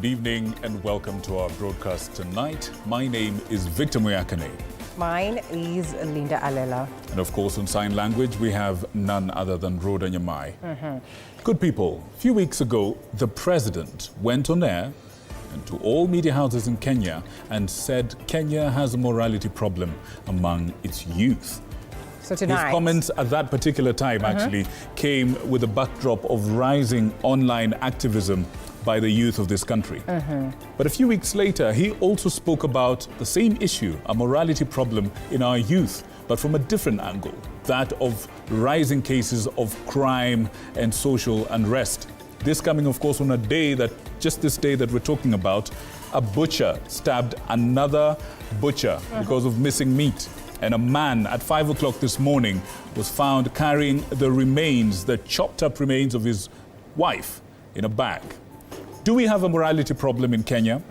evening and welcome to our broadcast tonight. My name is Victor Muyakane. Mine is Linda Alela. And of course, in sign language, we have none other than Rhoda Nyamai. Good people, a few weeks ago, the president went on air and to all media houses in Kenya and said Kenya has a morality problem among its youth. So tonight, his comments at that particular time actually came with a backdrop of rising online activism by the youth of this country. But a few weeks later, he also spoke about the same issue, a morality problem in our youth, but from a different angle, that of rising cases of crime and social unrest. This coming, of course, on a day that, just this day that we're talking about, a butcher stabbed another butcher because of missing meat. And a man at 5 o'clock this morning was found carrying the remains, the chopped up remains of his wife in a bag. Do we have a morality problem in Kenya?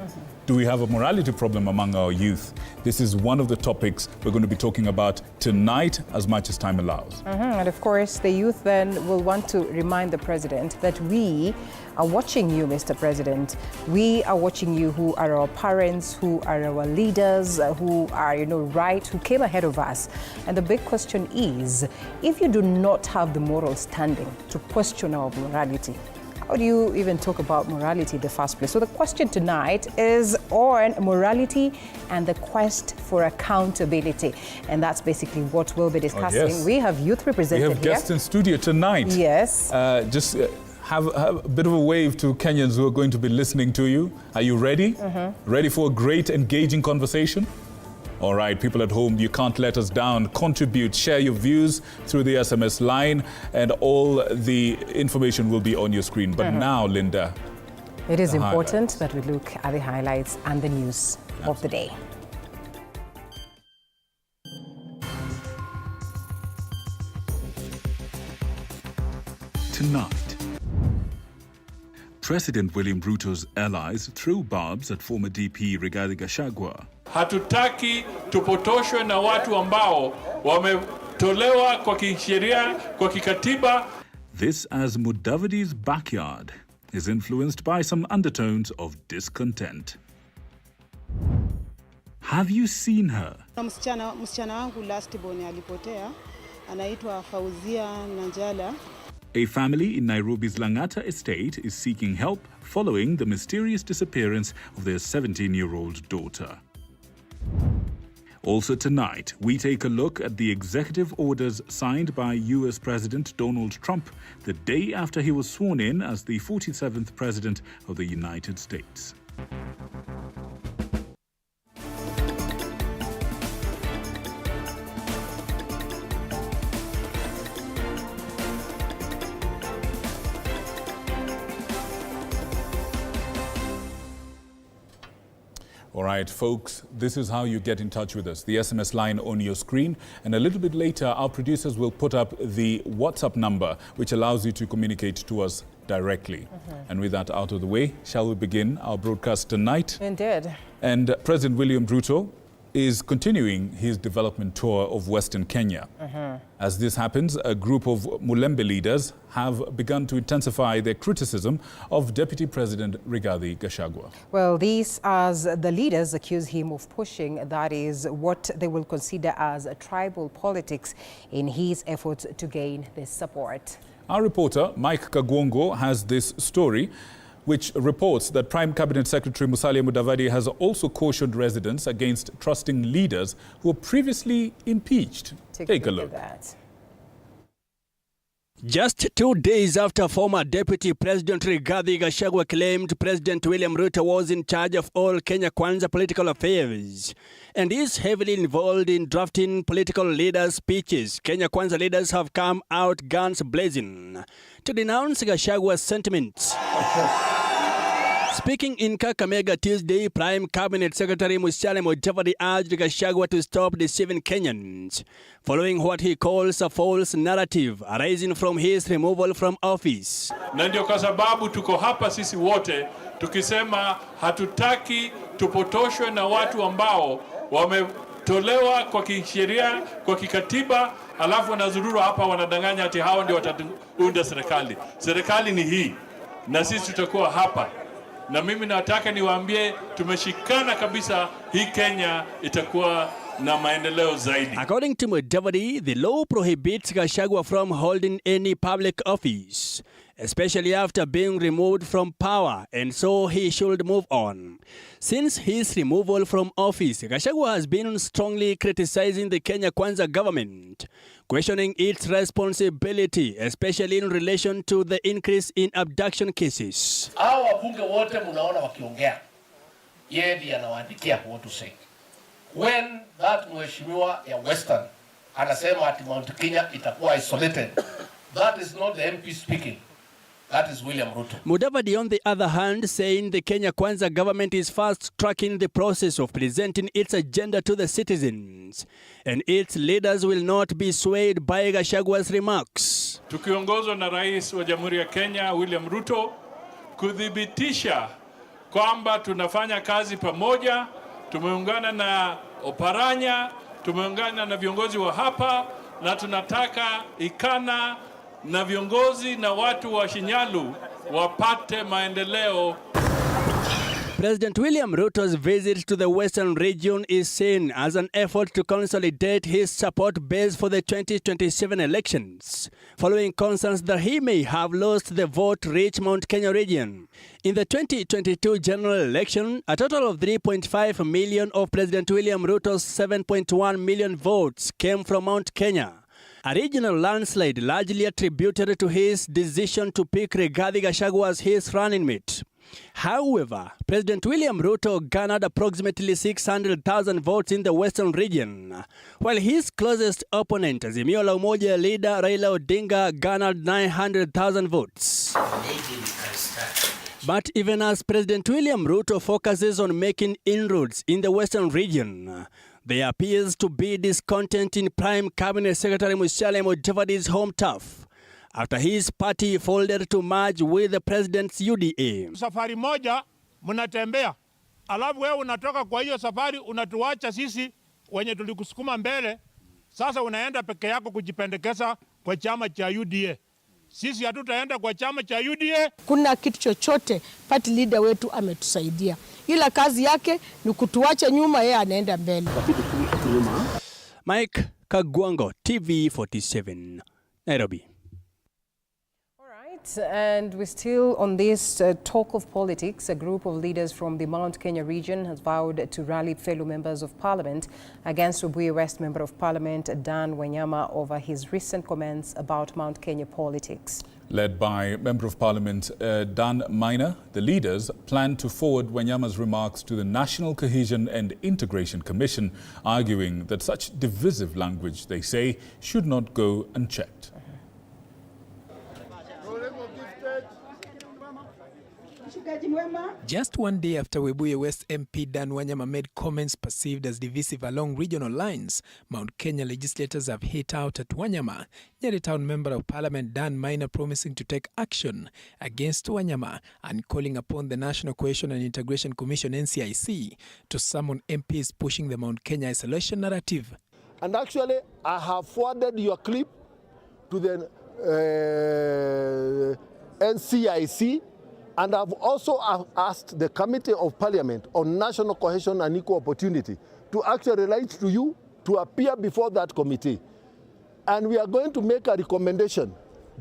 Do we have a morality problem among our youth? This is one of the topics we're going to be talking about tonight as much as time allows. And of course, the youth then will want to remind the president that we are watching you, Mr. President. We are watching you, who are our parents, who are our leaders, who are, right, who came ahead of us. And the big question is, if you do not have the moral standing to question our morality, how do you even talk about morality in the first place? So the question tonight is on morality and the quest for accountability. And that's basically what we'll be discussing. Oh, yes. We have youth represented here. We have guests in studio tonight. Yes. Have a bit of a wave to Kenyans who are going to be listening to you. Are you ready? Ready for a great, engaging conversation? All right, people at home, you can't let us down. Contribute, share your views through the SMS line, and all the information will be on your screen. But now, Linda, it is important that we look at the highlights and the news of the day. Tonight, President William Ruto's allies threw barbs at former DP Rigathi Gachagua. Hatutaki tupotoshwe na watu ambao wametolewa kwa kisheria, kwa kikatiba. This as Mudavadi's backyard is influenced by some undertones of discontent. Have you seen her? Msichana wangu last born alipotea, anaitwa Fauzia Nanjala. A family in Nairobi's Langata estate is seeking help following the mysterious disappearance of their 17-year-old daughter. Also tonight, we take a look at the executive orders signed by US President Donald Trump the day after he was sworn in as the 47th President of the United States. All right, folks, this is how you get in touch with us. The SMS line on your screen. And a little bit later, our producers will put up the WhatsApp number, which allows you to communicate to us directly. And with that out of the way, shall we begin our broadcast tonight? Indeed. And President William Ruto is continuing his development tour of Western Kenya. As this happens, a group of Mulembe leaders have begun to intensify their criticism of Deputy President Rigathi Gachagua. Well, these as the leaders accuse him of pushing, that is what they will consider as tribal politics in his efforts to gain this support. Our reporter, Mike Kagwongo, has this story, which reports that Prime Cabinet Secretary Musalia Mudavadi has also cautioned residents against trusting leaders who were previously impeached. Take a look. At that. Just 2 days after former Deputy President Rigathi Gachagua claimed President William Ruto was in charge of all Kenya Kwanza political affairs and is heavily involved in drafting political leaders' speeches, Kenya Kwanza leaders have come out guns blazing to denounce Gachagua's sentiments. Speaking in Kakamega Tuesday, Prime Cabinet Secretary Musalia Mudavadi urged Gachagua to stop deceiving Kenyans, following what he calls a false narrative arising from his removal from office. Na ndio kwa sababu tuko hapa sisi wote tukisema hatutaki tupotoshwe na watu ambao wametolewa kwa kisheria, kwa kikatiba, alafu wanazurura hapa wanadanganya ati hao ndio wataunda serikali. Serikali ni hii na sisi tutakuwa hapa na mimi nataka niwaambie tumeshikana kabisa, hii Kenya itakuwa na maendeleo zaidi. According to Mudavadi, the law prohibits Gachagua from holding any public office, especially after being removed from power, and so he should move on. Since his removal from office, Gachagua has been strongly criticizing the Kenya Kwanza government, questioning its responsibility, especially in relation to the increase in abduction cases. Hao wabunge wote mnaona wakiongea, yeye ndiye anawaandikia what to say. When that mheshimiwa ya Western anasema ati Mount Kenya itakuwa isolated, that is not the MP speaking. That is William Ruto. Mudavadi, on the other hand, saying the Kenya Kwanza government is fast-tracking the process of presenting its agenda to the citizens, and its leaders will not be swayed by Gachagua's remarks. Tukiongozwa na Rais wa Jamhuri ya Kenya William Ruto kudhibitisha kwamba tunafanya kazi pamoja, tumeungana na Oparanya, tumeungana na viongozi wa hapa, na tunataka Ikana na viongozi na watu wa Shinyalu wapate maendeleo. President William Ruto's visit to the Western region is seen as an effort to consolidate his support base for the 2027 elections, following concerns that he may have lost the vote-rich Mount Kenya region. In the 2022 general election, a total of 3.5 million of President William Ruto's 7.1 million votes came from Mount Kenya, a regional landslide largely attributed to his decision to pick Rigathi Gachagua as his running mate. However, President William Ruto garnered approximately 600,000 votes in the Western region, while his closest opponent, Azimio la Umoja leader Raila Odinga, garnered 900,000 votes. But even as President William Ruto focuses on making inroads in the Western region, there appears to be discontent in Prime Cabinet Secretary Musalia Mudavadi's home turf, after his party folded to merge with the president's UDA. Safari moja mnatembea, alafu wewe unatoka kwa hiyo safari unatuacha sisi wenye tulikusukuma mbele, sasa unaenda peke yako kujipendekeza kwa chama cha UDA. Sisi hatutaenda kwa chama cha UDA. Kuna kitu chochote party leader wetu ametusaidia, ila kazi yake ni kutuacha nyuma, yeye anaenda mbele. Mike Kagwango, TV47, Nairobi. And we're still on this talk of politics. A group of leaders from the Mount Kenya region has vowed to rally fellow members of parliament against Webuye West Member of Parliament Dan Wanyama over his recent comments about Mount Kenya politics. Led by Member of Parliament Dan Minor, the leaders plan to forward Wanyama's remarks to the National Cohesion and Integration Commission, arguing that such divisive language, they say, should not go unchecked. Just one day after Webuye West MP Dan Wanyama made comments perceived as divisive along regional lines, Mount Kenya legislators have hit out at Wanyama. Nyeri Town Member of Parliament Dan Minor promising to take action against Wanyama and calling upon the National Cohesion and Integration Commission (NCIC) to summon MPs pushing the Mount Kenya isolation narrative. And actually, I have forwarded your clip to the NCIC. And I've also asked the Committee of Parliament on National Cohesion and Equal Opportunity to actually write to you to appear before that committee. And we are going to make a recommendation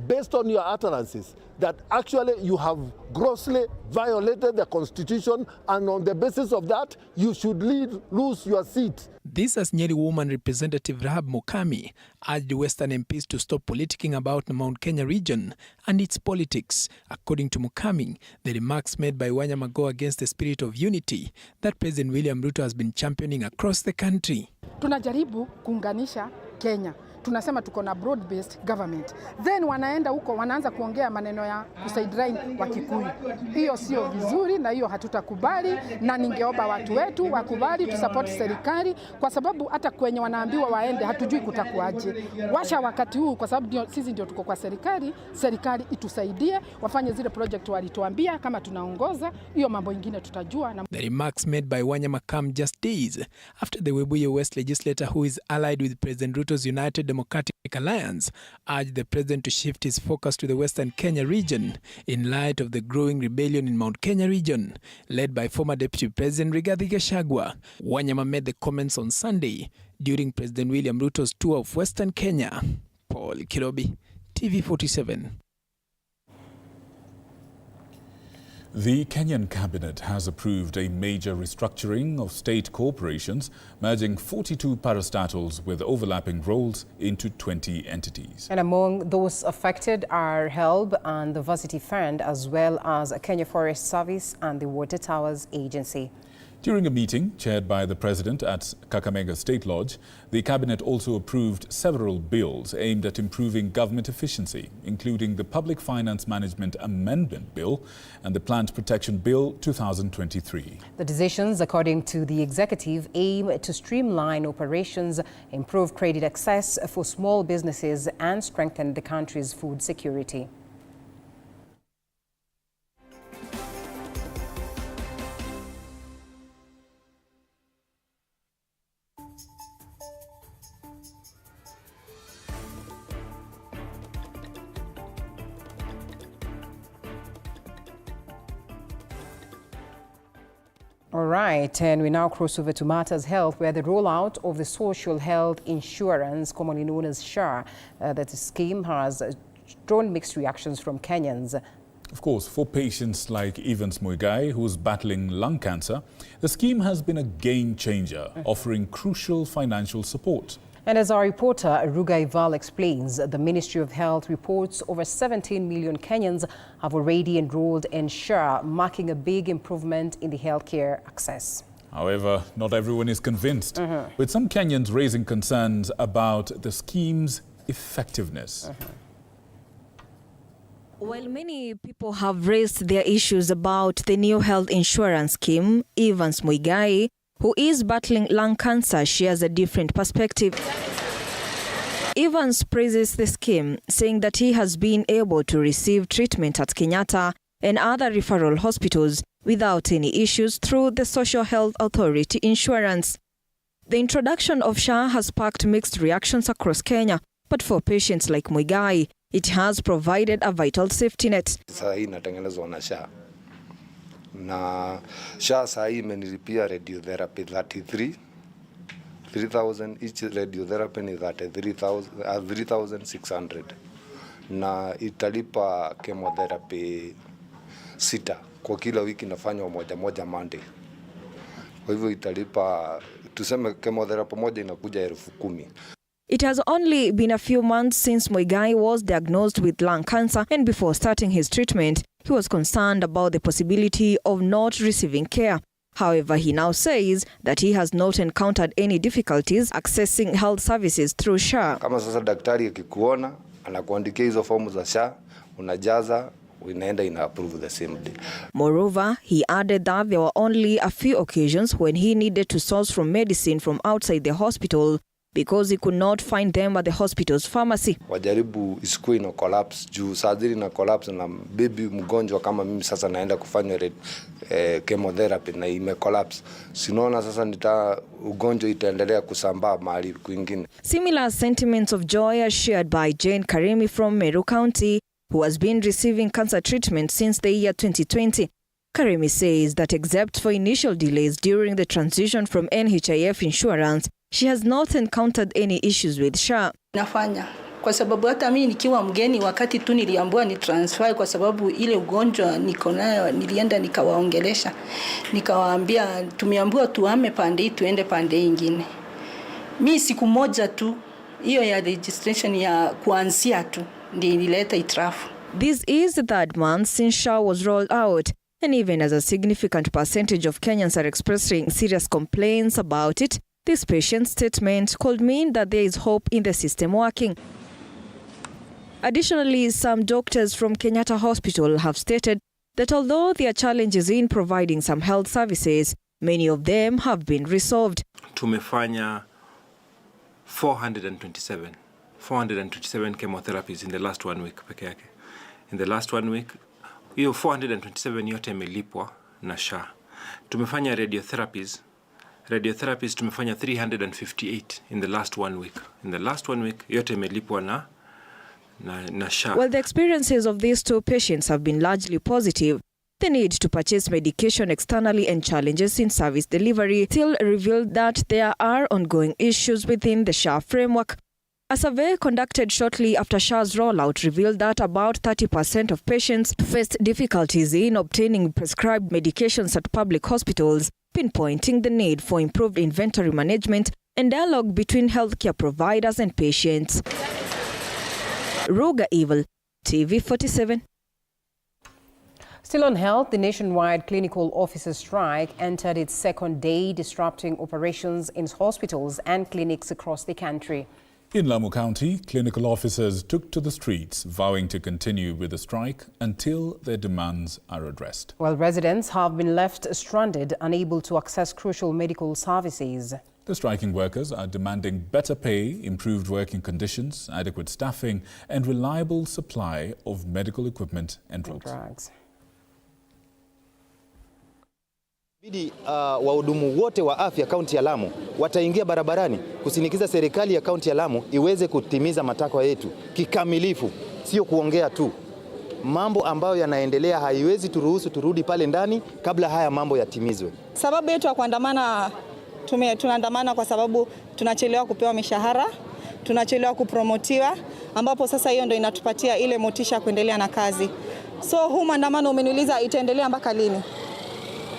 based on your utterances that actually you have grossly violated the Constitution, and on the basis of that, you should lose your seat. This as Nyeri woman Representative Rahab Mukami urged Western MPs to stop politicking about the Mount Kenya region and its politics. According to Mukami, the remarks made by Wanyama go against the spirit of unity that President William Ruto has been championing across the country. Tunajaribu kuunganisha Kenya. Tunasema tuko na broad based government, then wanaenda huko wanaanza kuongea maneno ya kusideline wa Kikuyu. Hiyo sio vizuri na hiyo hatutakubali, na ningeomba watu wetu wakubali tusupport serikali, kwa sababu hata kwenye wanaambiwa waende hatujui kutakuaje. Washa wakati huu, kwa sababu sisi ndio tuko kwa serikali, serikali itusaidie wafanye zile project walituambia, kama tunaongoza hiyo mambo ingine tutajua. The remarks made by Wanyama come just days after the Webuye West legislator, who is allied with President Ruto's United Democratic Alliance urged the president to shift his focus to the Western Kenya region in light of the growing rebellion in Mount Kenya region, led by former Deputy President Rigathi Gachagua. Wanyama made the comments on Sunday during President William Ruto's tour of Western Kenya. Paul Kirobi, TV47. The Kenyan cabinet has approved a major restructuring of state corporations, merging 42 parastatals with overlapping roles into 20 entities. And among those affected are HELB and the Varsity Fund, as well as Kenya Forest Service and the Water Towers Agency. During a meeting chaired by the president at Kakamega State Lodge, the cabinet also approved several bills aimed at improving government efficiency, including the Public Finance Management Amendment Bill and the Plant Protection Bill 2023. The decisions, according to the executive, aim to streamline operations, improve credit access for small businesses, and strengthen the country's food security. All right, and we now cross over to Matters Health, where the rollout of the social health insurance, commonly known as SHA, that scheme has drawn mixed reactions from Kenyans. Of course, for patients like Evans Muigai, who's battling lung cancer, the scheme has been a game changer, offering crucial financial support. And as our reporter Rugai Val explains, the Ministry of Health reports over 17 million Kenyans have already enrolled in SHA, marking a big improvement in the healthcare access. However, not everyone is convinced, with some Kenyans raising concerns about the scheme's effectiveness. While many people have raised their issues about the new health insurance scheme, Evans Muigai, who is battling lung cancer, shares a different perspective. Evans praises the scheme, saying that he has been able to receive treatment at Kenyatta and other referral hospitals without any issues through the Social Health Authority insurance. The introduction of SHA has sparked mixed reactions across Kenya, but for patients like Muigai, it has provided a vital safety net. Na SHA saa hii imenilipia radiotherapy 3,000, each radiotherapy ni 3,600 na italipa chemotherapy 6 kwa kila wiki, nafanywa moja Monday. Kwa hivyo italipa, tuseme chemotherapy moja inakuja 10,000. It has only been a few months since Muigai was diagnosed with lung cancer, and before starting his treatment, he was concerned about the possibility of not receiving care. However, he now says that he has not encountered any difficulties accessing health services through SHA. Kama sasa daktari akikuona, anakuandikia hizo fomu za SHA, unajaza, inaenda ina approve the same day. Moreover, he added that there were only a few occasions when he needed to source from medicine from outside the hospital because he could not find them at the hospital's pharmacy. Wajaribu isikuwe ina collapse, juu surgery na collapse na baby mgonjwa kama mimi sasa naenda kufanya chemotherapy na ime collapse. Sinaona sasa ugonjwa itaendelea kusambaa mahali kwingine. Similar sentiments of joy are shared by Jane Karimi from Meru County, who has been receiving cancer treatment since the year 2020. Karimi says that except for initial delays during the transition from NHIF insurance, she has not encountered any issues with SHA. Nafanya kwa sababu hata mimi nikiwa mgeni, wakati tu niliambiwa ni transfer kwa sababu ile ugonjwa niko nayo, nilienda nikawaongelesha, nikawaambia tumeambiwa tuhame pande hii tuende pande nyingine. Mimi siku moja tu hiyo ya registration ya kuanzia tu ndio ilileta itrafu. This is the third month since SHA was rolled out, and even as a significant percentage of Kenyans are expressing serious complaints about it, this patient statement could mean that there is hope in the system working. Additionally, some doctors from Kenyatta Hospital have stated that although there are challenges in providing some health services, many of them have been resolved. Tumefanya 427 chemotherapies in the last 1 week peke yake. In the last 1 week, hiyo 427 yote imelipwa na SHA. Tumefanya radiotherapies radiotherapies tumefanya 358 in the last 1 week. In the last 1 week, yote imelipwa na SHA. While the experiences of these two patients have been largely positive, the need to purchase medication externally and challenges in service delivery still revealed that there are ongoing issues within the SHA framework. A survey conducted shortly after SHA's rollout revealed that about 30% of patients faced difficulties in obtaining prescribed medications at public hospitals, pinpointing the need for improved inventory management and dialogue between healthcare providers and patients. Ruga Evil, TV47. Still on health, the nationwide clinical officers strike entered its second day, disrupting operations in hospitals and clinics across the country. In Lamu County, clinical officers took to the streets, vowing to continue with the strike until their demands are addressed. While residents have been left stranded, unable to access crucial medical services. The striking workers are demanding better pay, improved working conditions, adequate staffing, and reliable supply of medical equipment and drugs. Wahudumu wote wa afya kaunti ya Lamu wataingia barabarani kusinikiza serikali ya kaunti ya Lamu iweze kutimiza matakwa yetu kikamilifu, sio kuongea tu. Mambo ambayo yanaendelea haiwezi turuhusu turudi pale ndani kabla haya mambo yatimizwe. Sababu yetu ya kuandamana, tunaandamana kwa sababu tunachelewa kupewa mishahara, tunachelewa kupromotiwa, ambapo sasa hiyo ndio inatupatia ile motisha kuendelea na kazi. So huu maandamano umeniuliza itaendelea mpaka lini?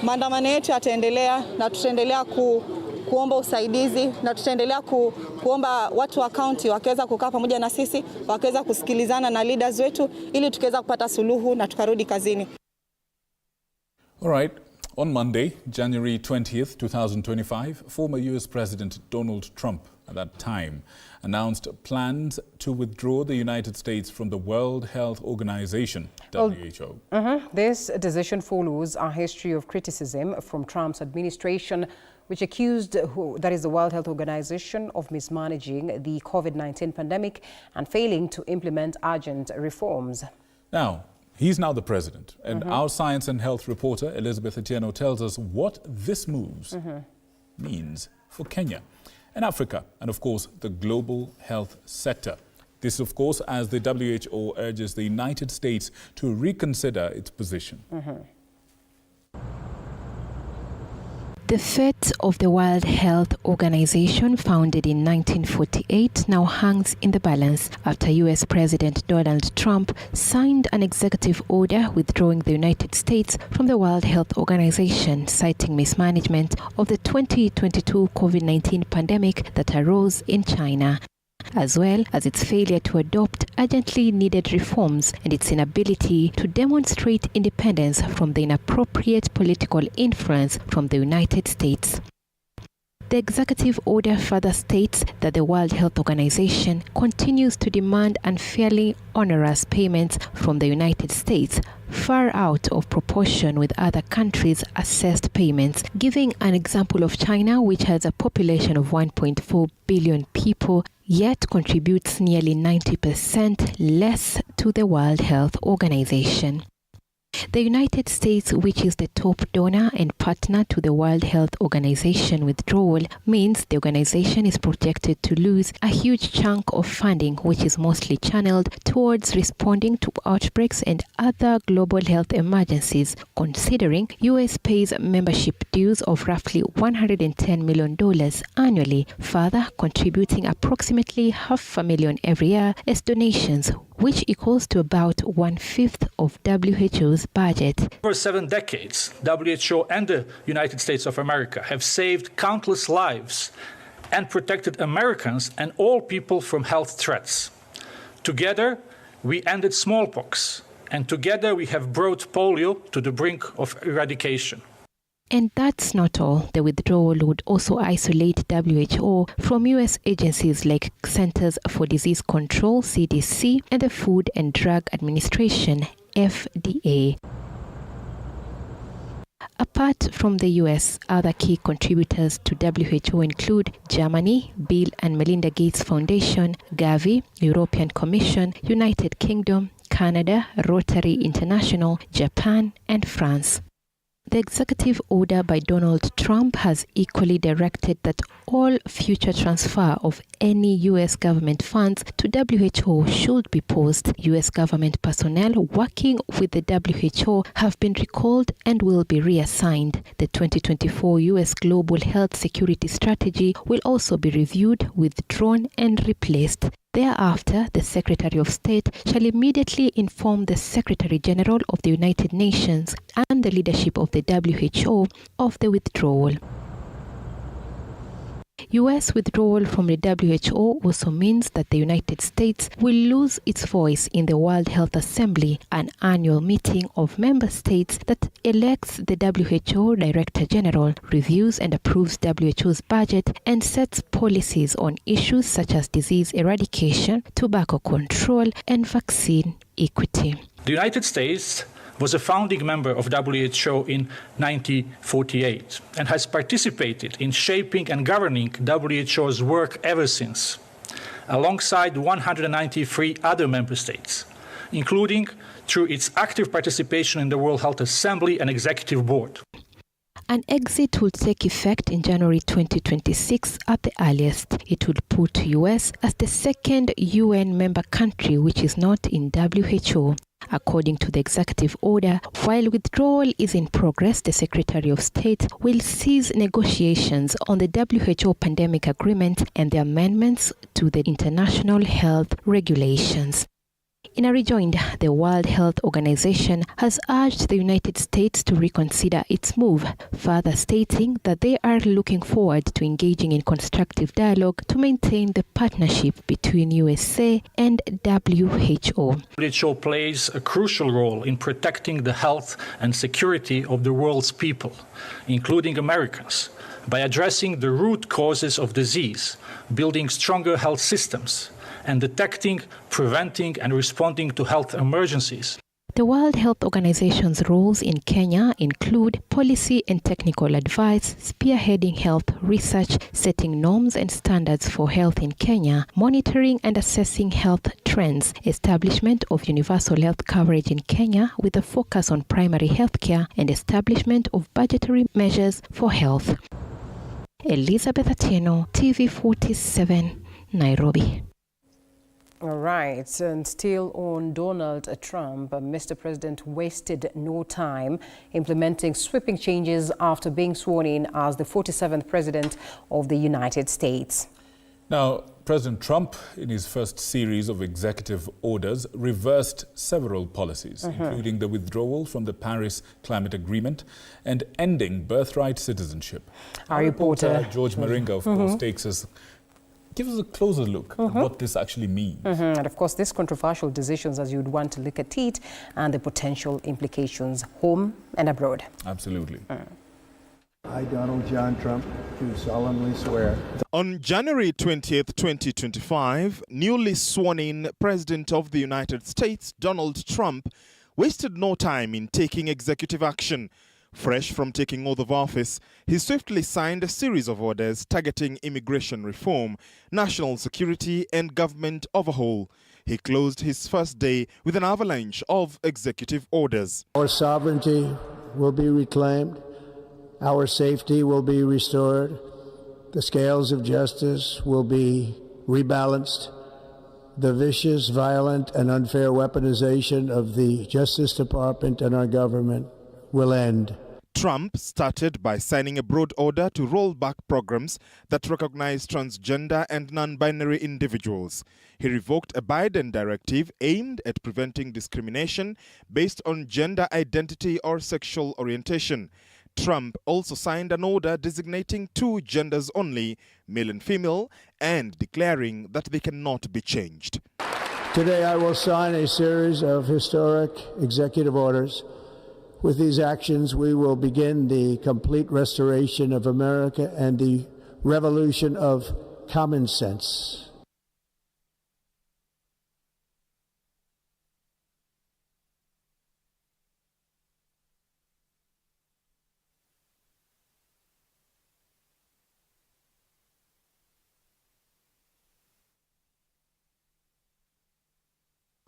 Maandamano yetu yataendelea na tutaendelea kuomba usaidizi na tutaendelea kuomba watu wa county wakaweza kukaa pamoja na sisi, wakaweza kusikilizana na leaders wetu ili tukaweza kupata suluhu na tukarudi kazini. All right. On Monday, January 20th, 2025, former US President Donald Trump, at that time, announced plans to withdraw the United States from the World Health Organization, WHO. This decision follows a history of criticism from Trump's administration, which accused the World Health Organization of mismanaging the COVID-19 pandemic and failing to implement urgent reforms. Now, he's now the president, and our science and health reporter, Elizabeth Atieno, tells us what this move means for Kenya and Africa, and of course, the global health sector. This, of course, as the WHO urges the United States to reconsider its position. The fate of the World Health Organization, founded in 1948, now hangs in the balance after US President Donald Trump signed an executive order withdrawing the United States from the World Health Organization, citing mismanagement of the 2022 COVID-19 pandemic that arose in China, as well as its failure to adopt urgently needed reforms and its inability to demonstrate independence from the inappropriate political influence from the United States. The executive order further states that the World Health Organization continues to demand unfairly onerous payments from the United States, far out of proportion with other countries' assessed payments, giving an example of China, which has a population of 1.4 billion people, yet contributes nearly 90% less to the World Health Organization. The United States, which is the top donor and partner to the World Health Organization withdrawal, means the organization is projected to lose a huge chunk of funding, which is mostly channeled towards responding to outbreaks and other global health emergencies, considering US pays membership dues of roughly $110 million annually, further contributing approximately $500,000 every year as donations, which equals to about 1/5 of WHO's budget. For 7 decades, WHO and the United States of America have saved countless lives and protected Americans and all people from health threats. Together, we ended smallpox, and together we have brought polio to the brink of eradication. And that's not all. The withdrawal would also isolate WHO from US agencies like Centers for Disease Control, CDC, and the Food and Drug Administration, FDA. Apart from the US, other key contributors to WHO include Germany, Bill and Melinda Gates Foundation, Gavi, European Commission, United Kingdom, Canada, Rotary International, Japan, and France. The executive order by Donald Trump has equally directed that all future transfer of any U.S. government funds to WHO should be paused. U.S. government personnel working with the WHO have been recalled and will be reassigned. The 2024 U.S. Global Health Security Strategy will also be reviewed, withdrawn, and replaced. Thereafter, the Secretary of State shall immediately inform the Secretary General of the United Nations and the leadership of the WHO of the withdrawal. U.S. withdrawal from the WHO also means that the United States will lose its voice in the World Health Assembly, an annual meeting of member states that elects the WHO Director General, reviews and approves WHO's budget, and sets policies on issues such as disease eradication, tobacco control, and vaccine equity. The United States was a founding member of WHO in 1948 and has participated in shaping and governing WHO's work ever since, alongside 193 other member states, including through its active participation in the World Health Assembly and Executive Board. An exit will take effect in January 2026 at the earliest. It would put US as the second UN member country which is not in WHO. According to the executive order, while withdrawal is in progress, the Secretary of State will cease negotiations on the WHO pandemic agreement and the amendments to the international health regulations. In a rejoinder, the World Health Organization has urged the United States to reconsider its move, further stating that they are looking forward to engaging in constructive dialogue to maintain the partnership between USA and WHO. WHO plays a crucial role in protecting the health and security of the world's people, including Americans, by addressing the root causes of disease, building stronger health systems, and detecting, preventing, and responding to health emergencies. The World Health Organization's roles in Kenya include policy and technical advice, spearheading health research, setting norms and standards for health in Kenya, monitoring and assessing health trends, establishment of universal health coverage in Kenya with a focus on primary health care, and establishment of budgetary measures for health. Elizabeth Atieno, TV47, Nairobi. All right, and still on Donald Trump, Mr. President wasted no time implementing sweeping changes after being sworn in as the 47th President of the United States. Now, President Trump, in his first series of executive orders, reversed several policies, including the withdrawal from the Paris Climate Agreement and ending birthright citizenship. Our reporter George Maringa, of course, takes us. Give us a closer look at what this actually means. And of course, these controversial decisions, as you'd want to look at it, and the potential implications home and abroad. Absolutely. I, Donald John Trump, do solemnly swear. On January 20th, 2025, newly sworn-in President of the United States, Donald Trump, wasted no time in taking executive action. Fresh from taking oath of office, he swiftly signed a series of orders targeting immigration reform, national security, and government overhaul. He closed his first day with an avalanche of executive orders. Our sovereignty will be reclaimed. Our safety will be restored. The scales of justice will be rebalanced. The vicious, violent, and unfair weaponization of the Justice Department and our government will end. Trump started by signing a broad order to roll back programs that recognize transgender and non-binary individuals. He revoked a Biden directive aimed at preventing discrimination based on gender identity or sexual orientation. Trump also signed an order designating two genders only, male and female, and declaring that they cannot be changed. Today I will sign a series of historic executive orders. With these actions, we will begin the complete restoration of America and the revolution of common sense.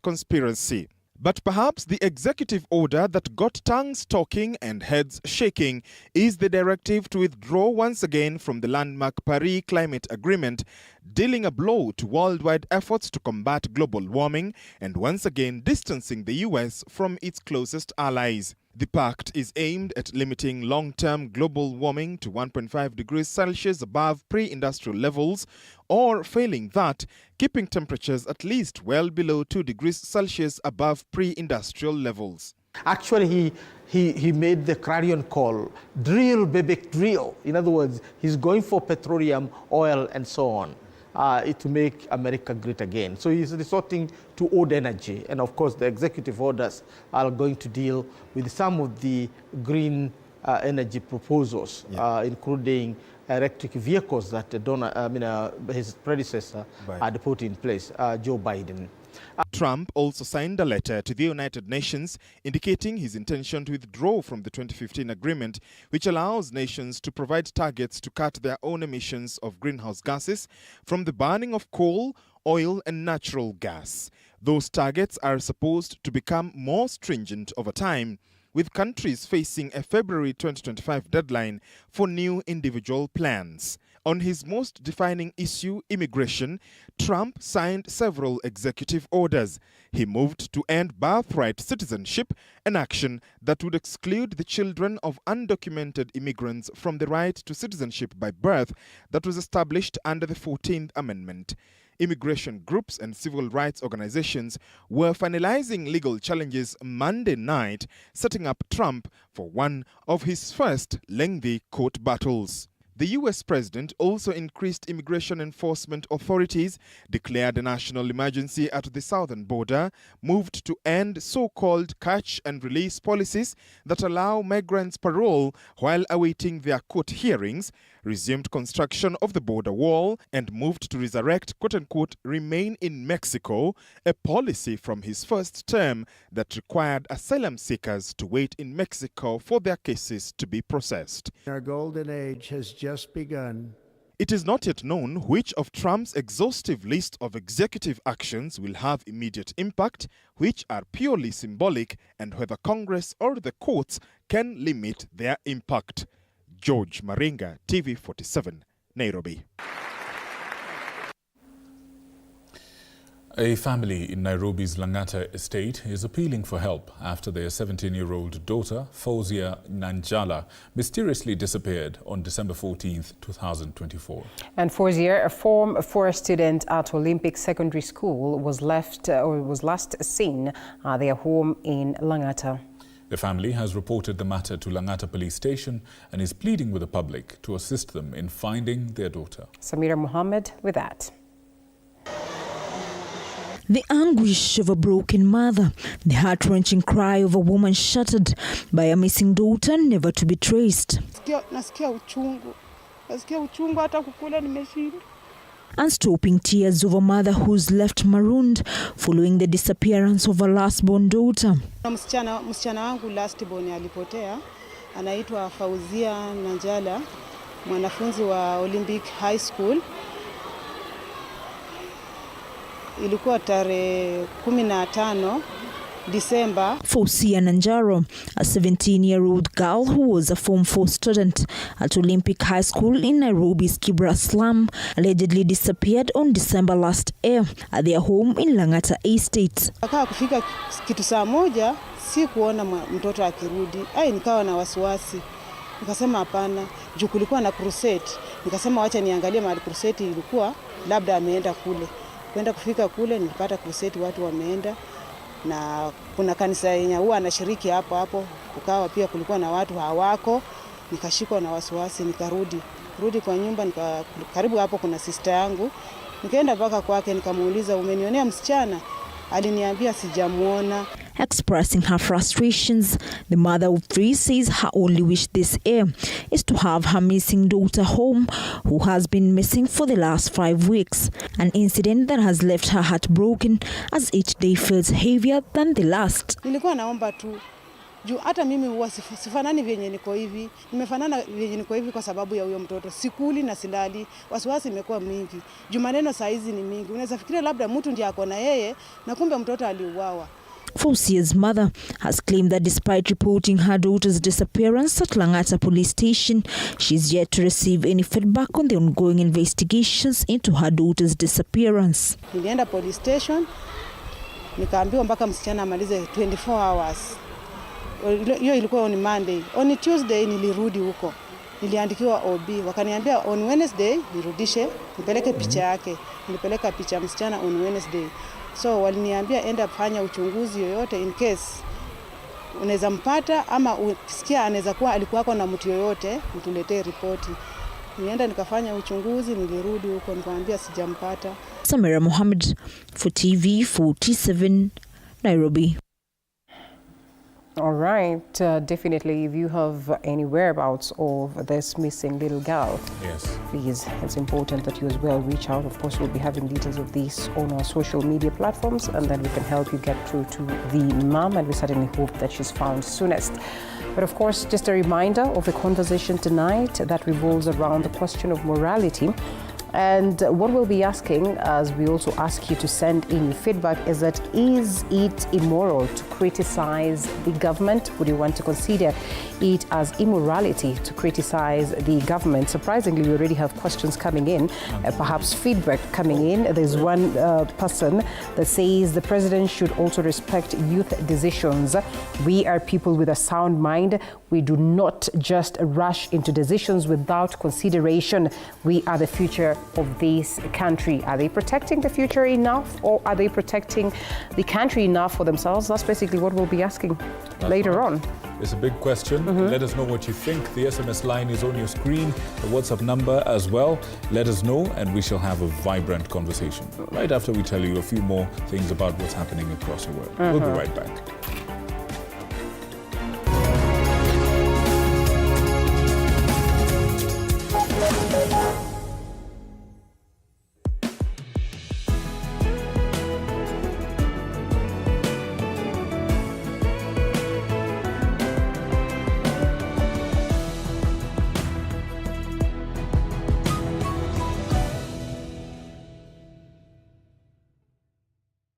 Conspiracy. But perhaps the executive order that got tongues talking and heads shaking is the directive to withdraw once again from the landmark Paris Climate Agreement, dealing a blow to worldwide efforts to combat global warming and once again distancing the US from its closest allies. The pact is aimed at limiting long-term global warming to 1.5 degrees Celsius above pre-industrial levels, or failing that, keeping temperatures at least well below 2 degrees Celsius above pre-industrial levels. Actually, he made the clarion call, drill, baby, drill. In other words, he's going for petroleum, oil, and so on. To make America great again. So he's resorting to old energy. And of course, the executive orders are going to deal with some of the green energy proposals, including electric vehicles that his predecessor had put in place, Joe Biden. Trump also signed a letter to the United Nations indicating his intention to withdraw from the 2015 agreement, which allows nations to provide targets to cut their own emissions of greenhouse gases from the burning of coal, oil, and natural gas. Those targets are supposed to become more stringent over time, with countries facing a February 2025 deadline for new individual plans. On his most defining issue, immigration, Trump signed several executive orders. He moved to end birthright citizenship, an action that would exclude the children of undocumented immigrants from the right to citizenship by birth that was established under the 14th Amendment. Immigration groups and civil rights organizations were finalizing legal challenges Monday night, setting up Trump for one of his first lengthy court battles. The US president also increased immigration enforcement authorities, declared a national emergency at the southern border, moved to end so-called catch and release policies that allow migrants parole while awaiting their court hearings, resumed construction of the border wall, and moved to resurrect quote-unquote remain in Mexico, a policy from his first term that required asylum seekers to wait in Mexico for their cases to be processed. Our golden age has just begun. It is not yet known which of Trump's exhaustive list of executive actions will have immediate impact, which are purely symbolic, and whether Congress or the courts can limit their impact. George Maringa, TV47, Nairobi. A family in Nairobi's Langata estate is appealing for help after their 17-year-old daughter, Fauzia Nanjala, mysteriously disappeared on December 14, 2024. And Fauzia, a former forest student at Olympic Secondary School, was last seen at their home in Langata. The family has reported the matter to Langata Police Station and is pleading with the public to assist them in finding their daughter. Samira Mohammed with that. The anguish of a broken mother, the heart-wrenching cry of a woman shattered by a missing daughter never to be traced. Nasikia uchungu hata kukula nimeshindwa. Unstopping tears of a mother who's left marooned following the disappearance of her last-born daughter. Msichana wangu last-born alipotea, anaitwa Fauzia Nanjala, mwanafunzi wa Olympic High School. Ilikuwa tarehe 15 December. Fauzia Nanjala, a 17-year-old girl who was a Form 4 student at Olympic High School in Nairobi's Kibra slum, allegedly disappeared on December last year at their home in Langata Estate. Akawa kufika kitu saa moja, si kuona mtoto akirudi. Nikawa na wasiwasi. Nikasema hapana, juu kulikuwa na crusade. Nikasema wacha niangalie mahali crusade ilikuwa, labda ameenda kule. Kwenda kufika kule nilipata crusade watu wameenda, na kuna kanisa yenye huwa anashiriki hapo kukawa pia kulikuwa na watu hawako. Nikashikwa na wasiwasi, nikarudi kwa nyumba. Karibu hapo kuna sister yangu, nikaenda mpaka kwake, nikamuuliza umenionea msichana? Aliniambia sijamuona. Expressing her frustrations, the mother of three says her only wish this year is to have her missing daughter home, who has been missing for the last 5 weeks. An incident that has left her heart broken as each day feels heavier than the last. Nilikuwa naomba tu, juu hata mimi huwa sifanani vyenye niko hivi. Nimefanana vyenye niko hivi kwa sababu ya huyo mtoto. Sikuli na silali, wasiwasi imekuwa mingi. Juu maneno saa hizi ni mingi. Unaweza fikiria labda mtu ndiye ako na yeye na kumbe mtoto aliuawa. Faucia's mother has claimed that despite reporting her daughter's disappearance at Langata police station, she's yet to receive any feedback on the ongoing investigations into her daughter's disappearance. Nilienda police station, nikaambiwa mpaka msichana amalize 24 hours. Hiyo ilikuwa on Monday. On Tuesday nilirudi huko. Niliandikiwa OB, wakaniambia on Wednesday nirudishe, nipeleke picha yake. Nilipeleka picha msichana on Wednesday. So waliniambia enda fanya uchunguzi yoyote in case unaweza mpata ama ukisikia anaweza kuwa alikuwa na mtu yoyote, mtuletee ripoti. Nienda nikafanya uchunguzi, nilirudi huko nikamwambia sijampata. Samira Mohammed for TV47 Nairobi. All right, definitely if you have any whereabouts of this missing little girl, yes, please, it's important that you as well reach out. Of course, we'll be having details of this on our social media platforms, and then we can help you get through to the mom, and we certainly hope that she's found soonest. But of course, just a reminder of the conversation tonight that revolves around the question of morality. And what we'll be asking, as we also ask you to send in your feedback, is that is it immoral to criticize the government? Would you want to consider it as immorality to criticize the government? Surprisingly, we already have questions coming in, perhaps feedback coming in. There's one person that says the president should also respect youth decisions. We are people with a sound mind. We do not just rush into decisions without consideration. We are the future of this country. Are they protecting the future enough, or are they protecting the country enough for themselves? That's basically what we'll be asking later on. It's a big question. Let us know what you think. The SMS line is on your screen, the WhatsApp number as well. Let us know, and we shall have a vibrant conversation right after we tell you a few more things about what's happening across the world. We'll be right back.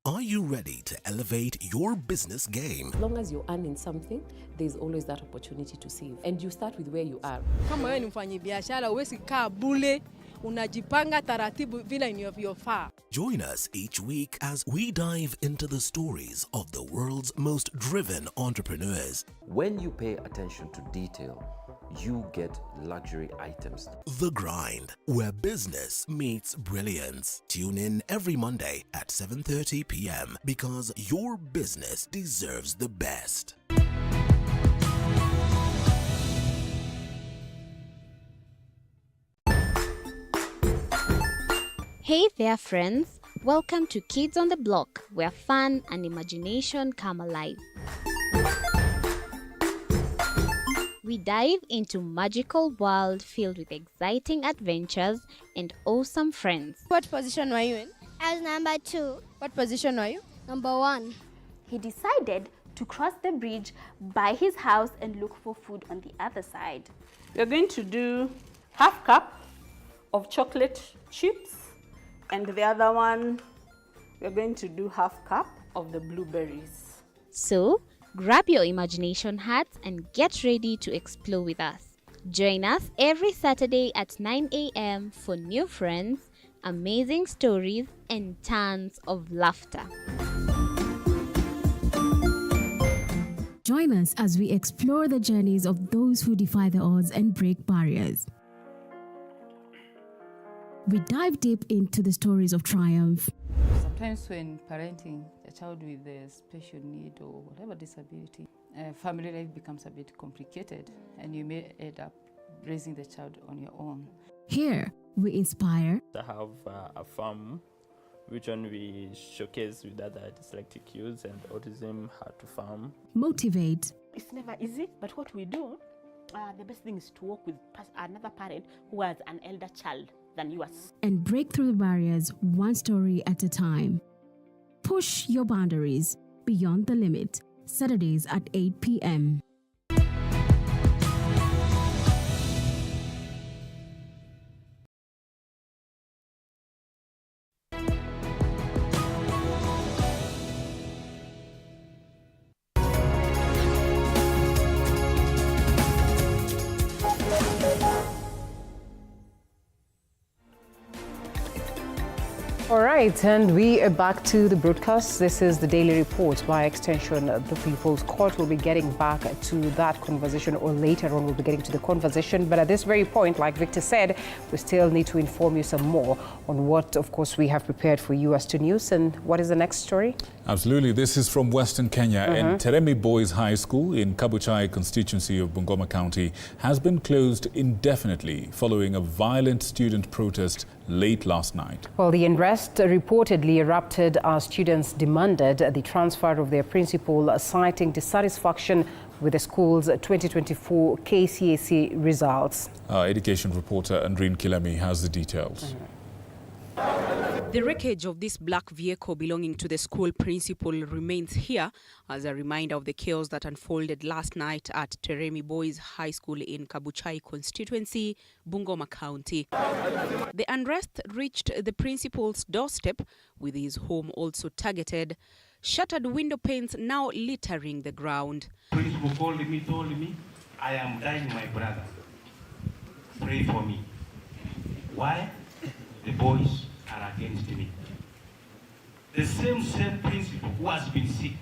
Are you ready to elevate your business game? As long as you're earning something, there's always that opportunity to save. And you start with where you are. Kama wewe ni mfanyabiashara, huwezi kaa bure, unajipanga taratibu vile inavyofaa. Join us each week as we dive into the stories of the world's most driven entrepreneurs. When you pay attention to detail, you get luxury items. The Grind, where business meets brilliance. Tune in every Monday at 7:30 p.m. because your business deserves the best. Hey there, friends. Welcome to Kids on the Block, where fun and imagination come alive. We dive into magical world filled with exciting adventures and awesome friends. What position were you in? I was number 2. What position were you? Number 1. He decided to cross the bridge by his house and look for food on the other side. We're going to do half cup of chocolate chips, and the other one, we're going to do half cup of the blueberries. So, grab your imagination hats and get ready to explore with us. Join us every Saturday at 9 a.m. for new friends, amazing stories, and tons of laughter. Join us as we explore the journeys of those who defy the odds and break barriers. We dive deep into the stories of triumph. Sometimes when parenting a child with a special need or whatever disability, family life becomes a bit complicated and you may end up raising the child on your own. Here, we inspire. I have a farm which one we showcase with other dyslexic youths and autism, how to farm. Motivate. It's never easy, but what we do, the best thing is to work with another parent who has an elder child than yours. And break through the barriers one story at a time. Push your boundaries beyond the limit. Saturdays at 8 p.m. All right, and we are back to the broadcast. This is the Daily Report. By extension, the People's Court will be getting back to that conversation, or later on we'll be getting to the conversation. But at this very point, like Victor said, we still need to inform you some more on what, of course, we have prepared for you as to news. And what is the next story? Absolutely. This is from Western Kenya. And Teremi Boys High School in Kabuchai constituency of Bungoma County has been closed indefinitely following a violent student protest late last night. Well, the unrest reportedly erupted as students demanded the transfer of their principal, citing dissatisfaction with the school's 2024 KCSE results. Our education reporter Andreen Kilemi has the details. The wreckage of this black vehicle belonging to the school principal remains here as a reminder of the chaos that unfolded last night at Teremi Boys High School in Kabuchai constituency, Bungoma County. The unrest reached the principal's doorstep, with his home also targeted, shattered window panes now littering the ground. Principal told me, I am dying, my brother. Pray for me. Why? The boys are against me. The same principal who has been sick,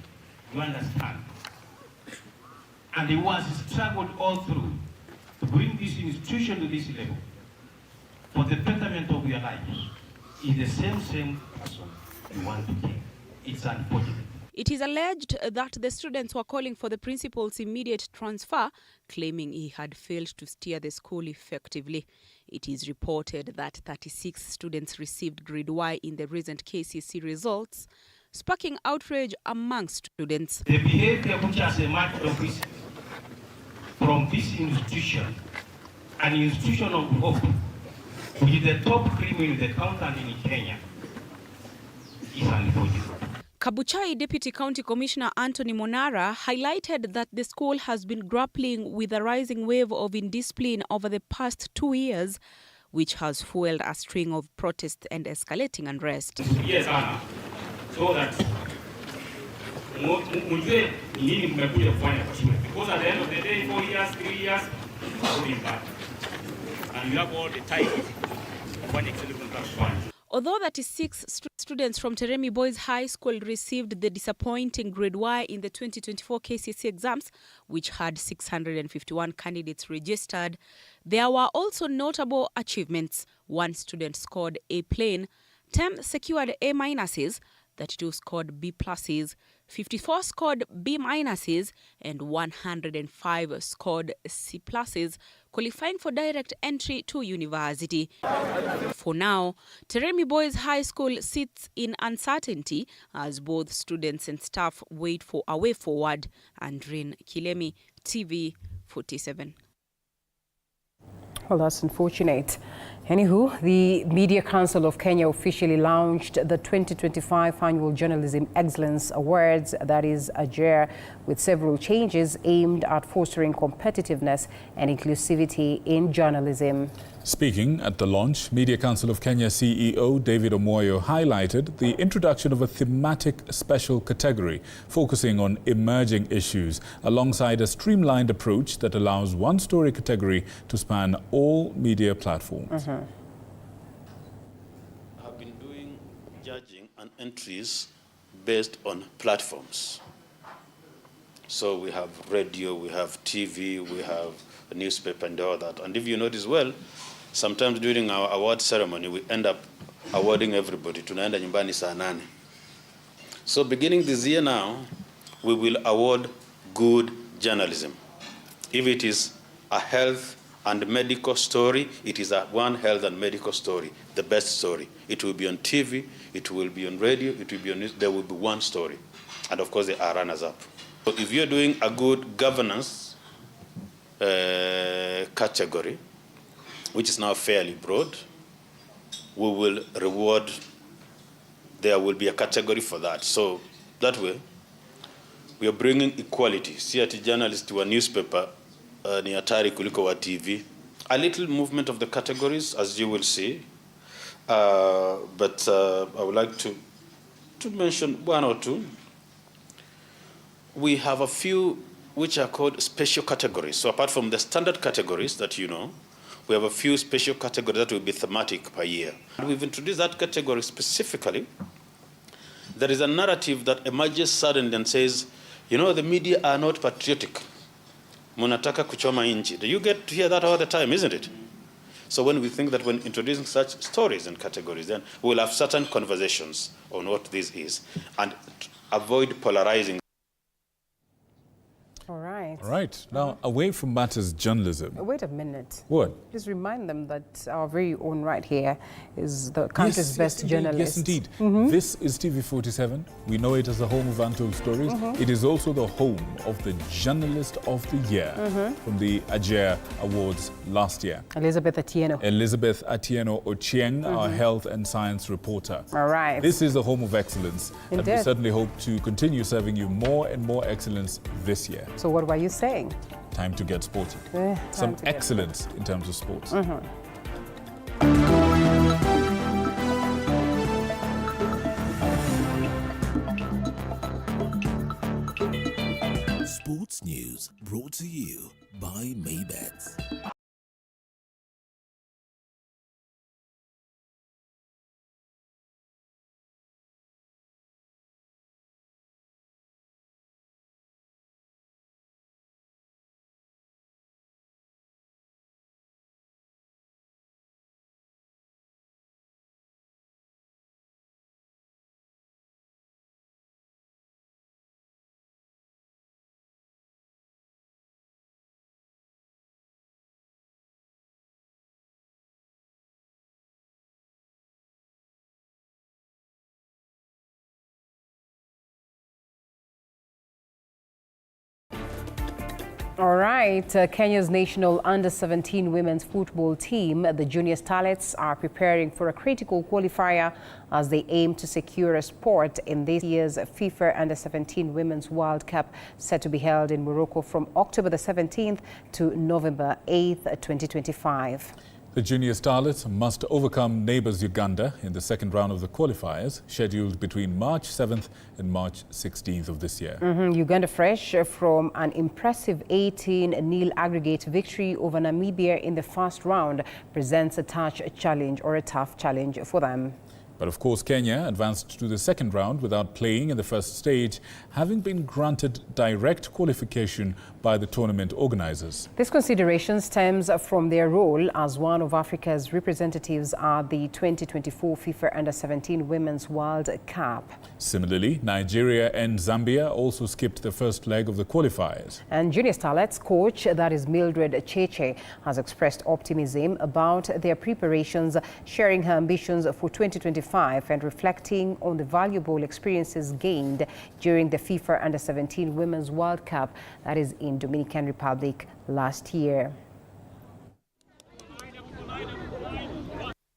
you understand, and who has struggled all through to bring this institution to this level for the betterment of your lives, is the same person you want to kill. It's unfortunate. It is alleged that the students were calling for the principal's immediate transfer, claiming he had failed to steer the school effectively. It is reported that 36 students received grade Y in the recent KCSE results, sparking outrage among students. The behavior which has emerged from this institution, an institution of hope, which is the top criminal accountant in Kenya, is unfortunate. Kabuchai Deputy County Commissioner Anthony Monara highlighted that the school has been grappling with a rising wave of indiscipline over the past 2 years, which has fueled a string of protests and escalating unrest. Yes, Anna. So that because at the end of the day, 4 years, 3 years, going back. And you have all the time of one excellent fund. Although 36 students from Teremi Boys High School received the disappointing grade Y in the 2024 KCSE exams, which had 651 candidates registered, there were also notable achievements. One student scored A plain, 10 secured A minuses, 32 scored B pluses, 54 scored B minuses, and 105 scored C pluses, qualifying for direct entry to university. For now, Teremi Boys High School sits in uncertainty as both students and staff wait for a way forward. Andreen Kilemi, TV47. Well, that's unfortunate. Anywho, the Media Council of Kenya officially launched the 2025 Annual Journalism Excellence Awards, that is AJER, with several changes aimed at fostering competitiveness and inclusivity in journalism. Speaking at the launch, Media Council of Kenya CEO David Omoyo highlighted the introduction of a thematic special category focusing on emerging issues, alongside a streamlined approach that allows one story category to span all media platforms. I have been doing judging and entries based on platforms. So we have radio, we have TV, we have a newspaper and all that. And if you notice well, sometimes during our award ceremony, we end up awarding everybody. Tunaenda nyumbani saa 8. So beginning this year now, we will award good journalism. If it is a health and medical story, it is one health and medical story, the best story. It will be on TV, it will be on radio, it will be on news. There will be one story. And of course, they are runners up. So if you're doing a good governance category, which is now fairly broad, we will reward, there will be a category for that. So that way, we are bringing equality. See, at a journalist to a newspaper, ni hatari kuliko wa TV. A little movement of the categories, as you will see, but I would like to mention one or two. We have a few which are called special categories. So apart from the standard categories that you know, We have a few special categories that will be thematic per year. We've introduced that category specifically. There is a narrative that emerges suddenly and says, you know, the media are not patriotic. Munataka kuchoma inchi. You get to hear that all the time, isn't it? So when we think that when introducing such stories and categories, then we'll have certain conversations on what this is and avoid polarizing. All right. All right. Now, away from matters journalism. Wait a minute. What? Just remind them that our very own right here is the country's best journalist. Yes, indeed. This is TV47. We know it as the home of untold stories. It is also the home of the Journalist of the Year from the Ajay Awards last year. Elizabeth Atieno. Elizabeth Atieno Ochieng, our health and science reporter. All right. This is the home of excellence. And we Indeed. certainly hope to continue serving you more and more excellence this year. So what were you saying? Time to get sporty. Some excellence in terms of sports. Sports news brought to you by Maybets. All right, Kenya's national under-17 women's football team, the Junior Starlets, are preparing for a critical qualifier as they aim to secure a spot in this year's FIFA Under-17 Women's World Cup, set to be held in Morocco from October the 17th to November 8th, 2025. The Junior Starlets must overcome neighbours Uganda in the second round of the qualifiers, scheduled between March 7th and March 16th of this year. Uganda, fresh from an impressive 18-0 aggregate victory over Namibia in the first round, presents a tough challenge for them. But of course, Kenya advanced to the second round without playing in the first stage, having been granted direct qualification by the tournament organisers. This consideration stems from their role as one of Africa's representatives at the 2024 FIFA Under-17 Women's World Cup. Similarly, Nigeria and Zambia also skipped the first leg of the qualifiers. And Junior Starlets coach, that is Mildred Cheche, has expressed optimism about their preparations, sharing her ambitions for 2025 and reflecting on the valuable experiences gained during the FIFA Under-17 Women's World Cup, that is in Dominican Republic last year.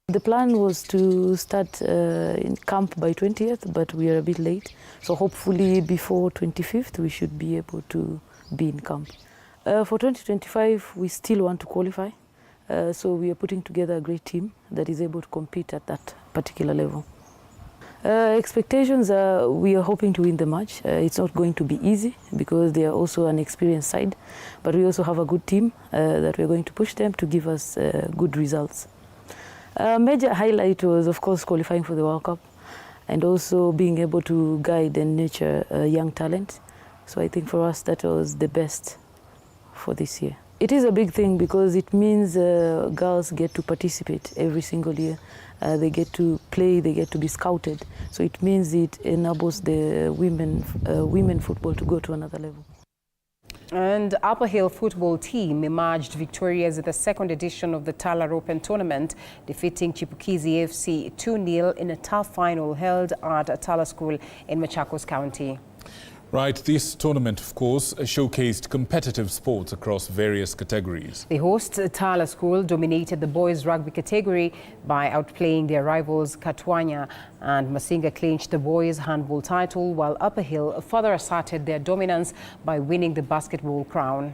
The plan was to start in camp by 20th, but we are a bit late. So hopefully before 25th, we should be able to be in camp. For 2025, we still want to qualify. So we are putting together a great team that is able to compete at that particular level. Expectations are, we are hoping to win the match. It's not going to be easy because they are also an experienced side, but we also have a good team that we're going to push them to give us good results. A major highlight was, of course, qualifying for the World Cup and also being able to guide and nurture young talent. So I think for us that was the best for this year. It is a big thing because it means girls get to participate every single year. They get to play, they get to be scouted. So it means it enables the women football to go to another level. And Upper Hill football team emerged victorious at the second edition of the Talar Open tournament, defeating Chipukizi FC 2-0 in a tough final held at Talar School in Machakos County. Right, this tournament, of course, showcased competitive sports across various categories. The host, Talar School, dominated the boys' rugby category by outplaying their rivals Katwanya, and Masinga clinched the boys' handball title, while Upper Hill further asserted their dominance by winning the basketball crown.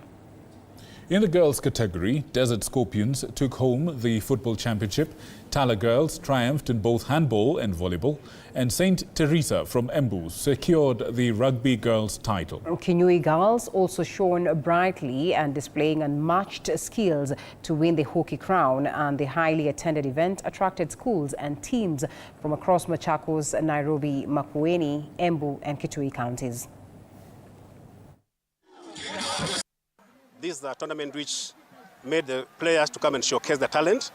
In the girls category, Desert Scorpions took home the football championship. Tala girls triumphed in both handball and volleyball. And St. Teresa from Embu secured the rugby girls title. Kinyui girls also shone brightly and displaying unmatched skills to win the hockey crown, and the highly attended event attracted schools and teams from across Machakos, Nairobi, Makueni, Embu and Kitui counties. This is a tournament which made the players to come and showcase their talent,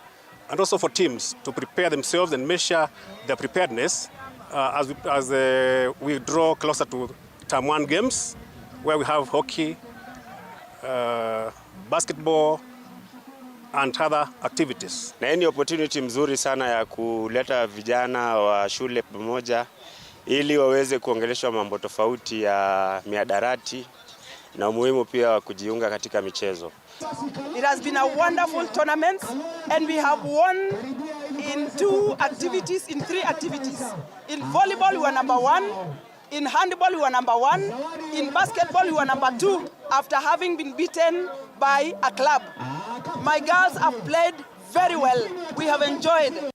and also for teams to prepare themselves and measure their preparedness as we draw closer to Term 1 games, where we have hockey, basketball and other activities. Na hii ni opportunity mzuri sana ya kuleta vijana wa shule pamoja ili waweze kuongeleshwa mambo tofauti ya miadarati na umuhimu pia wa kujiunga katika michezo. It has been a wonderful tournament and we have won in 2 activities, in 3 activities. In volleyball we were number 1, in handball we were number 1, in basketball we were number 2 after having been beaten by a club. My girls have played very well. We have enjoyed.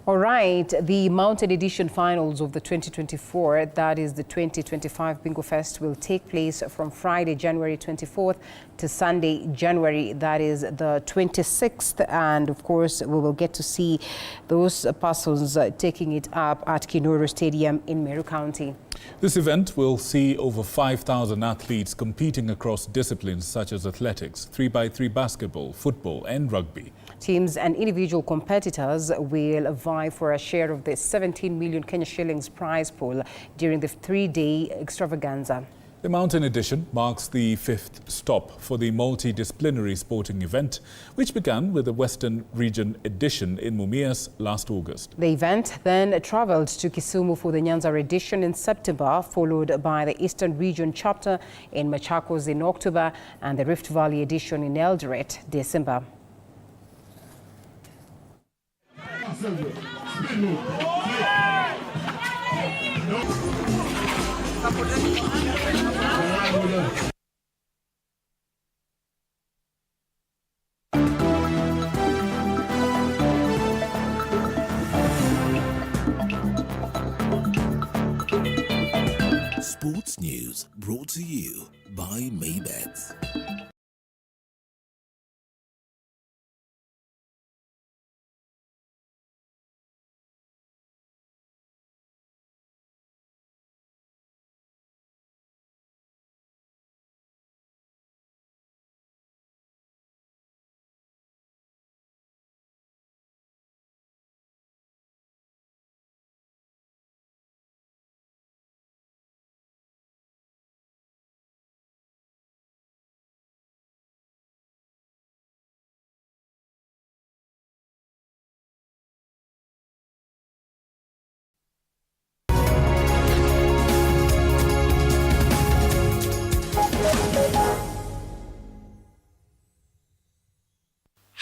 All right, the Mountain Edition finals of the 2024, that is the 2025 Bingo Fest, will take place from Friday, January 24th to Sunday, January, that is the 26th. And of course, we will get to see those persons taking it up at Kinoro Stadium in Meru County. This event will see over 5,000 athletes competing across disciplines such as athletics, 3x3 basketball, football and rugby. Teams and individual competitors will vie for a share of the 17 million Kenya shillings prize pool during the 3-day extravaganza. The Mountain Edition marks the 5th stop for the multidisciplinary sporting event, which began with the Western Region Edition in Mumias last August. The event then traveled to Kisumu for the Nyanza Edition in September, followed by the Eastern Region chapter in Machakos in October and the Rift Valley Edition in Eldoret, December. Sports news brought to you by Maybets.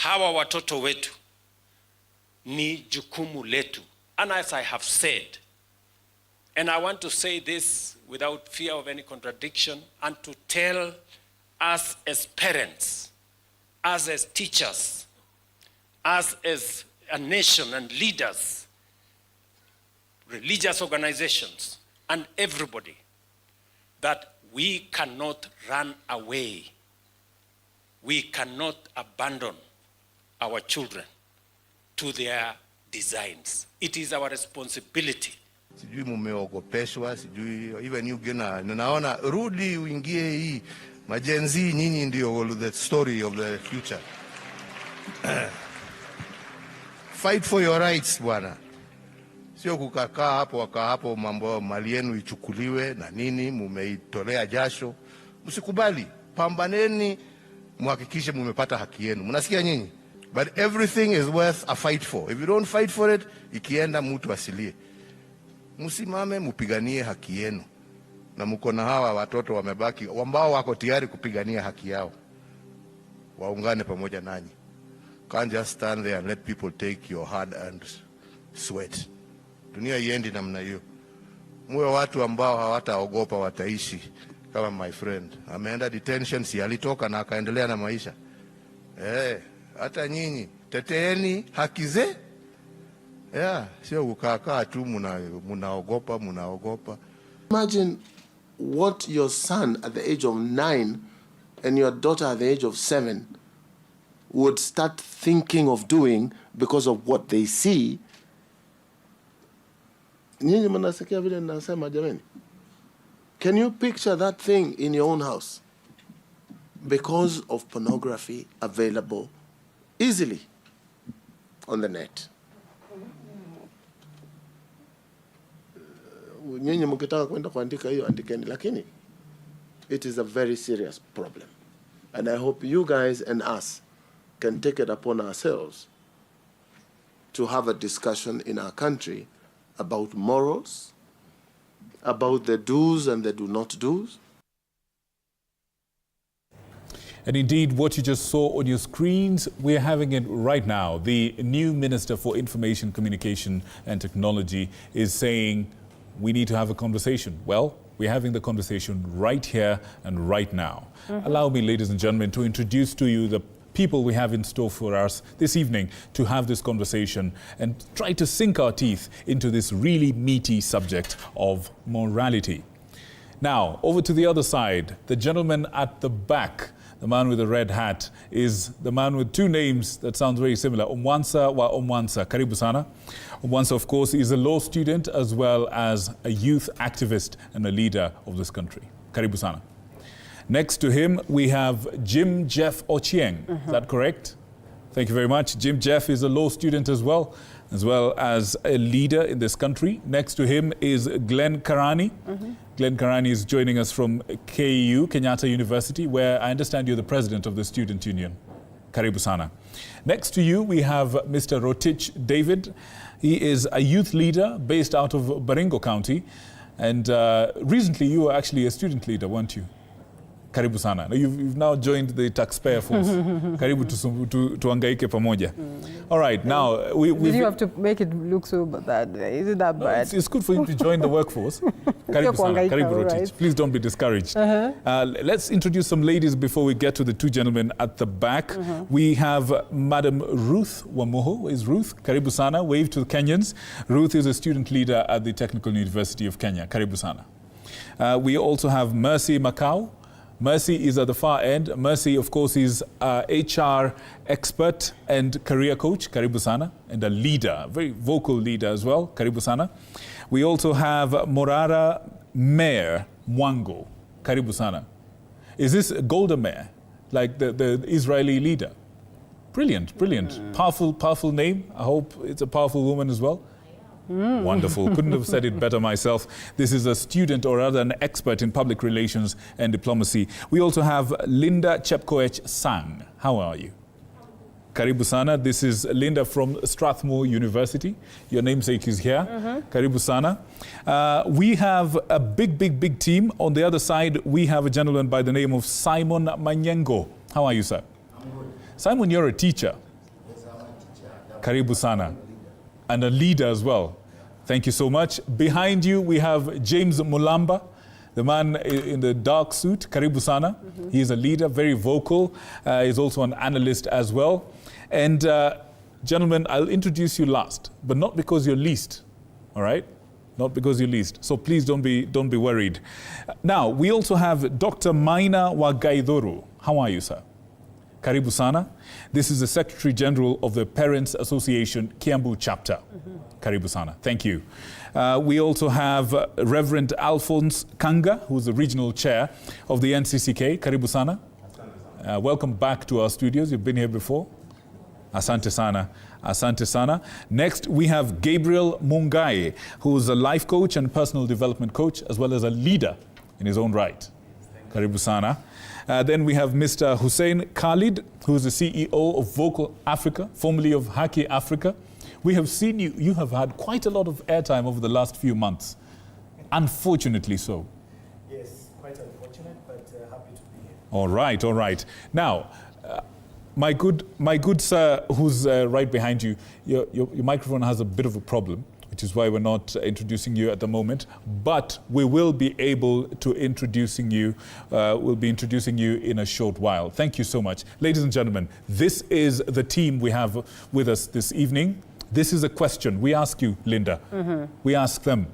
Hawa watoto wetu ni jukumu letu. And as I have said, and I want to say this without fear of any contradiction, and to tell us as parents, us as teachers, us as a nation and leaders, religious organizations, and everybody, that we cannot run away. We cannot abandon our children to their designs. It is our responsibility. Sijui mumeogopeshwa, sijui even you gena naona rudi uingie hii majenzi, nyinyi ndio the story of the future. Fight for your rights bwana. Sio kukakaa hapo wakaa hapo mambo mali yenu ichukuliwe na nini, mumeitolea jasho. Msikubali, pambaneni muhakikishe mumepata haki yenu. Mnasikia nyinyi? But everything is worth a fight for. If you don't fight for it, ikienda mtu asilie. Msimame mupiganie haki yenu. Na mko na hawa watoto wamebaki ambao wako tayari kupigania haki yao. Waungane pamoja nanyi. Can't just stand there and let people take your hard-earned sweat. Dunia iendi namna hiyo. Muwe watu ambao hawataogopa, wataishi kama my friend ameenda detention, si alitoka na akaendelea na maisha. Hata nyinyi teteeni haki zenu. Sio kukaa tu munaogopa. Imagine what your son at the age of 9 and your daughter at the age of 7 would start thinking of doing because of what they see. Nyinyi mnasikia vile ninasema jameni? Can you picture that thing in your own house? Because of pornography available easily on the net. Nyinyi mkitaka kwenda kuandika hiyo andikeni, lakini it is a very serious problem. And I hope you guys and us can take it upon ourselves to have a discussion in our country about morals, about the do's and the do not do's. And indeed, what you just saw on your screens, we're having it right now. The new Minister for Information, Communication and Technology is saying we need to have a conversation. Well, we're having the conversation right here and right now. Allow me, ladies and gentlemen, to introduce to you the people we have in store for us this evening to have this conversation and try to sink our teeth into this really meaty subject of morality. Now, over to the other side, the gentleman at the back, the man with the red hat, is the man with two names that sounds very similar. Omwansa wa Omwansa. Karibu sana. Omwansa, of course, is a law student as well as a youth activist and a leader of this country. Karibu sana. Next to him, we have Jim Jeff Ochieng. Is that correct? Thank you very much. Jim Jeff is a law student as well as a leader in this country. Next to him is Glenn Karani. Glenn Karani is joining us from KU, Kenyatta University, where I understand you're the president of the student union. Karibu sana. Next to you, we have Mr. Rotich David. He is a youth leader based out of Baringo County. And recently, you were actually a student leader, weren't you? Karibu sana. You've now joined the taxpayer force. Karibu tuangaike pamoja. All right, now... Did you have to make it look so bad? Is it that bad? It's good for you to join the workforce. Karibu sana. Karibu Rotich. Please don't be discouraged. Let's introduce some ladies before we get to the two gentlemen at the back. We have Madam Ruth Wamoho. Is Ruth? Karibu sana. Wave to the Kenyans. Ruth is a student leader at the Technical University of Kenya. Karibu sana. We also have Mercy Macau. Mercy is at the far end. Mercy, of course, is HR expert and career coach, Karibu sana, and a leader, a very vocal leader as well, Karibu sana. We also have Morara Meir Mwango, Karibu sana. Is this Golda Meir, like the Israeli leader? Brilliant, brilliant. Powerful name. I hope it's a powerful woman as well. Wonderful. Couldn't have said it better myself. This is a student, or rather an expert in public relations and diplomacy. We also have Linda Chepkoech Sang. How are you? Karibu sana. This is Linda from Strathmore University. Your namesake is here. Karibu sana. We have a big team. On the other side, we have a gentleman by the name of Simon Manyengo. How are you, sir? I'm good. Simon, you're a teacher. Yes, I'm a teacher. Karibu sana. And a leader as well. Thank you so much. Behind you, we have James Mulamba, the man in the dark suit, Karibu sana. He is a leader, very vocal. He's also an analyst as well. And gentlemen, I'll introduce you last, but not because you're least, all right? Not because you're least. So please don't be worried. Now, we also have Dr. Maina Wagaidoro. How are you, sir? Karibu sana. This is the Secretary General of the Parents Association Kiambu chapter. Karibu sana. Thank you. We also have Reverend Alphonse Kanga, who's the regional chair of the NCCK. Karibu sana. Welcome back to our studios. You've been here before. Asante sana. Asante sana. Next, we have Gabriel Mungai, who's a life coach and personal development coach, as well as a leader in his own right. Karibu sana. Then we have Mr. Hussein Khalid, who is the CEO of Vocal Africa, formerly of Haki Africa. We have seen you have had quite a lot of airtime over the last few months. Unfortunately so. Yes, quite unfortunate, but happy to be here. All right. Now, my good sir, who's right behind you, your microphone has a bit of a problem. which is why we're not introducing you at the moment. But we will be able to introducing you. We'll be introducing you in a short while. Thank you so much. Ladies and gentlemen, this is the team we have with us this evening. This is a question. We ask you, Linda. We ask them,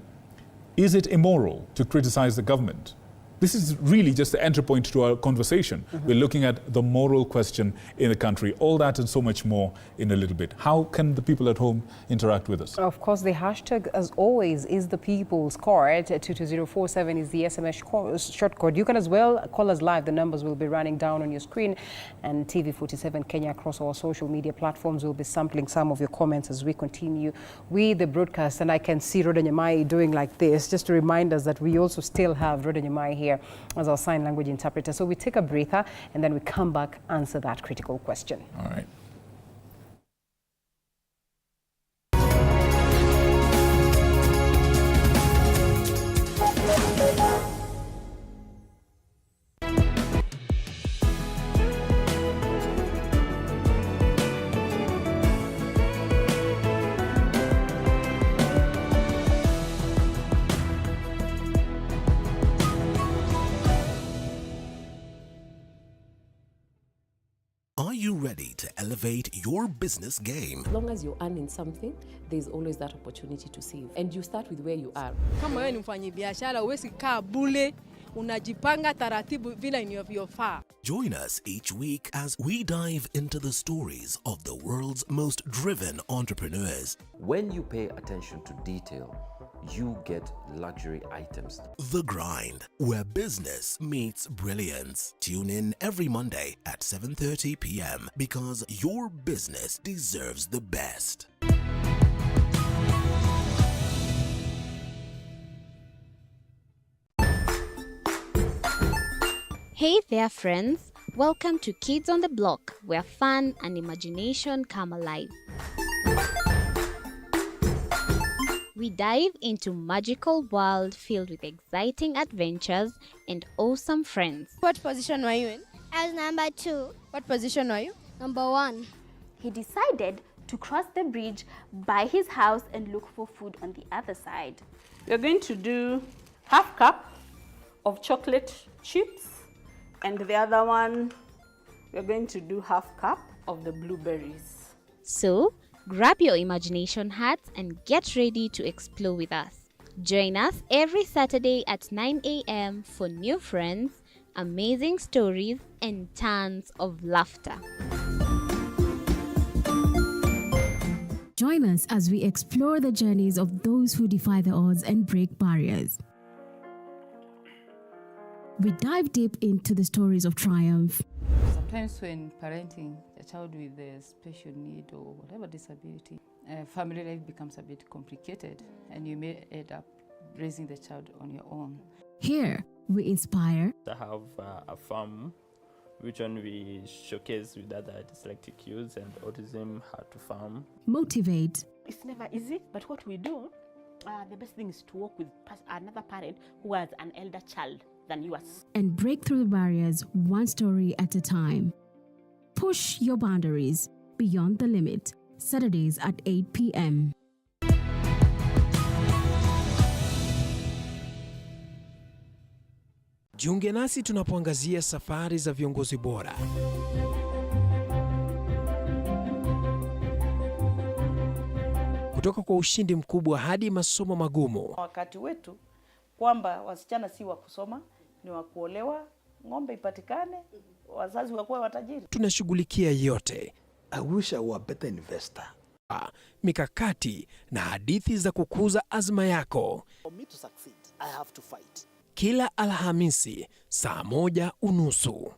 is it immoral to criticize the government? This is really just the entry point to our conversation. We're looking at the moral question in the country. All that and so much more in a little bit. How can the people at home interact with us? Of course, the hashtag, as always, is the People's Court. 22047 is the SMS short code. You can as well call us live. The numbers will be running down on your screen. And TV47 Kenya across our social media platforms will be sampling some of your comments as we continue with the broadcast. And I can see Rhoda Nyamai doing like this, just to remind us that we also still have Rhoda Nyamai here as our sign language interpreter. So we take a breather and then we come back, answer that critical question. All right. Are you ready to elevate your business game? As long as you're earning something, there's always that opportunity to save. And you start with where you are. Kama wewe ni mfanyabiashara, huwezi kaa bure, unajipanga taratibu vile inavyofaa. Join us each week as we dive into the stories of the world's most driven entrepreneurs. When you pay attention to detail, you get luxury items. The Grind, where business meets brilliance. Tune in every Monday at 7:30 p.m. because your business deserves the best. Hey there, friends. Welcome to Kids on the Block, where fun and imagination come alive. We dive into magical world filled with exciting adventures and awesome friends. What position were you in? I was number 2. What position were you? Number 1. He decided to cross the bridge by his house and look for food on the other side. We're going to do half cup of chocolate chips, and the other one, we're going to do half cup of the blueberries. So, grab your imagination hats and get ready to explore with us. Join us every Saturday at 9 a.m. for new friends, amazing stories, and tons of laughter. Join us as we explore the journeys of those who defy the odds and break barriers. We dive deep into the stories of triumph. Sometimes when parenting a child with a special need or whatever disability, family life becomes a bit complicated and you may end up raising the child on your own. Here, we inspire. I have a farm which one we showcase with other dyslexic youths and autism how to farm. Motivate. It's never easy, but what we do, the best thing is to work with another parent who has an elder child than yours. And break through the barriers one story at a time. Push your boundaries beyond the limit. Saturdays at 8 p.m. Jiunge nasi tunapoangazia safari za viongozi bora. Kutoka kwa ushindi mkubwa hadi masomo magumu. Wakati wetu kwamba wasichana si wa kusoma, ni wa kuolewa, ng'ombe ipatikane, wazazi wakuwe watajiri. Tunashughulikia yote. I wish I were a better investor. Mikakati na hadithi za kukuza azma yako. For me to succeed, I have to fight. Kila Alhamisi saa 1:30.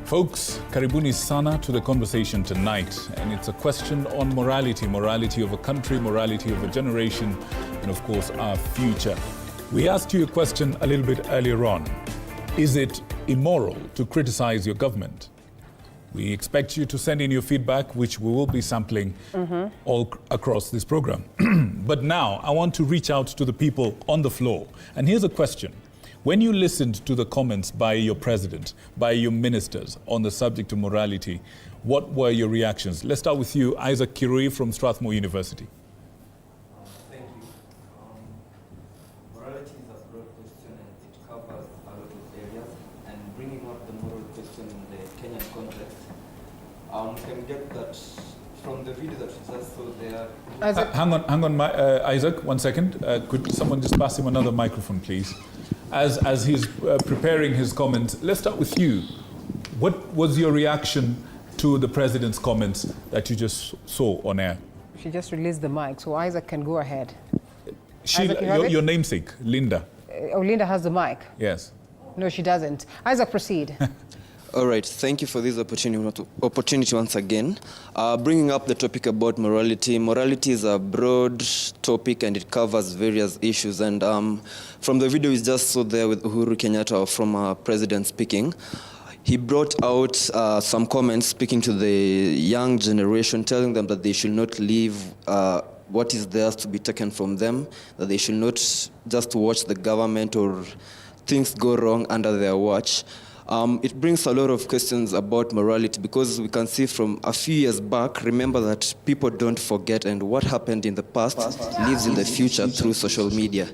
Folks, karibuni sana to the conversation tonight. And it's a question on morality, morality of a country, morality of a generation, and of course, our future. We asked you a question a little bit earlier on. Is it immoral to criticize your government? We expect you to send in your feedback, which we will be sampling all across this program. But now, I want to reach out to the people on the floor. And here's a question. When you listened to the comments by your president, by your ministers on the subject of morality, what were your reactions? Let's start with you, Isaac Kirui from Strathmore University. Thank you. Morality is a broad question and it covers a lot of areas. And bringing up the moral question in the Kenyan context, we can get that from the video that we just saw there. Hang on, Isaac, 1 second. Could someone just pass him another microphone, please? As he's preparing his comments, let's start with you. What was your reaction to the president's comments that you just saw on air? She just released the mic, so Isaac can go ahead. Sheila, your namesake, Linda. Oh, Linda has the mic. Yes. No, she doesn't. Isaac, proceed. All right, thank you for this opportunity once again. Bringing up the topic about morality. Morality is a broad topic and it covers various issues. And from the video we just saw there with Uhuru Kenyatta from President speaking, he brought out some comments speaking to the young generation, telling them that they should not leave what is theirs to be taken from them, that they should not just watch the government or things go wrong under their watch. It brings a lot of questions about morality because we can see from a few years back, remember that people don't forget, and what happened in the past lives in the future through social media.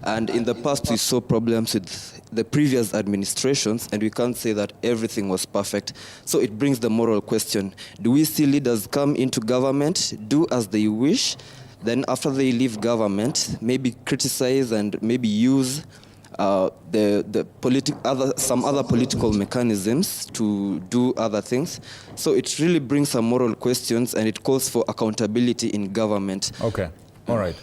And in the past, we saw problems with the previous administrations, and we can't say that everything was perfect. So it brings the moral question. Do we see leaders come into government, do as they wish, then after they leave government, maybe criticize and maybe use some other political mechanisms to do other things. So it really brings some moral questions and it calls for accountability in government. Okay, all right.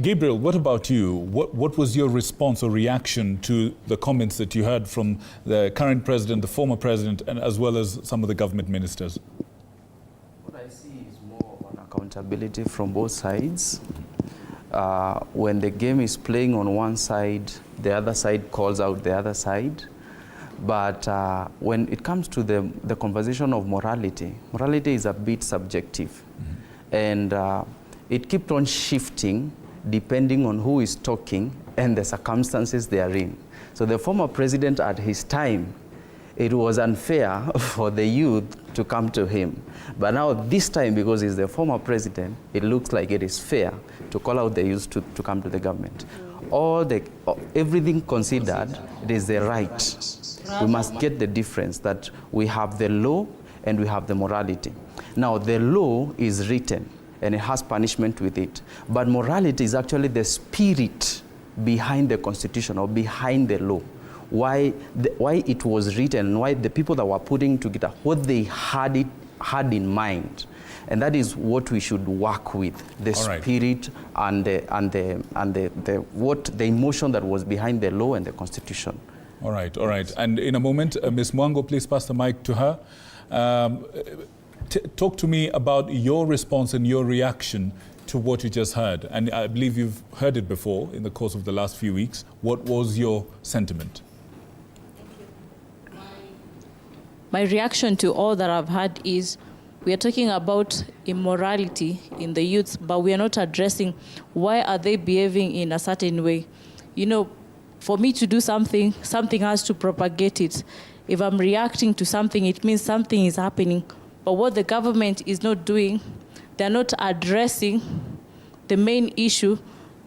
Gabriel, what about you? What was your response or reaction to the comments that you heard from the current president, the former president, and as well as some of the government ministers? What I see is more on accountability from both sides. When the game is playing on one side, the other side calls out the other side. But when it comes to the conversation of morality, morality is a bit subjective. And it keeps on shifting depending on who is talking and the circumstances they are in. So the former president at his time, it was unfair for the youth to come to him. But now this time, because he's the former president, it looks like it is fair to call out the youth to come to the government. Everything considered, it is the right. We must get the difference that we have the law and we have the morality. Now the law is written and it has punishment with it. But morality is actually the spirit behind the constitution or behind the law. Why it was written, why the people that were putting together, what they had in mind. And that is what we should work with, the spirit and the emotion that was behind the law and the constitution. All right. And in a moment, Ms. Mwango, please pass the mic to her. Talk to me about your response and your reaction to what you just heard. And I believe you've heard it before in the course of the last few weeks. What was your sentiment? My reaction to all that I've heard is we are talking about immorality in the youth, but we are not addressing why are they behaving in a certain way. You know, for me to do something, something has to propagate it. If I'm reacting to something, it means something is happening. But what the government is not doing, they're not addressing the main issue.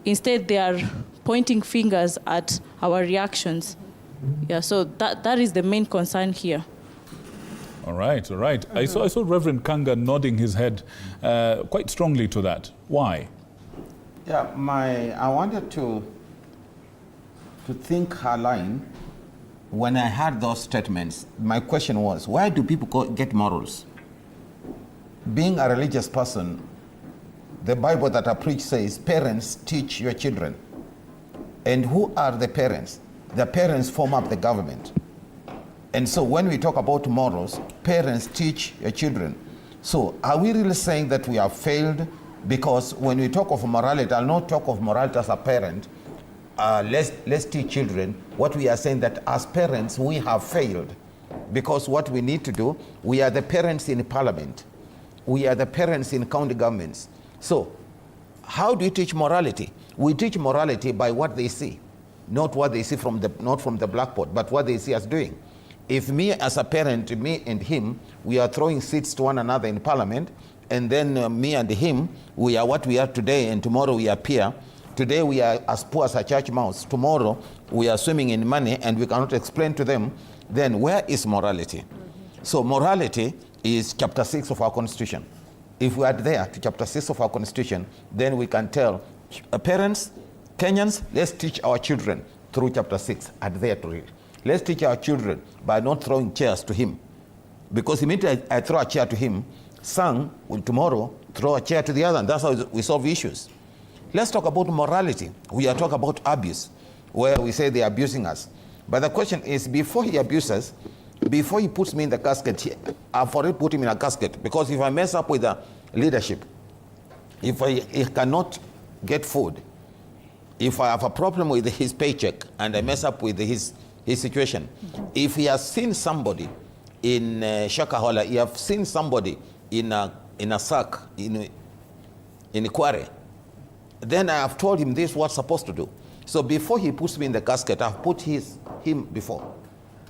Instead, they are pointing fingers at our reactions. Yeah, so that is the main concern here. All right. I saw Reverend Kanga nodding his head quite strongly to that. Why? Yeah, I wanted to think her line. When I heard those statements, my question was, why do people get morals? Being a religious person, the Bible that I preach says, parents teach your children. And who are the parents? The parents form up the government. And so when we talk about morals, parents teach your children. So are we really saying that we have failed? Because when we talk of morality, I'll not talk of morality as a parent. Let's teach children. What we are saying that as parents, we have failed. Because what we need to do, we are the parents in parliament. We are the parents in county governments. So how do you teach morality? We teach morality by what they see. Not what they see not from the blackboard, but what they see us doing. If me as a parent, me and him, we are throwing seats to one another in parliament, and then me and him, we are what we are today, and tomorrow we appear. Today we are as poor as a church mouse. Tomorrow we are swimming in money, and we cannot explain to them. Then where is morality? So morality is chapter 6 of our constitution. If we are there to chapter 6 of our constitution, then we can tell parents, Kenyans, let's teach our children through chapter 6 at there to read. Let's teach our children by not throwing chairs to him. Because immediately I throw a chair to him, son will tomorrow throw a chair to the other, and that's how we solve issues. Let's talk about morality. We are talking about abuse, where we say they're abusing us. But the question is, before he abuses, before he puts me in the casket, I've already put him in a casket. Because if I mess up with the leadership, if he cannot get food, if I have a problem with his paycheck and I mess up with his situation, if he has seen somebody in Shakahola, he has seen somebody in a sack, in a quarry, then I have told him this is what's supposed to do. So before he puts me in the casket, I've put him before.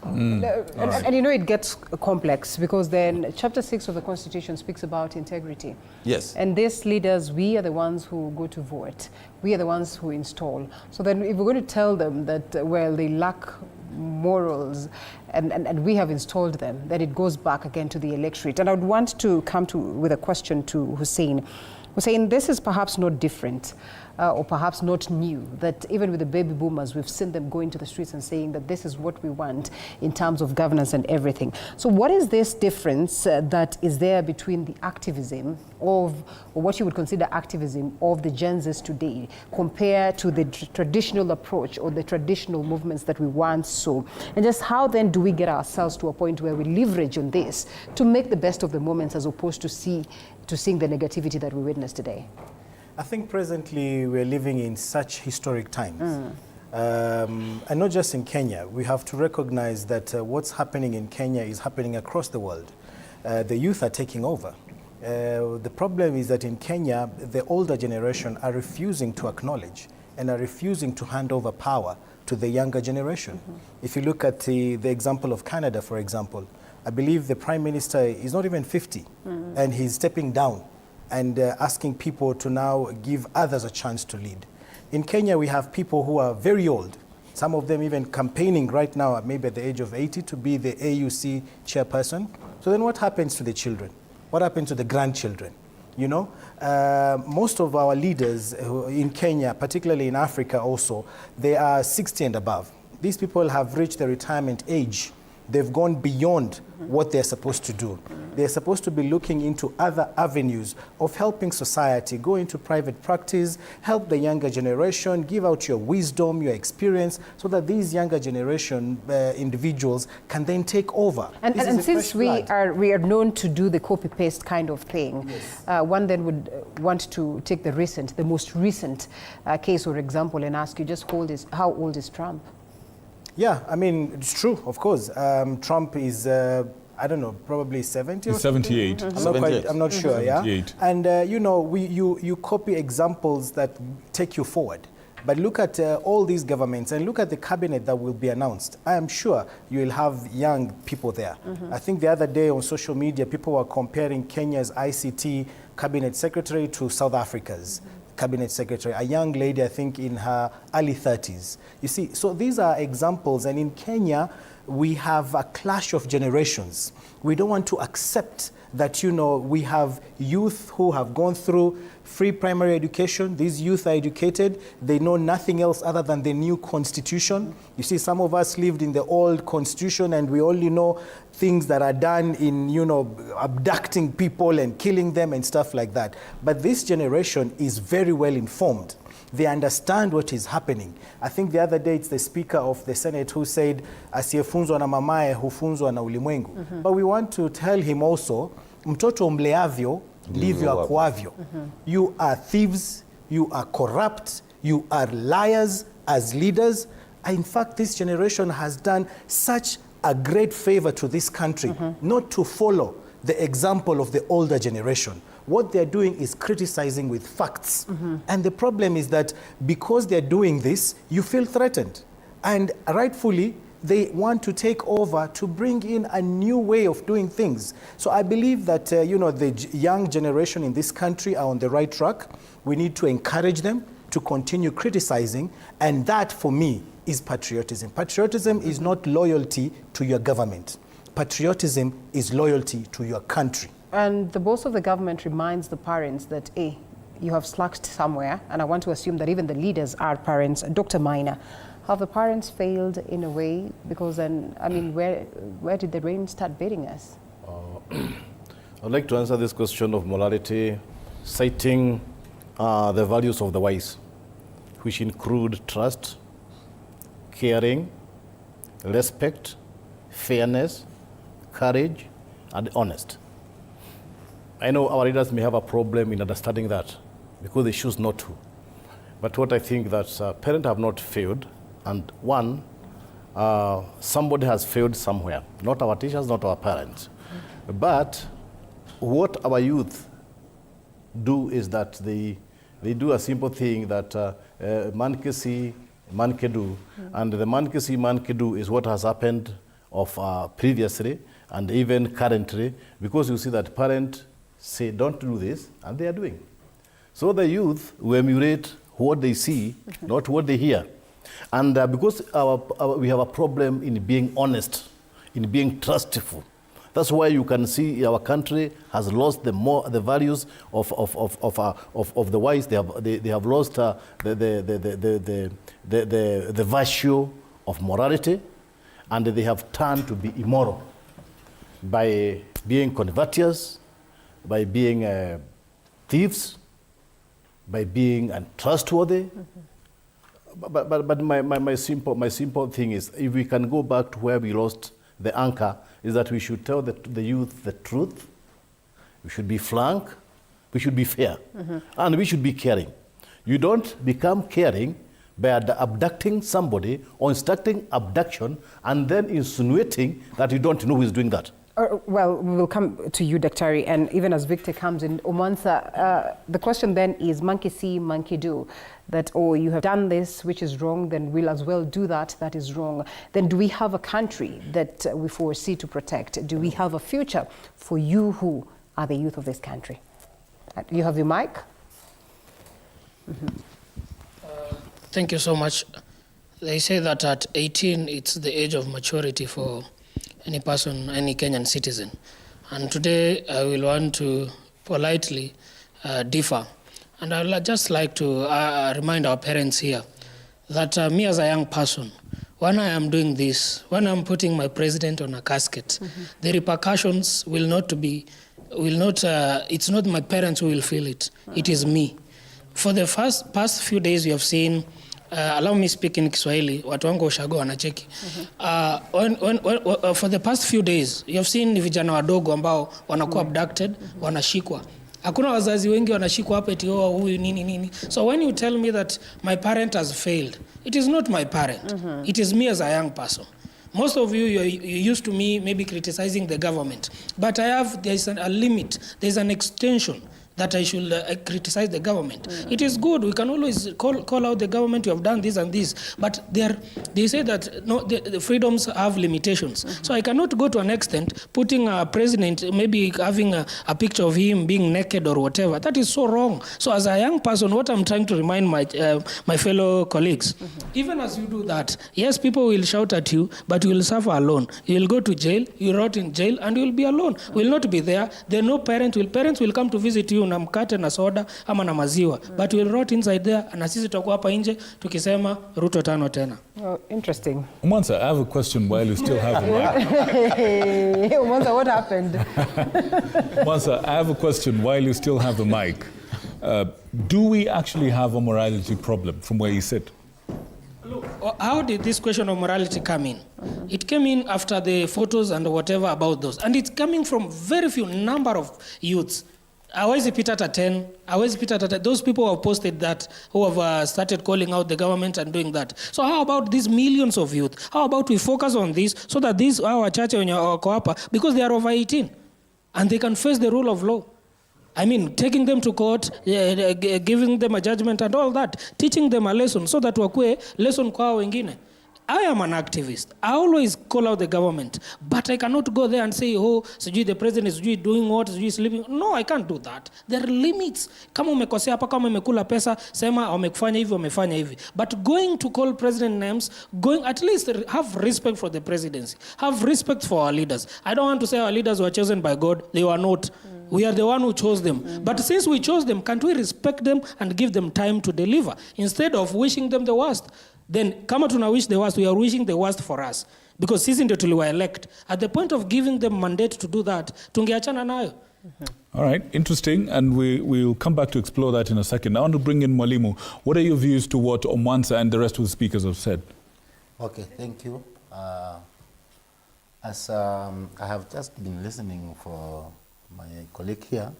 And you know, it gets complex because then chapter 6 of the Constitution speaks about integrity. Yes. And these leaders, we are the ones who go to vote. We are the ones who install. So then if we're going to tell them that, well, they lack morals and we have installed them, then it goes back again to the electorate. And I would want to come with a question to Hussein. Hussein, this is perhaps not different or perhaps not new, that even with the baby boomers, we've seen them going to the streets and saying that this is what we want in terms of governance and everything. So what is this difference that is there between the activism of, or what you would consider activism of the Gen Zs today compared to the traditional approach or the traditional movements that we once saw? And just how then do we get ourselves to a point where we leverage on this to make the best of the moments as opposed to seeing the negativity that we witness today? I think presently we're living in such historic times. And not just in Kenya. We have to recognize that what's happening in Kenya is happening across the world. The youth are taking over. The problem is that in Kenya, the older generation are refusing to acknowledge and are refusing to hand over power to the younger generation. If you look at the example of Canada, for example, I believe the Prime Minister is not even 50, and he's stepping down and asking people to now give others a chance to lead. In Kenya, we have people who are very old, some of them even campaigning right now, maybe at the age of 80, to be the AUC chairperson. So then what happens to the children? What happens to the grandchildren? You know, most of our leaders in Kenya, particularly in Africa also, they are 60 and above. These people have reached the retirement age. They've gone beyond what they're supposed to do. They're supposed to be looking into other avenues of helping society, go into private practice, help the younger generation, give out your wisdom, your experience, so that these younger generation individuals can then take over. And since we are known to do the copy-paste kind of thing, yes. One then would want to take the most recent case or example and ask you, just how old is Trump? Yeah, I mean, it's true, of course. Trump is, I don't know, probably 70 or 78. I'm not sure, 78. Yeah. And, you know, you copy examples that take you forward. But look at all these governments and look at the cabinet that will be announced. I am sure you will have young people there. I think the other day on social media, people were comparing Kenya's ICT cabinet secretary to South Africa's cabinet secretary, a young lady, I think in her early 30s. You see, so these are examples, and in Kenya, we have a clash of generations. We don't want to accept that, you know, we have youth who have gone through free primary education. These youth are educated. They know nothing else other than the new constitution. You see, some of us lived in the old constitution and we only know things that are done in, you know, abducting people and killing them and stuff like that. But this generation is very well informed. They understand what is happening. I think the other day it's the Speaker of the Senate who said, asiyefunzwa na mamaye hufunzwa na ulimwengu. But we want to tell him also, mtoto mleavyo ndivyo akuavyo. You are thieves, you are corrupt, you are liars as leaders. In fact, this generation has done such a great favor to this country not to follow the example of the older generation. What they're doing is criticizing with facts. And the problem is that because they're doing this, you feel threatened. And rightfully, they want to take over to bring in a new way of doing things. So I believe that, you know, the young generation in this country are on the right track. We need to encourage them to continue criticizing. And that, for me, is patriotism. Patriotism is not loyalty to your government. Patriotism is loyalty to your country. And the boss of the government reminds the parents that, hey, you have slacked somewhere, and I want to assume that even the leaders are parents. Dr. Maina, have the parents failed in a way? Because then, I mean, where did the rain start beating us? I'd like to answer this question of morality, citing the values of the wise, which include trust, caring, respect, fairness, courage, and honest. I know our leaders may have a problem in understanding that because they choose not to. But what I think that parents have not failed, and one, somebody has failed somewhere, not our teachers, not our parents. But what our youth do is that they do a simple thing that man can see, man can do. And the man can see, man can do is what has happened of previously and even currently, because you see that parents say, don't do this, and they are doing. So the youth will emulate what they see, not what they hear. And because we have a problem in being honest, in being trustful, that's why you can see our country has lost the values of the wise. They have lost the virtue of morality, and they have turned to be immoral by being converters, by being thieves, by being untrustworthy. But my simple thing is, if we can go back to where we lost the anchor, is that we should tell the youth the truth. We should be frank. We should be fair. And we should be caring. You don't become caring by abducting somebody or instructing abduction and then insinuating that you don't know who is doing that. Well, we will come to you, Daktari, and even as Victor comes in, Omansa, the question then is monkey see, monkey do. That, oh, you have done this, which is wrong, then we'll as well do that, that is wrong. Then do we have a country that we foresee to protect? Do we have a future for you who are the youth of this country? You have your mic. Thank you so much. They say that at 18, it's the age of maturity for any person, any Kenyan citizen. And today I will want to politely differ. And I would just like to remind our parents here that me as a young person, when I am doing this, when I'm putting my president on a casket, the repercussions will not be, it's not my parents who will feel it, it is me. For the past few days, you have seen, allow me speak in Kiswahili, watu wangu ushago wanacheki. For the past few days, you have seen vijana wadogo ambao wanakuwa abducted, wanashikwa. Hakuna wazazi wengi wanashikwa hapa eti huyu nini. So when you tell me that my parent has failed, it is not my parent. It is me as a young person. Most of you, you're used to me maybe criticizing the government. But there's a limit, there's an extension that I should criticize the government. It is good, we can always call out the government, you have done this and this, but they say that no, the freedoms have limitations. So I cannot go to an extent putting a president, maybe having a picture of him being naked or whatever. That is so wrong. So as a young person, what I'm trying to remind my fellow colleagues, even as you do that, yes, people will shout at you, but you will suffer alone. You will go to jail, you rot in jail, and you will be alone. Will not be there. There no parents will come to visit you na mkate na soda ama na maziwa, but we'll rot inside there, na sisi tutakuwa hapa nje tukisema Ruto tano tena. Oh, interesting. Umansa, I have a question while you still have the mic. Umansa, what happened? Umansa, I have a question while you still have the mic. Do we actually have a morality problem from where you sit? Look, how did this question of morality come in? It came in after the photos and whatever about those. And it's coming from very few number of youths. Hawezi pita hata 10, hawezi pita hata 10. Those people who have posted that, who have started calling out the government and doing that. So how about these millions of youth? How about we focus on this so that these are wachache wenye wako hapa, because they are over 18 and they can face the rule of law. I mean, taking them to court, giving them a judgment and all that, teaching them a lesson so that wakue lesson kwa wengine. I am an activist. I always call out the government, but I cannot go there and say, oh, sijui the president is doing what, sijui sleeping. No, I can't do that. There are limits. Kama umekosea hapa, kama umekula pesa, sema wamekufanya hivi, wamefanya hivi. But going to call president names, at least have respect for the presidency. Have respect for our leaders. I don't want to say our leaders were chosen by God. They were not. We are the one who chose them. But since we chose them, can't we respect them and give them time to deliver instead of wishing them the worst? Then, kama tuna wish the worst, we are wishing the worst for us. Because sisi ndio tuliwa elect. At the point of giving them mandate to do that, tungeachana nayo. All right, interesting, and we'll come back to explore that in a second. I want to bring in Mwalimu. What are your views to what Omwansa and the rest of the speakers have said? Okay, thank you. As I have just been listening for my colleague here,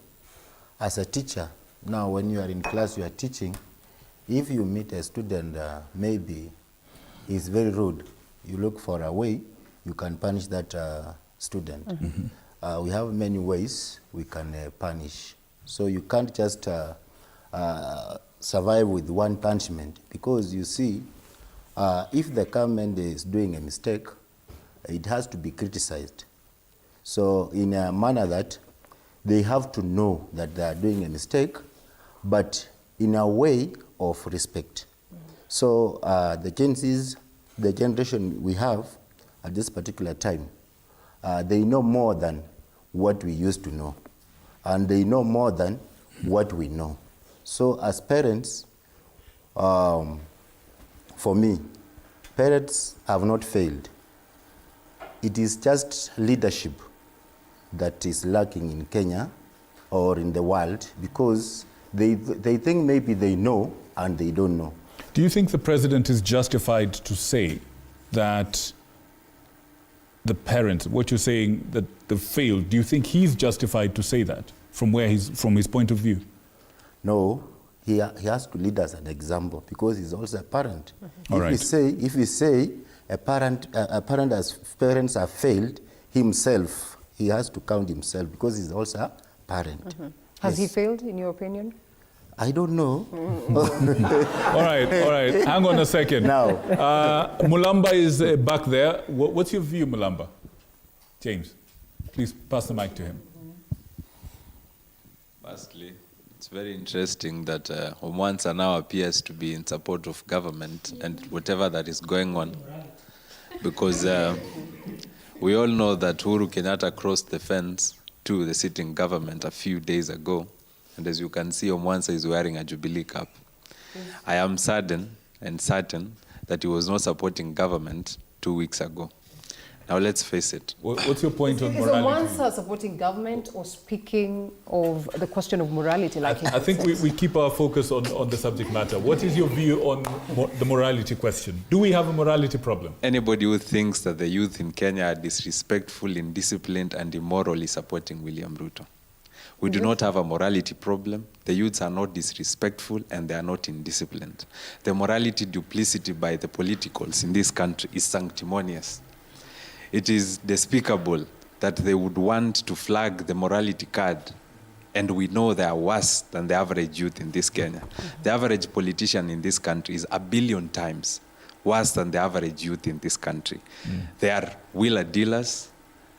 as a teacher, now when you are in class, you are teaching, if you meet a student, maybe he's very rude, you look for a way you can punish that student. We have many ways we can punish. So you can't just survive with one punishment, because you see, if the government is doing a mistake, it has to be criticized. So in a manner that they have to know that they are doing a mistake, but in a way of respect. So the Gen Zs, the generation we have at this particular time, they know more than what we used to know, and they know more than what we know. So as parents, for me, parents have not failed. It is just leadership that is lacking in Kenya or in the world, because they think maybe they know and they don't know. Do you think the president is justified to say that the parents, what you're saying, that they failed, do you think he's justified to say that from his point of view? No, he has to lead as an example, because he's also a parent. All right. If we say a parent as parents have failed, himself, he has to count himself, because he's also a parent. Has he failed, in your opinion? I don't know. All right. Hang on a second. Now, Mulamba is back there. What's your view, Mulamba? James, please pass the mic to him. Firstly, it's very interesting that Omwansa now appears to be in support of government and whatever that is going on, because we all know that Uhuru Kenyatta crossed the fence to the sitting government a few days ago. And as you can see, Omwansa is wearing a Jubilee cap. I am certain that he was not supporting government 2 weeks ago. Now let's face it. What's your point on morality? Is Omwansa supporting government or speaking of the question of morality? Like I think we keep our focus on the subject matter. What is your view on the morality question? Do we have a morality problem? Anybody who thinks that the youth in Kenya are disrespectful, indisciplined, and immoral is supporting William Ruto. We do not have a morality problem. The youths are not disrespectful and they are not indisciplined. The morality duplicity by the politicals in this country is sanctimonious. It is despicable that they would want to flag the morality card, and we know they are worse than the average youth in this Kenya. The average politician in this country is 1 billion times worse than the average youth in this country. They are wheeler dealers,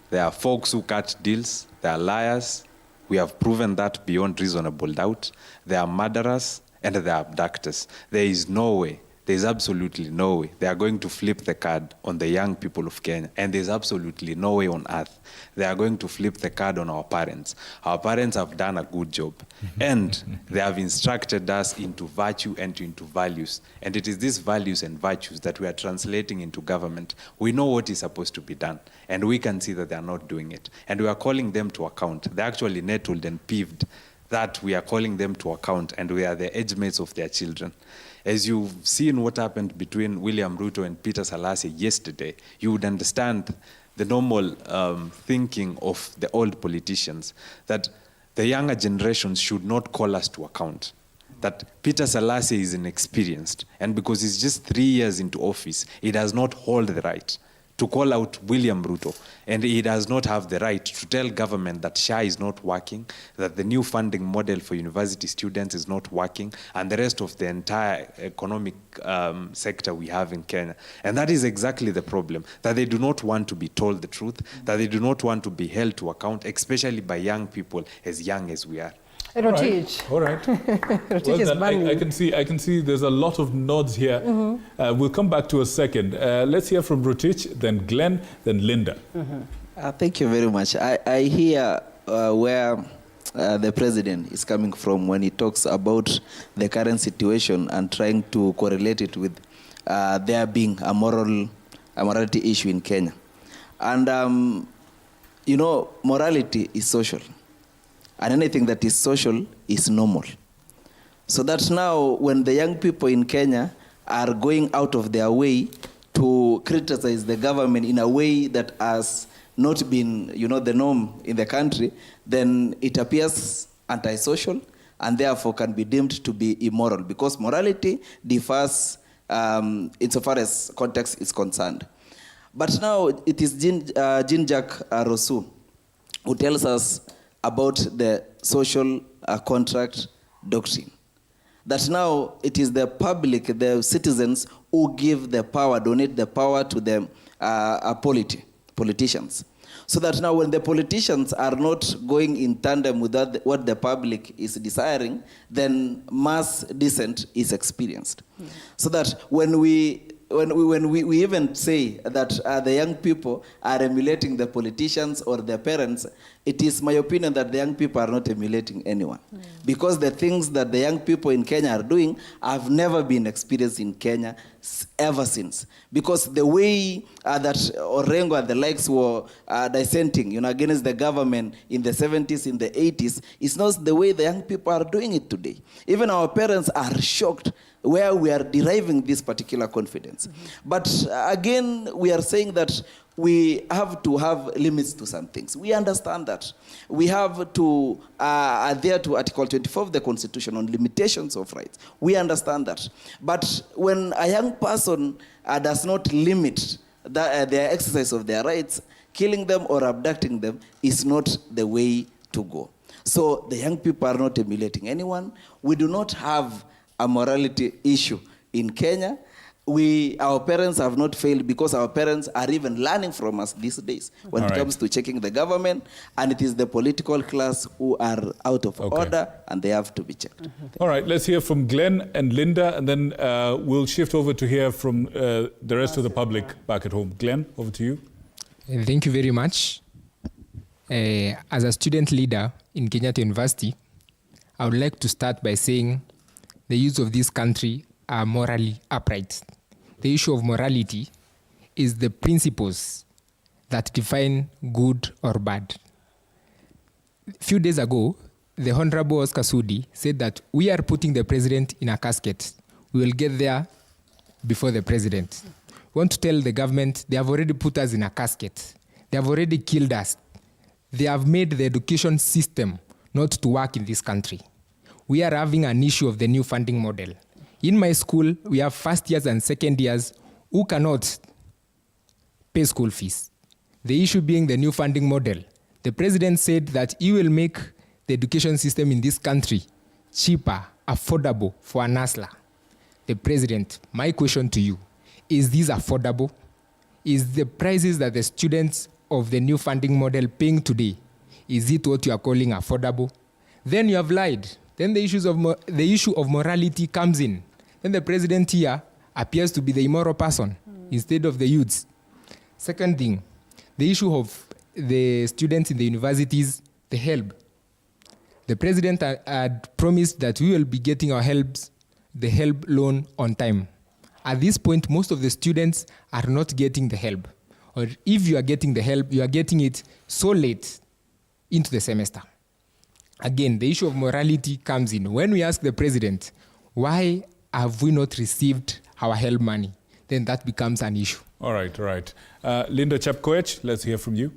they are folks who cut deals, they are liars. We have proven that beyond reasonable doubt. They are murderers and they are abductors. There is no way, there is absolutely no way they are going to flip the card on the young people of Kenya, and there is absolutely no way on earth they are going to flip the card on our parents. Our parents have done a good job, and they have instructed us into virtue and into values, and it is these values and virtues that we are translating into government. We know what is supposed to be done, and we can see that they are not doing it, and we are calling them to account. They're actually nettled and peeved that we are calling them to account and we are the age mates of their children. As you've seen what happened between William Ruto and Peter Salasya yesterday, you would understand the normal thinking of the old politicians, that the younger generations should not call us to account. That Peter Salasya is inexperienced, and because he's just 3 years into office, he does not hold the right to call out William Ruto, and he does not have the right to tell government that SHA is not working, that the new funding model for university students is not working, and the rest of the entire economic sector we have in Kenya. And that is exactly the problem, that they do not want to be told the truth, that they do not want to be held to account, especially by young people as young as we are. Rotich. All right. Rotich is I can see there's a lot of nods here. We'll come back to a second. Let's hear from Rotich, then Glenn, then Linda. Thank you very much. I hear where the president is coming from when he talks about the current situation and trying to correlate it with there being a morality issue in Kenya. And, you know, morality is social. And anything that is social is normal. So that now when the young people in Kenya are going out of their way to criticize the government in a way that has not been, you know, the norm in the country, then it appears antisocial and therefore can be deemed to be immoral, because morality differs insofar as context is concerned. But now it is Jean-Jacques Rousseau who tells us about the social contract doctrine. That now it is the public, the citizens, who give the power, donate the power to the politicians. So that now when the politicians are not going in tandem with what the public is desiring, then mass dissent is experienced. So that when we even say that the young people are emulating the politicians or their parents, it is my opinion that the young people are not emulating anyone. Because the things that the young people in Kenya are doing have never been experienced in Kenya ever since. Because the way that Orengo and the likes were dissenting, you know, against the government in the 70s, in the 80s, is not the way the young people are doing it today. Even our parents are shocked where we are deriving this particular confidence. But again, we are saying that we have to have limits to some things. We understand that. We have to adhere to Article 24 of the Constitution on limitations of rights. We understand that. But when a young person does not limit their exercise of their rights, killing them or abducting them is not the way to go. So the young people are not emulating anyone. We do not have a morality issue in Kenya. Our parents have not failed, because our parents are even learning from us these days when it comes to checking the government, and it is the political class who are out of order and they have to be checked. All right, let's hear from Glenn and Linda, and then we'll shift over to hear from the rest of the public back at home. Glenn, over to you. Thank you very much. As a student leader in Kenyatta University, I would like to start by saying the youth of this country are morally upright. The issue of morality is the principles that define good or bad. A few days ago, the Honorable Oscar Sudi said that we are putting the president in a casket. We will get there before the president. We want to tell the government they have already put us in a casket. They have already killed us. They have made the education system not to work in this country. We are having an issue of the new funding model. In my school, we have first years and second years who cannot pay school fees. The issue being the new funding model. The president said that he will make the education system in this country cheaper, affordable for an hustler. The president, my question to you, is this affordable? Is the prices that the students of the new funding model paying today, is it what you are calling affordable? Then you have lied. Then the issue of morality comes in. Then the president here appears to be the immoral person instead of the youths. Second thing, the issue of the students in the universities, the HELB. The president had promised that we will be getting our the HELB loan on time. At this point, most of the students are not getting the HELB. Or if you are getting the HELB, you are getting it so late into the semester. again, the issue of morality comes in. When we ask the president, why have we not received our help money? Then that becomes an issue. All right, all right. Linda Chepkoech, let's hear from you.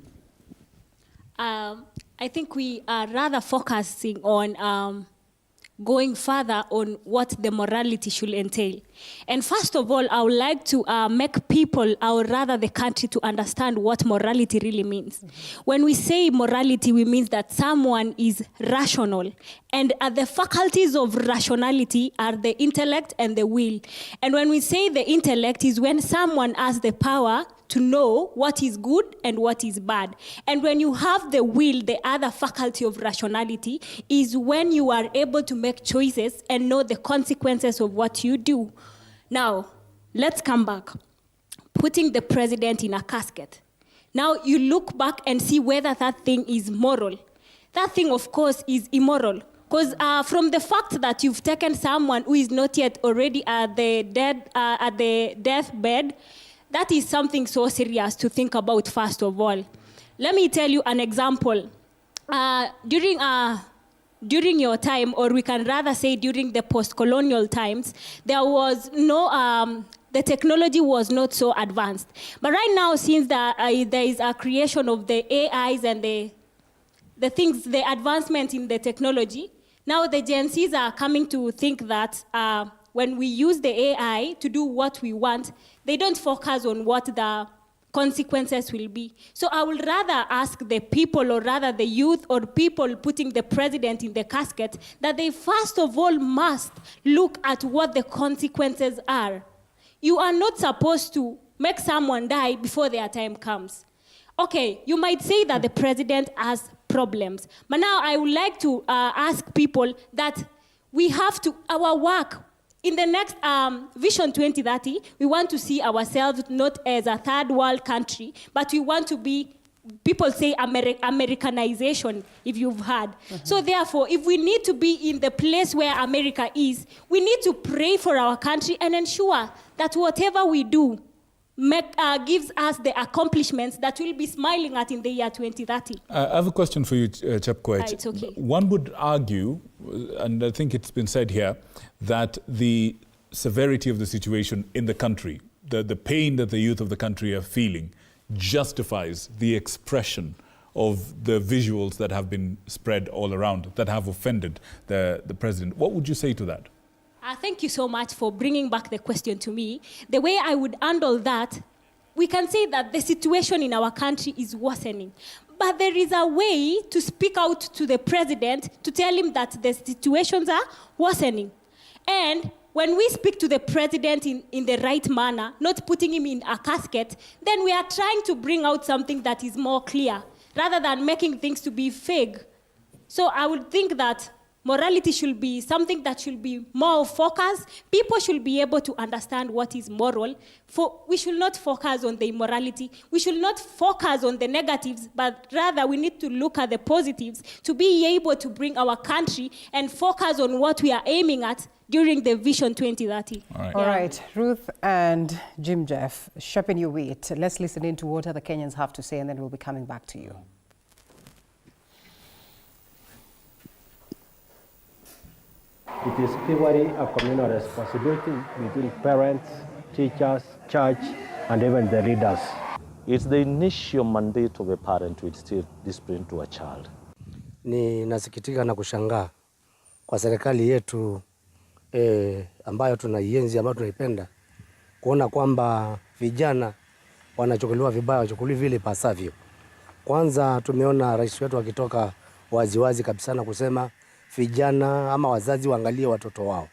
I think we are rather focusing on going further on what the morality should entail. And first of all, I would like to make people, or rather the country, to understand what morality really means. When we say morality, we mean that someone is rational. And the faculties of rationality are the intellect and the will. And when we say the intellect is when someone has the power to know what is good and what is bad. And when you have the will, the other faculty of rationality is when you are able to make choices and know the consequences of what you do. Now, let's come back. Putting the president in a casket. Now you look back and see whether that thing is moral. That thing, of course, is immoral. Because from the fact that you've taken someone who is not yet already at the deathbed, that is something so serious to think about, first of all. Let me tell you an example. During your time, or we can rather say during the post-colonial times, there was no, the technology was not so advanced. But right now, since there is a creation of the AIs and the things, the advancement in the technology, now the Gen Zs are coming to think that when we use the AI to do what we want, they don't focus on what the consequences will be. So I would rather ask the people, or rather the youth or people putting the president in the casket, that they first of all must look at what the consequences are. You are not supposed to make someone die before their time comes. Okay, you might say that the president has problems, but now I would like to ask people that we have to, our work, in the next Vision 2030, we want to see ourselves not as a third world country, but we want to be, people say Americanization, if you've heard. So therefore, if we need to be in the place where America is, we need to pray for our country and ensure that whatever we do gives us the accomplishments that we'll be smiling at in the year 2030. I have a question for you, Chepkoech. It's okay. One would argue, and I think it's been said here, that the severity of the situation in the country, the pain that the youth of the country are feeling, justifies the expression of the visuals that have been spread all around, that have offended the president. What would you say to that? Thank you so much for bringing back the question to me. The way I would handle that, we can say that the situation in our country is worsening. But there is a way to speak out to the president to tell him that the situations are worsening. And when we speak to the president in the right manner, not putting him in a casket, then we are trying to bring out something that is more clear, rather than making things to be vague. So I would think that morality should be something that should be more focused. People should be able to understand what is moral. We should not focus on the immorality. We should not focus on the negatives, but rather we need to look at the positives to be able to bring our country and focus on what we are aiming at during the Vision 2030. All right. All right, Ruth and Jim Jeff, sharpen your wit. Let's listen in to what other Kenyans have to say, and then we'll be coming back to you. It is purely a communal responsibility between parents, teachers, church, and even the leaders. It's the initial mandate of a parent to instill discipline to a child. Ninasikitika na kushangaa kwa serikali yetu ambayo tunaienzi, ambayo tunaipenda, kuona kwamba vijana wanachukuliwa vibaya, wachukuliwa vile pasavyo. Kwanza tumeona rais wetu akitoka waziwazi kabisa na kusema vijana ama wazazi waangalie watoto wao.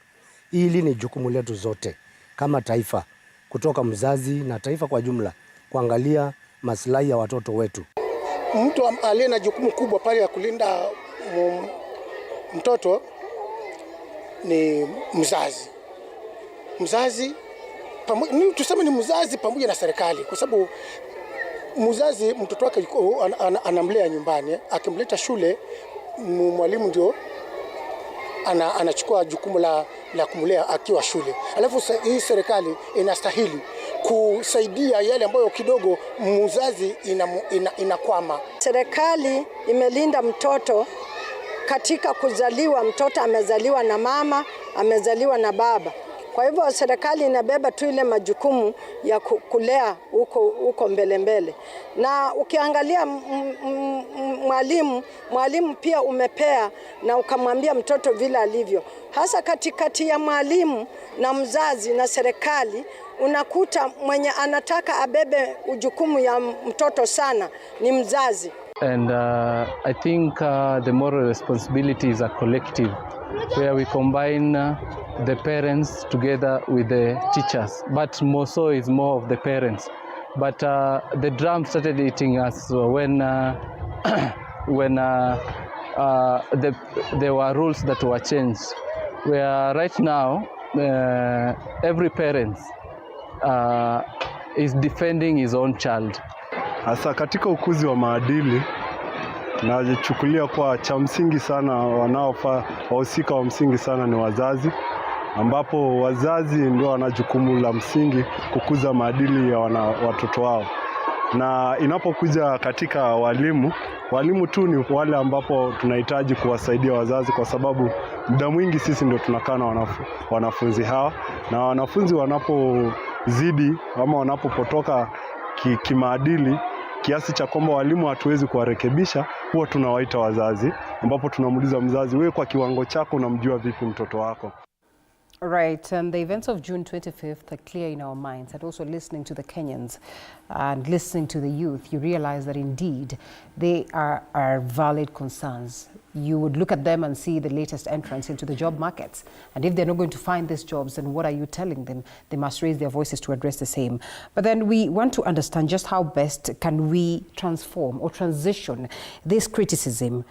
Hili ni jukumu letu zote kama taifa, kutoka mzazi na taifa kwa jumla, kuangalia maslahi ya watoto wetu. Mtu aliye na jukumu kubwa pale ya kulinda mtoto ni mzazi. Mzazi tuseme ni mzazi pamoja na serikali, kwa sababu mzazi mtoto wake anamlea nyumbani, akimleta shule mwalimu ndio anachukua jukumu la kumlea akiwa shule. Alafu hii serikali inastahili kusaidia yale ambayo kidogo mzazi inakwama. Serikali imelinda mtoto katika kuzaliwa, mtoto amezaliwa na mama, amezaliwa na baba. Kwa hivyo serikali inabeba tu ile majukumu ya kulea huko mbele. Na ukiangalia mwalimu pia umepea na ukamwambia mtoto vile alivyo. Hasa katikati ya mwalimu na mzazi na serikali, unakuta mwenye anataka abebe ujukumu ya mtoto sana ni mzazi. And I think the moral responsibility is a collective, where we combine the parents together with the teachers, but more so is more of the parents. But the drum started hitting us when there were rules that were changed, where right now every parent is defending his own child. Hasa katika ukuzi wa maadili najichukulia kwa cha msingi sana, wanaofaa wahusika wa msingi sana ni wazazi, ambapo wazazi ndio wana jukumu la msingi kukuza maadili ya watoto wao. Na inapokuja katika walimu tu ni wale ambapo tunahitaji kuwasaidia wazazi, kwa sababu muda mwingi sisi ndio tunakaa na wanafunzi hawa, na wanafunzi wanapozidi ama wanapopotoka kimaadili kiasi cha kwamba walimu hatuwezi kuwarekebisha, huwa tunawaita wazazi, ambapo tunamuuliza mzazi, wewe kwa kiwango chako unamjua vipi mtoto wako? Right, and the events of June 25th are clear in our minds, and also listening to the Kenyans and listening to the youth, you realize that indeed they are valid concerns. You would look at them and see the latest entrance into the job markets. And if they're not going to find these jobs, then what are you telling them? They must raise their voices to address the same. But then we want to understand just how best can we transform or transition this criticism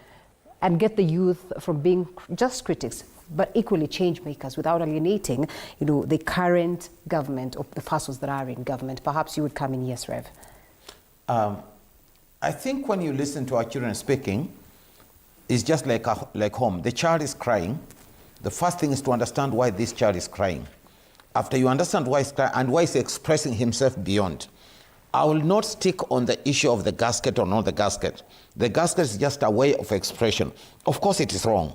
and get the youth from being just critics, but equally change makers without alienating, the current government or the forces that are in government. Perhaps you would come in, yes, Rev. I think when you listen to our children speaking, it's just like home. The child is crying. The first thing is to understand why this child is crying. After you understand why he's crying and why he's expressing himself beyond, I will not stick on the issue of the gasket or not the gasket. The gasket is just a way of expression. Of course it is wrong.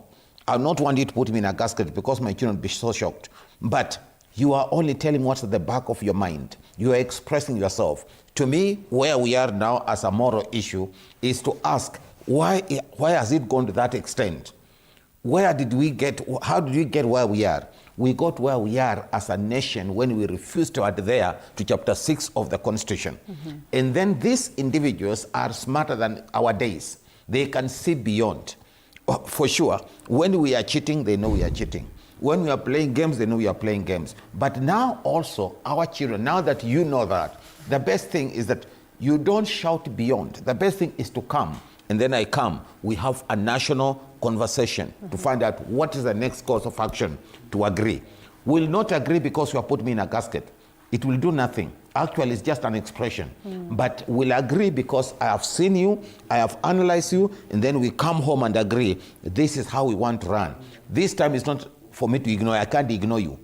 I will not want you to put me in a gasket because my children will be so shocked. But you are only telling what's at the back of your mind. You are expressing yourself. To me, where we are now as a moral issue is to ask, why has it gone to that extent? How did we get where we are? We got where we are as a nation when we refused to adhere to Chapter 6 of the Constitution. Mm-hmm. And then these individuals are smarter than our days. They can see beyond. For sure, when we are cheating, they know we are cheating. When we are playing games, they know we are playing games. But now also, our children, now that you know that, the best thing is that you don't shout beyond. The best thing is to come. And then I come, we have a national conversation to find out what is the next course of action to agree. We'll not agree because you have put me in a gasket. It will do nothing. Actually, it's just an expression. But we'll agree because I have seen you, I have analyzed you, and then we come home and agree, this is how we want to run. This time is not for me to ignore. I can't ignore you.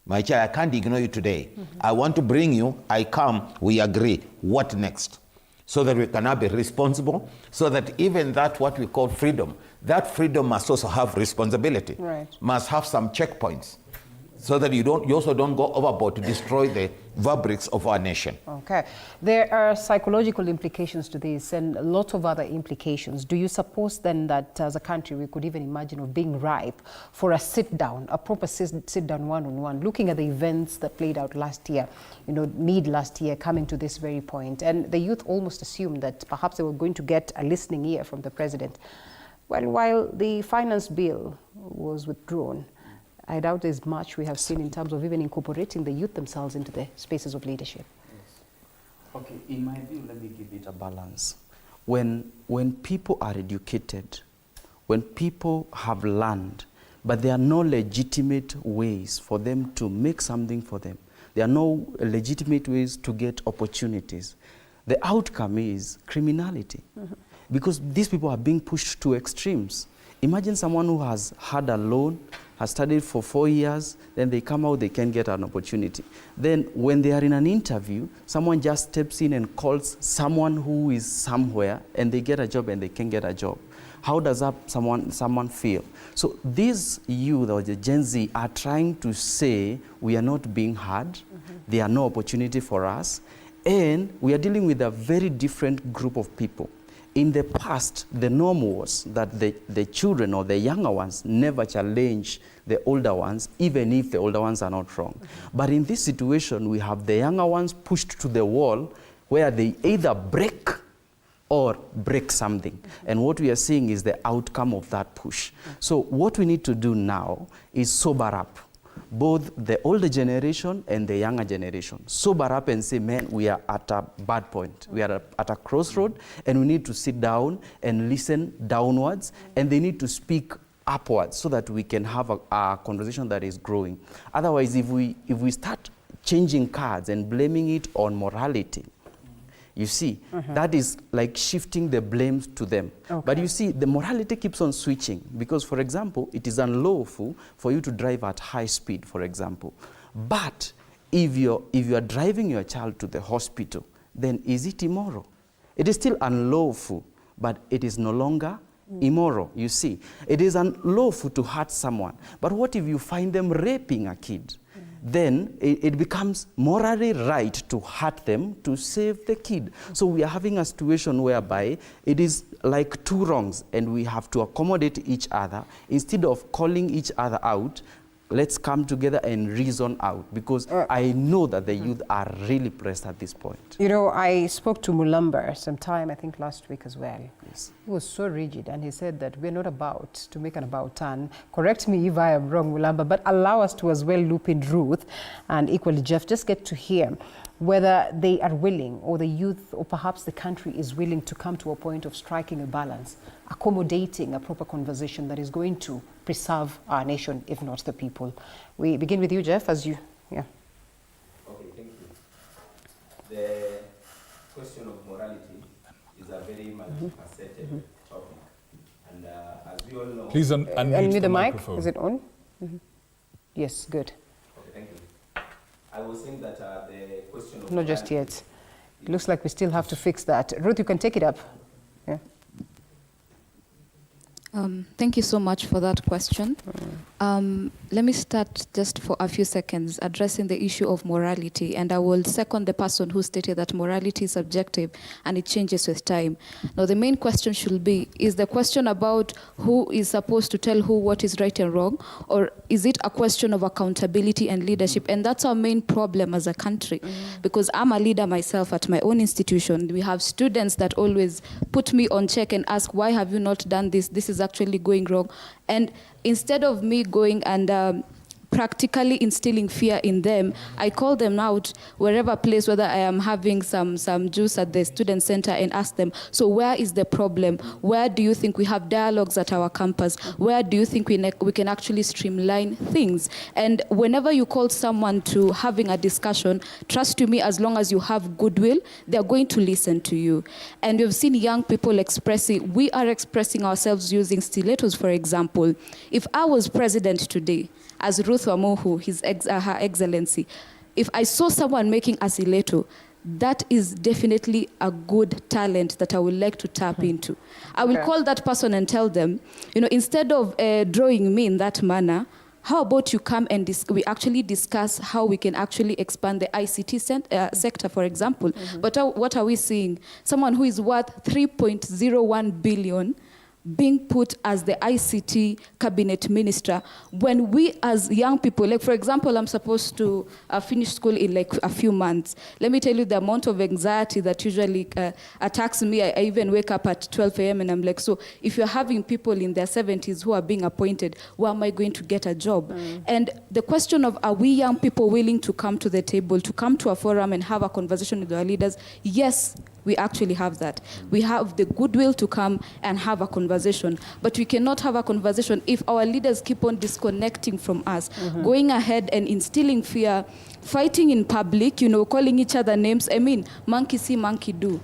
My child, I can't ignore you today. I want to bring you, I come, we agree. What next? So that we can be responsible, so that even that what we call freedom, that freedom must also have responsibility, must have some checkpoints, so that you also don't go overboard to destroy the fabrics of our nation. Okay. There are psychological implications to this and a lot of other implications. Do you suppose then that as a country we could even imagine of being ripe for a sit-down, a proper sit-down one-on-one, looking at the events that played out last year, mid last year, coming to this very point, and the youth almost assumed that perhaps they were going to get a listening ear from the president. Well, while the finance bill was withdrawn, I doubt there's much we have seen in terms of even incorporating the youth themselves into the spaces of leadership. Okay, in my view, let me give it a balance. When people are educated, when people have learned, but there are no legitimate ways for them to make something for them, there are no legitimate ways to get opportunities, the outcome is criminality. Because these people are being pushed to extremes. Imagine someone who has had a loan, has studied for 4 years, then they come out, they can get an opportunity. Then when they are in an interview, someone just steps in and calls someone who is somewhere, and they get a job and they can get a job. How does someone feel? So these youth or the Gen Z are trying to say we are not being heard, there are no opportunity for us, and we are dealing with a very different group of people. In the past, the norm was that the children or the younger ones never challenge the older ones, even if the older ones are not wrong. But in this situation, we have the younger ones pushed to the wall where they either break or break something. And what we are seeing is the outcome of that push. So what we need to do now is sober up, both the older generation and the younger generation. Sober up and say, man, we are at a bad point. We are at a crossroad, and we need to sit down and listen downwards, and they need to speak upwards so that we can have a conversation that is growing. Otherwise, if we start changing cards and blaming it on morality, you see, that is like shifting the blames to them. But you see, the morality keeps on switching because, for example, it is unlawful for you to drive at high speed, for example. But if you are driving your child to the hospital, then is it immoral? It is still unlawful, but it is no longer immoral, you see. It is unlawful to hurt someone. But what if you find them raping a kid? Then it becomes morally right to hurt them to save the kid. So we are having a situation whereby it is like two wrongs, and we have to accommodate each other. Instead of calling each other out, let's come together and reason out, because I know that the youth are really pressed at this point. You know, I spoke to Mulamba sometime, I think last week as well. Yes. He was so rigid, and he said that we're not about to make an about turn. Correct me if I am wrong, Mulamba, but allow us to as well loop in Ruth and equally Jeff, just get to hear whether they are willing, or the youth, or perhaps the country is willing to come to a point of striking a balance, accommodating a proper conversation that is going to preserve our nation, if not the people. We begin with you, Jeff, as you, Okay, thank you. The question of morality is a very multifaceted topic. And as we all know... Please unmute the mic. microphone. Is it on? Yes, good. Okay, thank you. I was saying that the question of... Not just yet. It looks like we still have to fix that. Ruth, you can take it up. Yeah. Thank you so much for that question. Let me start just for a few seconds addressing the issue of morality, and I will second the person who stated that morality is subjective and it changes with time. Now, the main question should be, is the question about who is supposed to tell who what is right and wrong, or is it a question of accountability and leadership? And that's our main problem as a country, because I'm a leader myself at my own institution. We have students that always put me on check and ask, why have you not done this? This is actually going wrong. And instead of me going and practically instilling fear in them, I call them out wherever place, whether I am having some juice at the student center, and ask them, so where is the problem? Where do you think we have dialogues at our campus? Where do you think we can actually streamline things? And whenever you call someone to having a discussion, trust to me, as long as you have goodwill, they're going to listen to you. And we've seen young people we are expressing ourselves using stilettos, for example. If I was president today, as Ruth Wamuhu, Her Excellency, if I saw someone making a stiletto, that is definitely a good talent that I would like to tap into. I will call that person and tell them, instead of drawing me in that manner, how about you come and we actually discuss how we can actually expand the ICT sector, for example. But what are we seeing? Someone who is worth 3.01 billion being put as the ICT cabinet minister, when we as young people, like for example, I'm supposed to finish school in like a few months. Let me tell you the amount of anxiety that usually attacks me. I even wake up at 12 a.m. and I'm like, so if you're having people in their 70s who are being appointed, where am I going to get a job? And the question of, are we young people willing to come to the table, to come to a forum and have a conversation with our leaders? Yes, we actually have that. We have the goodwill to come and have a conversation, but we cannot have a conversation if our leaders keep on disconnecting from us, going ahead and instilling fear, fighting in public, calling each other names. I mean, monkey see, monkey do,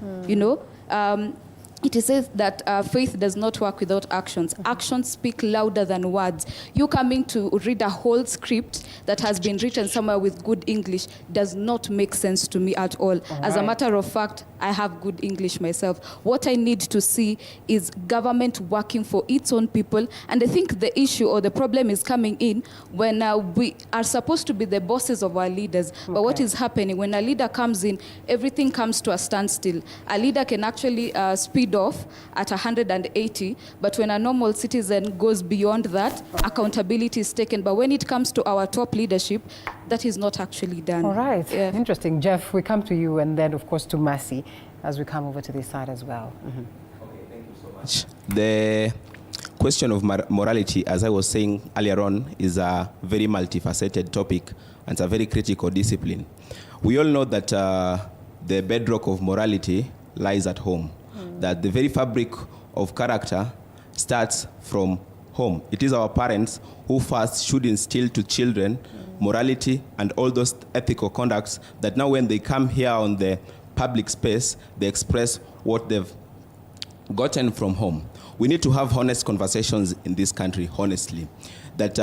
it says that faith does not work without actions. Actions speak louder than words. You coming to read a whole script that has been written somewhere with good English does not make sense to me at all. As a matter of fact, I have good English myself. What I need to see is government working for its own people. And I think the issue or the problem is coming in when we are supposed to be the bosses of our leaders. But what is happening, when a leader comes in, everything comes to a standstill. A leader can actually speed off at 180, but when a normal citizen goes beyond that, accountability is taken. But when it comes to our top leadership, that is not actually done. All right, interesting. Jeff, we come to you and then, of course, to Mercy as we come over to this side as well. Okay, thank you so much. The question of morality, as I was saying earlier on, is a very multifaceted topic and it's a very critical discipline. We all know that the bedrock of morality lies at home. That the very fabric of character starts from home. It is our parents who first should instill to children morality and all those ethical conducts that now when they come here on the public space, they express what they've gotten from home. We need to have honest conversations in this country, honestly. That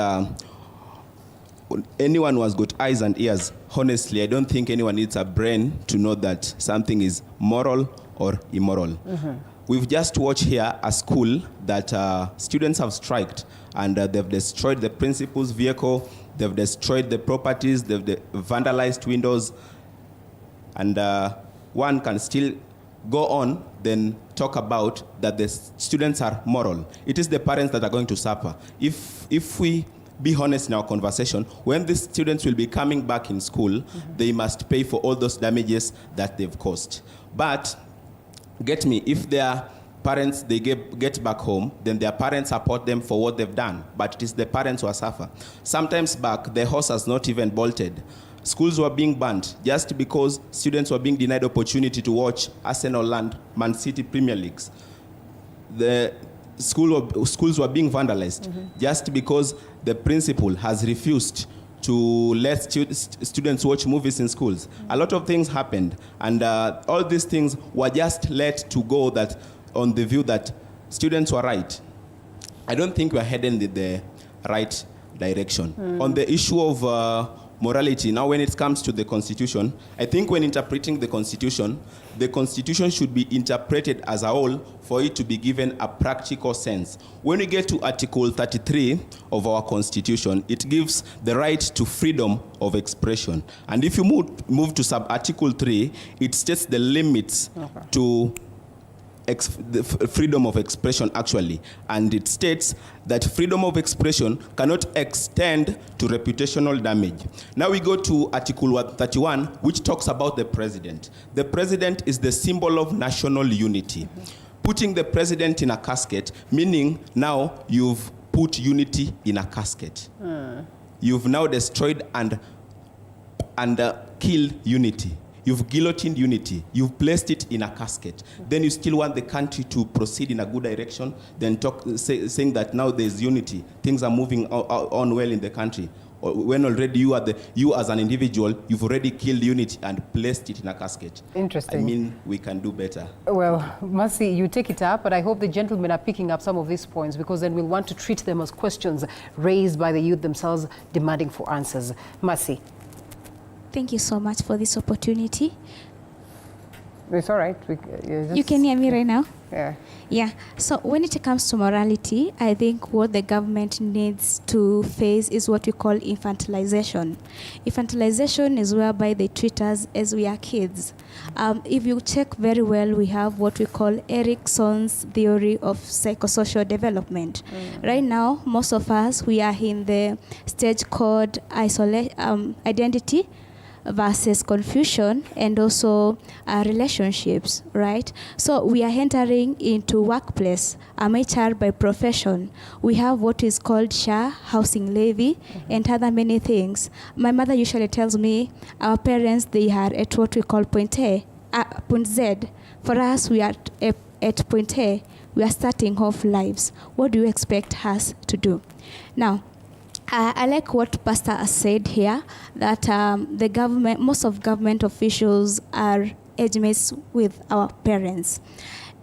anyone who has got eyes and ears, honestly, I don't think anyone needs a brain to know that something is moral or immoral. We've just watched here a school that students have striked and they've destroyed the principal's vehicle, they've destroyed the properties, they've vandalized windows, and one can still go on then talk about that the students are moral. It is the parents that are going to suffer. If we be honest in our conversation, when the students will be coming back in school, they must pay for all those damages that they've caused. But get me, if their parents, they get back home, then their parents support them for what they've done. But it is the parents who suffer. Sometimes back, the horse has not even bolted. Schools were being banned just because students were being denied opportunity to watch Arsenal and Man City Premier Leagues. The schools were being vandalized just because the principal has refused to let students watch movies in schools. A lot of things happened, and all these things were just let to go that on the view that students were right. I don't think we're heading in the right direction. On the issue of morality, now when it comes to the Constitution, I think when interpreting the Constitution should be interpreted as a whole for it to be given a practical sense. When we get to Article 33 of our Constitution, it gives the right to freedom of expression. And if you move to sub-Article 3, it states the limits to the freedom of expression actually, and it states that freedom of expression cannot extend to reputational damage. Now we go to Article 31, which talks about the president. The president is the symbol of national unity. Putting the president in a casket, meaning now you've put unity in a casket. You've now destroyed and killed unity. You've guillotined unity. You've placed it in a casket. Then you still want the country to proceed in a good direction, then saying that now there's unity. Things are moving on well in the country. When already you as an individual, you've already killed unity and placed it in a casket. Interesting. I mean, we can do better. Well, Mercy, you take it up, but I hope the gentlemen are picking up some of these points because then we'll want to treat them as questions raised by the youth themselves demanding for answers. Mercy. Thank you so much for this opportunity. It's all right. You can hear me right now? Yeah. Yeah. So when it comes to morality, I think what the government needs to face is what we call infantilization. Infantilization is whereby they treat us as we are kids. If you check very well, we have what we call Erickson's theory of psychosocial development. Right now, most of us, we are in the stage called identity versus confusion and also relationships, right? So we are entering into workplace. I'm HR by profession. We have what is called SHA, housing levy, and other many things. My mother usually tells me our parents, they are at what we call point Z. For us, we are at point A. We are starting off lives. What do you expect us to do? Now, I like what Pastor has said here, that the government, most of government officials are age mates with our parents.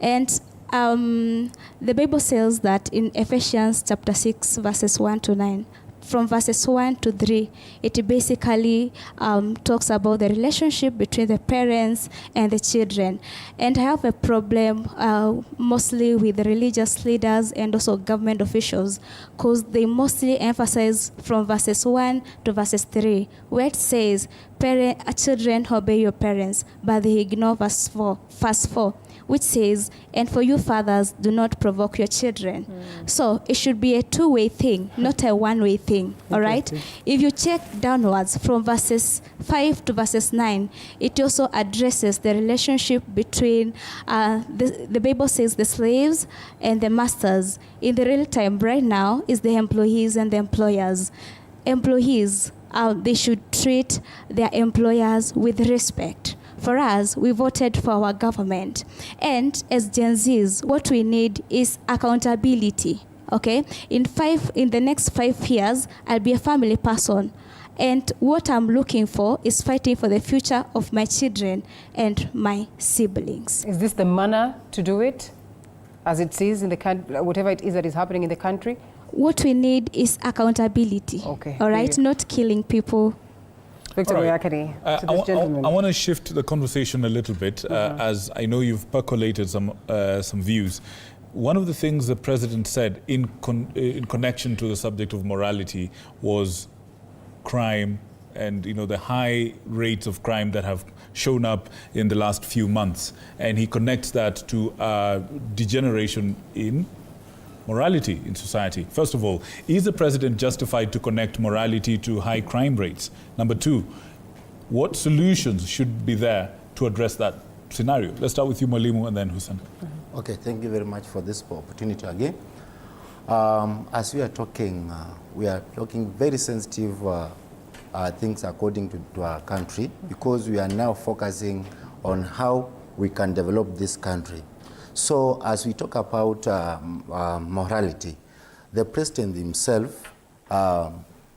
And The Bible says that in Ephesians chapter 6, verses 1 to 9, from verses 1 to 3, it basically talks about the relationship between the parents and the children. And I have a problem mostly with the religious leaders and also government officials, because they mostly emphasize from verses 1 to verses 3, where it says, children obey your parents, but they ignore verse 4, which says, and for you fathers, do not provoke your children. So it should be a two-way thing, not a one-way thing, all right? If you check downwards from verses 5 to verses 9, it also addresses the relationship between, the Bible says, the slaves and the masters. In the real time right now is the employees and the employers. Employees, they should treat their employers with respect. For us, we voted for our government. And as Gen Zs, what we need is accountability, okay? In the next 5 years, I'll be a family person. And what I'm looking for is fighting for the future of my children and my siblings. Is this the manner to do it, as it is in the country, whatever it is that is happening in the country? What we need is accountability, okay, all right? Not killing people. Victor Muyakane, to this gentleman. I want to shift the conversation a little bit, as I know you've percolated some views. One of the things the president said in connection to the subject of morality was crime and the high rates of crime that have shown up in the last few months. And he connects that to degeneration in morality in society. First of all, is the president justified to connect morality to high crime rates? Number two, what solutions should be there to address that scenario? Let's start with you, Mwalimu, and then Hussein. Okay, thank you very much for this opportunity again. As we are talking very sensitive things according to our country, because we are now focusing on how we can develop this country. So as we talk about morality, the president himself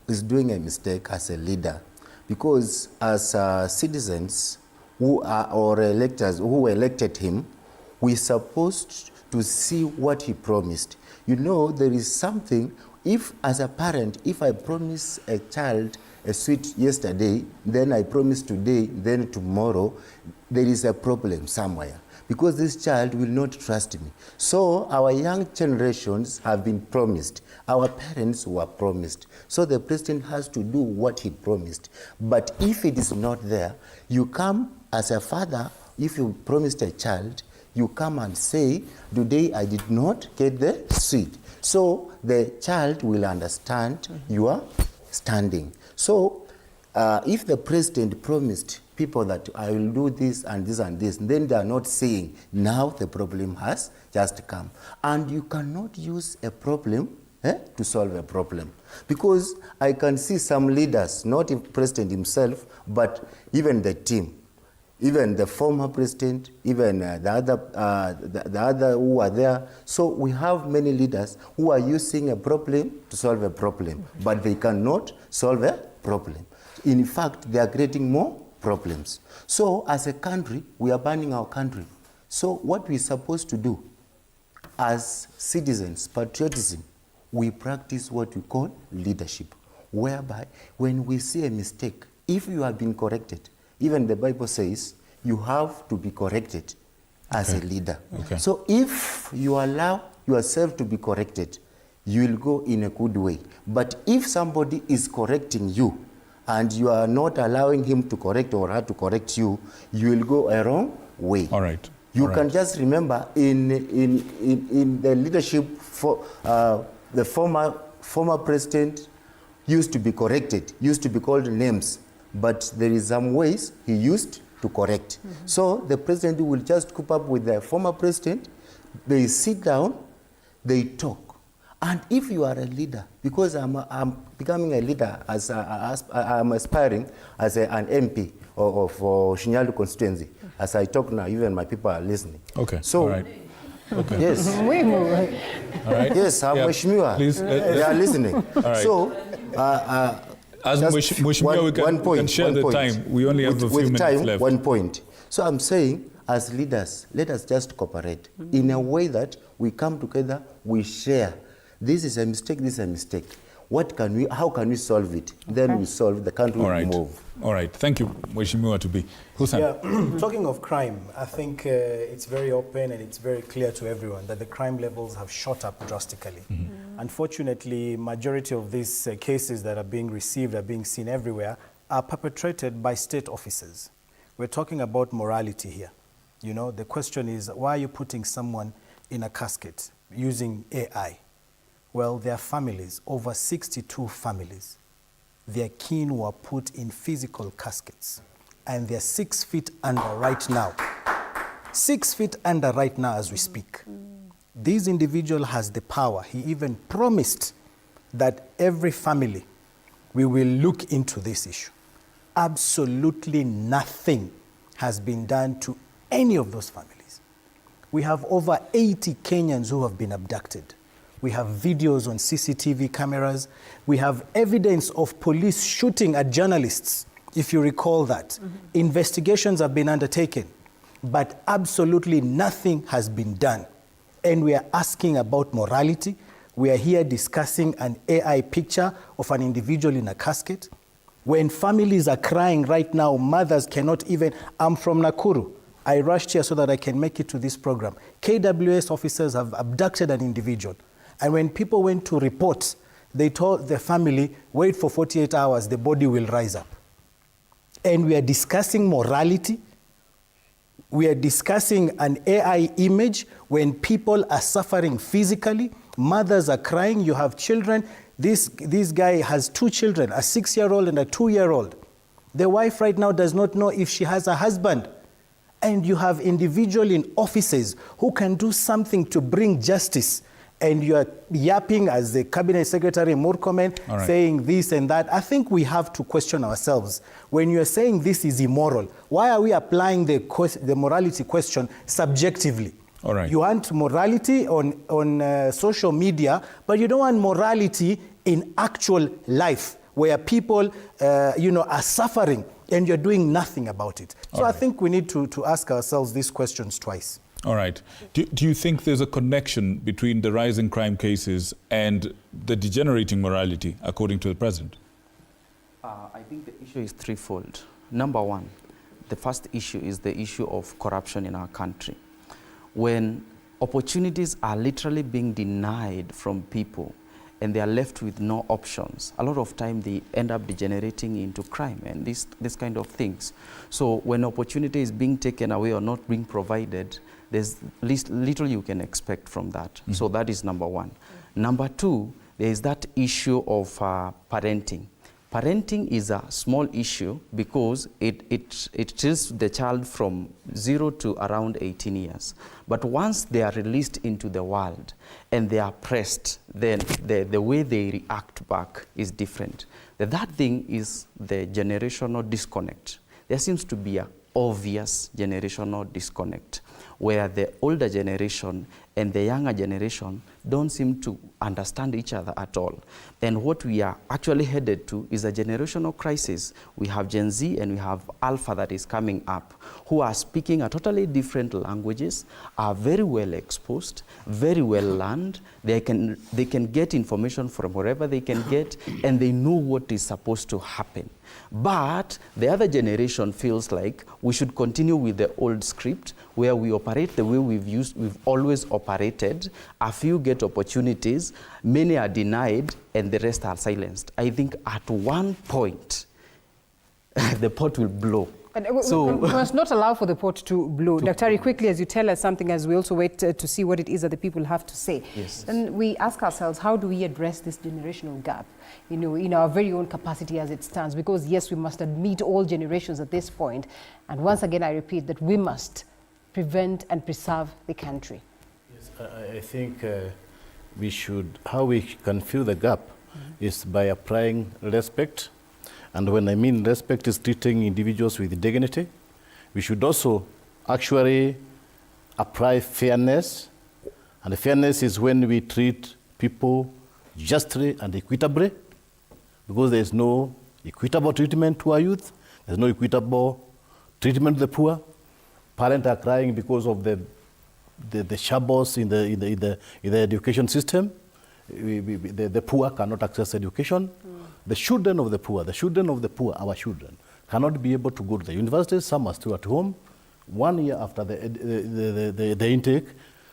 is doing a mistake as a leader, because as citizens or electors who elected him, we're supposed to see what he promised. There is something, if as a parent, if I promise a child a sweet yesterday, then I promise today, then tomorrow, there is a problem somewhere, because this child will not trust me. So our young generations have been promised. Our parents were promised. So the president has to do what he promised. But if it is not there, you come as a father, if you promised a child, you come and say, today I did not get the sweet. So the child will understand your standing. So if the president promised people that I will do this and this and this, then they are not saying, now the problem has just come. And you cannot use a problem to solve a problem. Because I can see some leaders, not the president himself, but even the team, even the former president, even the other who are there. So we have many leaders who are using a problem to solve a problem, but they cannot solve a problem. In fact, they are creating more problems. So as a country, we are burning our country. So what we're supposed to do as citizens, patriotism, we practice what we call leadership, whereby when we see a mistake, if you have been corrected, even the Bible says you have to be corrected as a leader. So if you allow yourself to be corrected, you will go in a good way. But if somebody is correcting you and you are not allowing him to correct or her to correct you, you will go a wrong way. All right. You can just remember in the leadership, for the former president used to be corrected, used to be called names, but there is some ways he used to correct. So the president will just cope up with the former president, they sit down, they talk. And if you are a leader, because I'm becoming a leader, as I'm aspiring as an MP of Shinyalu constituency, as I talk now, even my people are listening. Okay, so, all right. Okay. Yes. All right. Yes, I'm Mheshimiwa. Please, they are listening. All right. So, as Mheshimiwa, we can share the time. We only have a few minutes left. 1 point. So I'm saying, as leaders, let us just cooperate in a way that we come together, we share. This is a mistake, this is a mistake. How can we solve it? Then we solve, the country will move. All right, thank you, Mheshimiwa to be. Hussein. Yeah, talking of crime, I think it's very open and it's very clear to everyone that the crime levels have shot up drastically. Unfortunately, majority of these cases that are being received, are being seen everywhere, are perpetrated by state officers. We're talking about morality here. You know, the question is, why are you putting someone in a casket using AI? Well, there are families, over 62 families. Their kin were put in physical caskets, and they're 6 feet under right now. 6 feet under right now as we speak. This individual has the power. He even promised that every family, we will look into this issue. Absolutely nothing has been done to any of those families. We have over 80 Kenyans who have been abducted. We have videos on CCTV cameras. We have evidence of police shooting at journalists, if you recall that. Investigations have been undertaken, but absolutely nothing has been done. And we are asking about morality. We are here discussing an AI picture of an individual in a casket. When families are crying right now, mothers cannot even, I'm from Nakuru. I rushed here so that I can make it to this program. KWS officers have abducted an individual. And when people went to report, they told the family, wait for 48 hours, the body will rise up. And we are discussing morality. We are discussing an AI image when people are suffering physically. Mothers are crying, you have children. This guy has 2 children, a 6-year-old and a 2-year-old. The wife right now does not know if she has a husband. And you have individuals in offices who can do something to bring justice. And you are yapping as the Cabinet Secretary Murkomen, saying this and that. I think we have to question ourselves. When you are saying this is immoral, why are we applying the morality question subjectively? All right. You want morality on social media, but you don't want morality in actual life, where people are suffering and you're doing nothing about it. So I think we need to ask ourselves these questions twice. All right. Do you think there's a connection between the rising crime cases and the degenerating morality, according to the president? I think the issue is threefold. Number one, the first issue is the issue of corruption in our country. When opportunities are literally being denied from people and they are left with no options, a lot of time they end up degenerating into crime and this kind of things. So when opportunity is being taken away or not being provided, there's little you can expect from that. So that is number one. Number two, there is that issue of parenting. Parenting is a small issue because it treats the child from 0 to around 18 years. But once they are released into the world and they are pressed, then the way they react back is different. The third thing is the generational disconnect. There seems to be an obvious generational disconnect where the older generation and the younger generation don't seem to understand each other at all. And what we are actually headed to is a generational crisis. We have Gen Z and we have Alpha that is coming up, who are speaking a totally different languages, are very well exposed, very well learned. They can get information from wherever they can get, and they know what is supposed to happen. But the other generation feels like we should continue with the old script where we operate the way we've always operated. A few get opportunities, many are denied, and the rest are silenced. I think at one point, the pot will blow. So we must not allow for the pot to blow. Daktari, quickly, as you tell us something, as we also wait to see what it is that the people have to say. Yes. And we ask ourselves, how do we address this generational gap, in our very own capacity as it stands? Because yes, we must admit all generations at this point. And once again, I repeat that we must prevent and preserve the country. Yes, I think how we can fill the gap is by applying respect. And when I mean respect, is treating individuals with dignity. We should also actually apply fairness. And fairness is when we treat people justly and equitably, because there is no equitable treatment to our youth, there's no equitable treatment to the poor. Parents are crying because of the shambles in the education system. The poor cannot access education. The children of the poor, our children, cannot be able to go to the universities. Some are still at home. 1 year after the intake,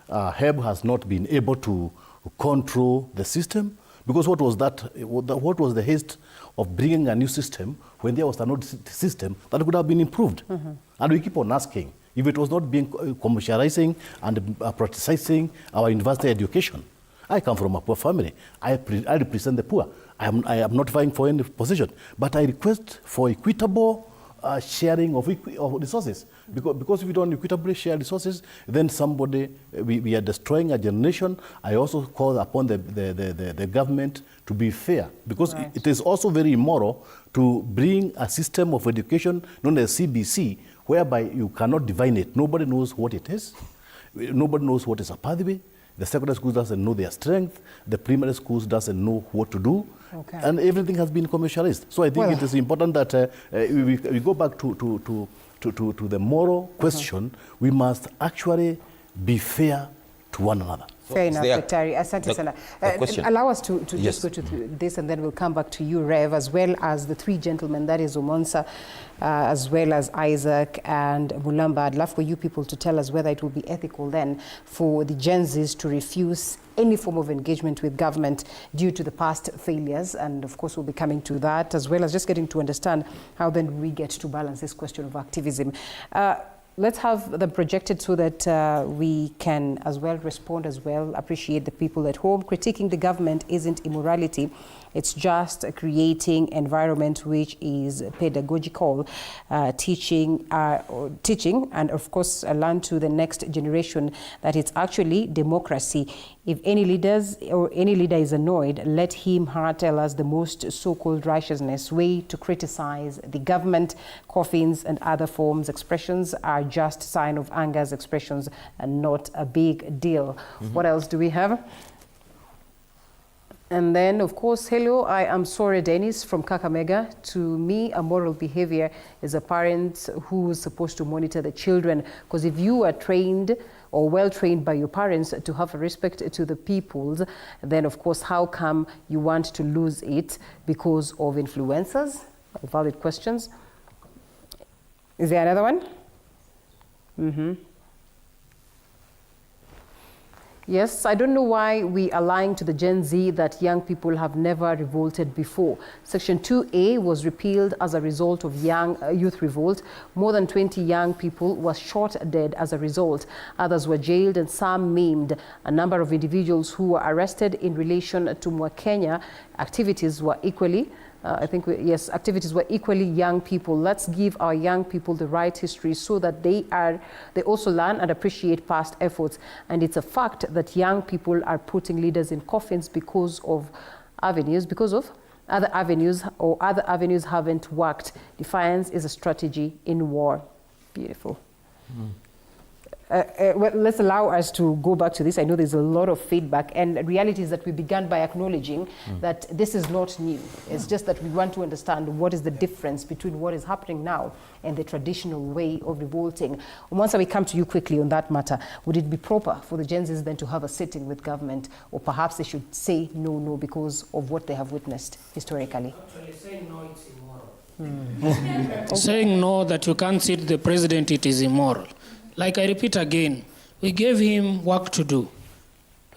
HEB has not been able to control the system, because what was the haste of bringing a new system when there was another system that could have been improved? And we keep on asking if it was not being commercializing and privatizing our university education. I come from a poor family. I represent the poor. I am not vying for any position, but I request for equitable sharing of resources. Because if we don't equitably share resources, then we are destroying a generation. I also call upon the government to be fair, because it is also very immoral to bring a system of education known as CBC, whereby you cannot divine it. Nobody knows what it is. Nobody knows what is a pathway. The secondary schools doesn't know their strength. The primary schools doesn't know what to do. And everything has been commercialized. So I think it is important that we go back to the moral question. We must actually be fair to one another. Fair enough, Daktari. Asante sana. Allow us to just go to this, and then we'll come back to you, Rev, as well as the three gentlemen, that is Omonsa, as well as Isaac and Mulamba. I'd love for you people to tell us whether it will be ethical then for the Gen Zs to refuse any form of engagement with government due to the past failures. And of course, we'll be coming to that, as well as just getting to understand how then we get to balance this question of activism. Let's have them projected so that we can as well respond as well, appreciate the people at home. Critiquing the government isn't immorality. It's just creating environment which is pedagogical, teaching, and of course learn to the next generation that it's actually democracy. If any leader is annoyed, let him her tell us the most so-called righteousness way to criticize the government. Coffins and other forms expressions are just sign of anger's expressions and not a big deal. What else do we have? And then, of course, hello, I am Sore Dennis from Kakamega. To me, a moral behavior is a parent who is supposed to monitor the children. Because if you are trained or well-trained by your parents to have a respect to the peoples, then, of course, how come you want to lose it because of influencers? Valid questions. Is there another one? Yes, I don't know why we are lying to the Gen Z that young people have never revolted before. Section 2A was repealed as a result of youth revolt. More than 20 young people were shot dead as a result. Others were jailed and some maimed. A number of individuals who were arrested in relation to Muyakane activities were equally activities were equally young people. Let's give our young people the right history so that they also learn and appreciate past efforts. And it's a fact that young people are putting leaders in coffins because of other avenues, or other avenues haven't worked. Defiance is a strategy in war. Beautiful. Well, let's allow us to go back to this. I know there's a lot of feedback, and the reality is that we began by acknowledging that this is not new. It's just that we want to understand what is the difference between what is happening now and the traditional way of revolting. Once we come to you quickly on that matter, would it be proper for the Gen Zs then to have a sitting with government, or perhaps they should say no because of what they have witnessed historically? Actually, saying no, it's immoral. Saying no, that you can't sit the president, it is immoral. Like I repeat again, we gave him work to do.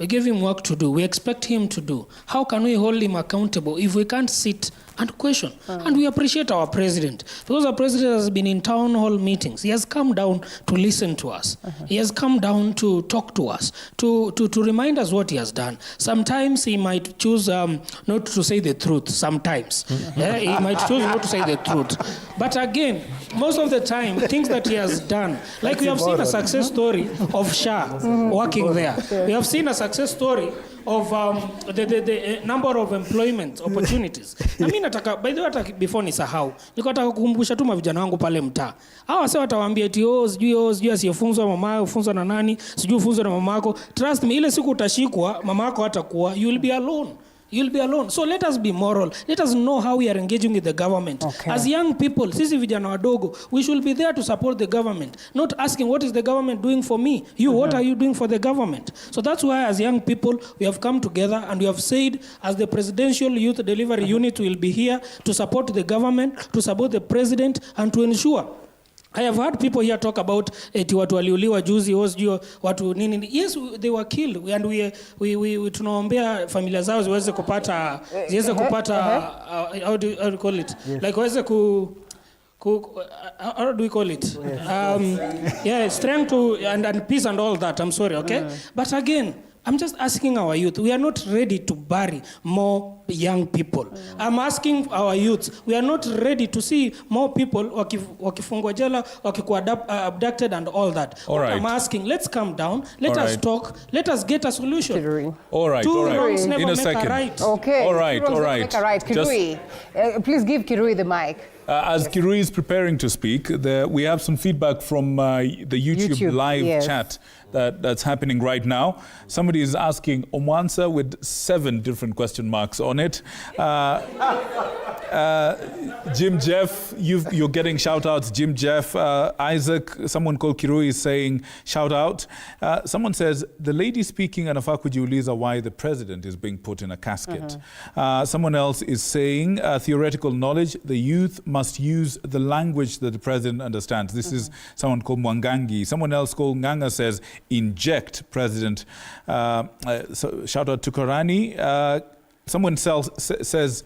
We expect him to do. How can we hold him accountable if we can't sit and question? And we appreciate our president, because our president has been in town hall meetings. He has come down to listen to us. He has come down to talk to us, to remind us what he has done. Sometimes he might choose not to say the truth, sometimes. He might choose not to say the truth. But again, most of the time, things that he has done, like we have seen a success story of Shah working there. We have seen a success story of the number of employment opportunities. Na mimi nataka, by the way, before nisahau, niko nataka kukumbusha tu mavijana wangu pale mtaa. Hawa wase watawaambia eti sijui asiyefunzwa mama ufunzwa na nani, sijui ufunzwa na mamako. Trust me, ile siku utashikwa, mamako hatakuwa, you will be alone. you'll be alone. So let us be moral. Let us know how we are engaging with the government. Okay. As young people, sisi vijana wadogo, we should be there to support the government, not asking what is the government doing for me. You, what are you doing for the government? So that's why as young people, we have come together and we have said, as the Presidential Youth Delivery Unit will be here to support the government, to support the president, and to ensure. I have heard people here talk about eti watu waliuliwa juzi, watu nini. Yes, they were killed, and we tunaombea familia zao ziweze kupata how do you call it? Yes. Like waweze how do we call it? Yeah, strength to and peace and all that. I'm sorry, okay? But again, I'm just asking our youth. We are not ready to bury more young people. I'm asking our youth. We are not ready to see more people wakifungwa jela, wakikuwa abducted and all that. All right. I'm asking, let's calm down. Let us talk. Let us get a solution. All right. Two wrongs never In a make second. a right. Okay. All right. Two wrongs never make a right. Kirui, please give Kirui the mic. As Kirui is preparing to speak, we have some feedback from the YouTube live chat that's happening right now. Somebody is asking Omwansa with 7 different question marks on it. Jim Jeff, you're getting shout-outs. Jim Jeff, Isaac, someone called Kirui is saying shout-out. Someone says, the lady speaking anafaa kujiuliza why the president is being put in a casket. Someone else is saying, theoretical knowledge, the youth must use the language that the president understands. This is someone called Mwangangi. Someone else called Nganga says, inject president. So shout out to Korani. Someone else says,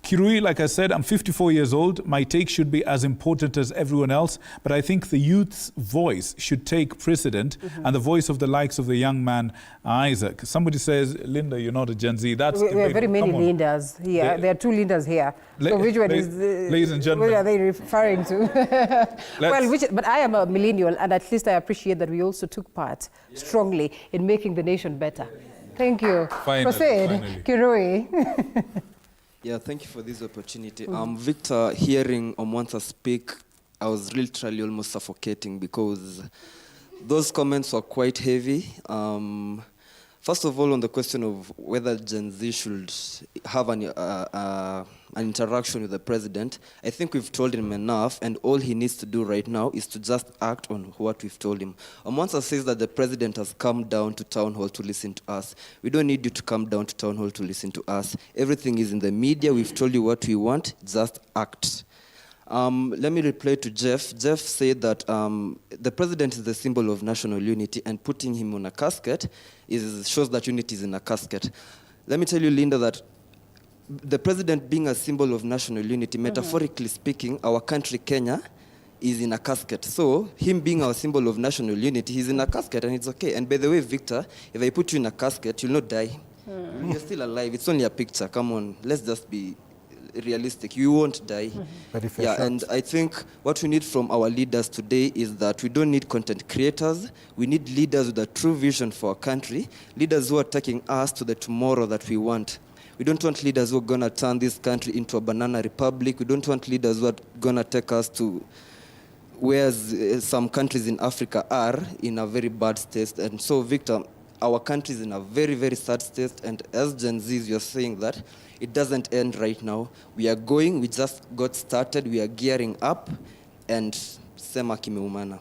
Kirui, like I said, I'm 54 years old. My take should be as important as everyone else, but I think the youth's voice should take precedent and the voice of the likes of the young man, Isaac. Somebody says, Linda, you're not a Gen Z. That's we have very many leaders here. There are 2 leaders here. So which one is... ladies and gentlemen. What are they referring to? But I am a millennial, and at least I appreciate that we also took part strongly in making the nation better. Thank you. Proceed, Kirui. Yeah, thank you for this opportunity. Victor, hearing Omwansa speak, I was literally almost suffocating because those comments were quite heavy. First of all, on the question of whether Gen Z should have an interaction with the president, I think we've told him enough, and all he needs to do right now is to just act on what we've told him. Omwansa says that the president has come down to town hall to listen to us. We don't need you to come down to town hall to listen to us. Everything is in the media. We've told you what we want. Just act. Let me reply to Jeff. Jeff said that the president is the symbol of national unity, and putting him on a casket shows that unity is in a casket. Let me tell you, Linda, that the president being a symbol of national unity, metaphorically speaking, our country, Kenya, is in a casket. So him being our symbol of national unity, he's in a casket, and it's okay. And by the way, Victor, if I put you in a casket, you'll not die. You're still alive. It's only a picture. Come on, let's just be realistic. You won't die. And I think what we need from our leaders today is that we don't need content creators. We need leaders with a true vision for our country, leaders who are taking us to the tomorrow that we want. We don't want leaders who are going to turn this country into a banana republic. We don't want leaders who are going to take us to where some countries in Africa are in a very bad state. And so, Victor, our country is in a very, very sad state. And as Gen Zs, you're saying that it doesn't end right now. We are going, we just got started, we are gearing up, and sema kimeumana.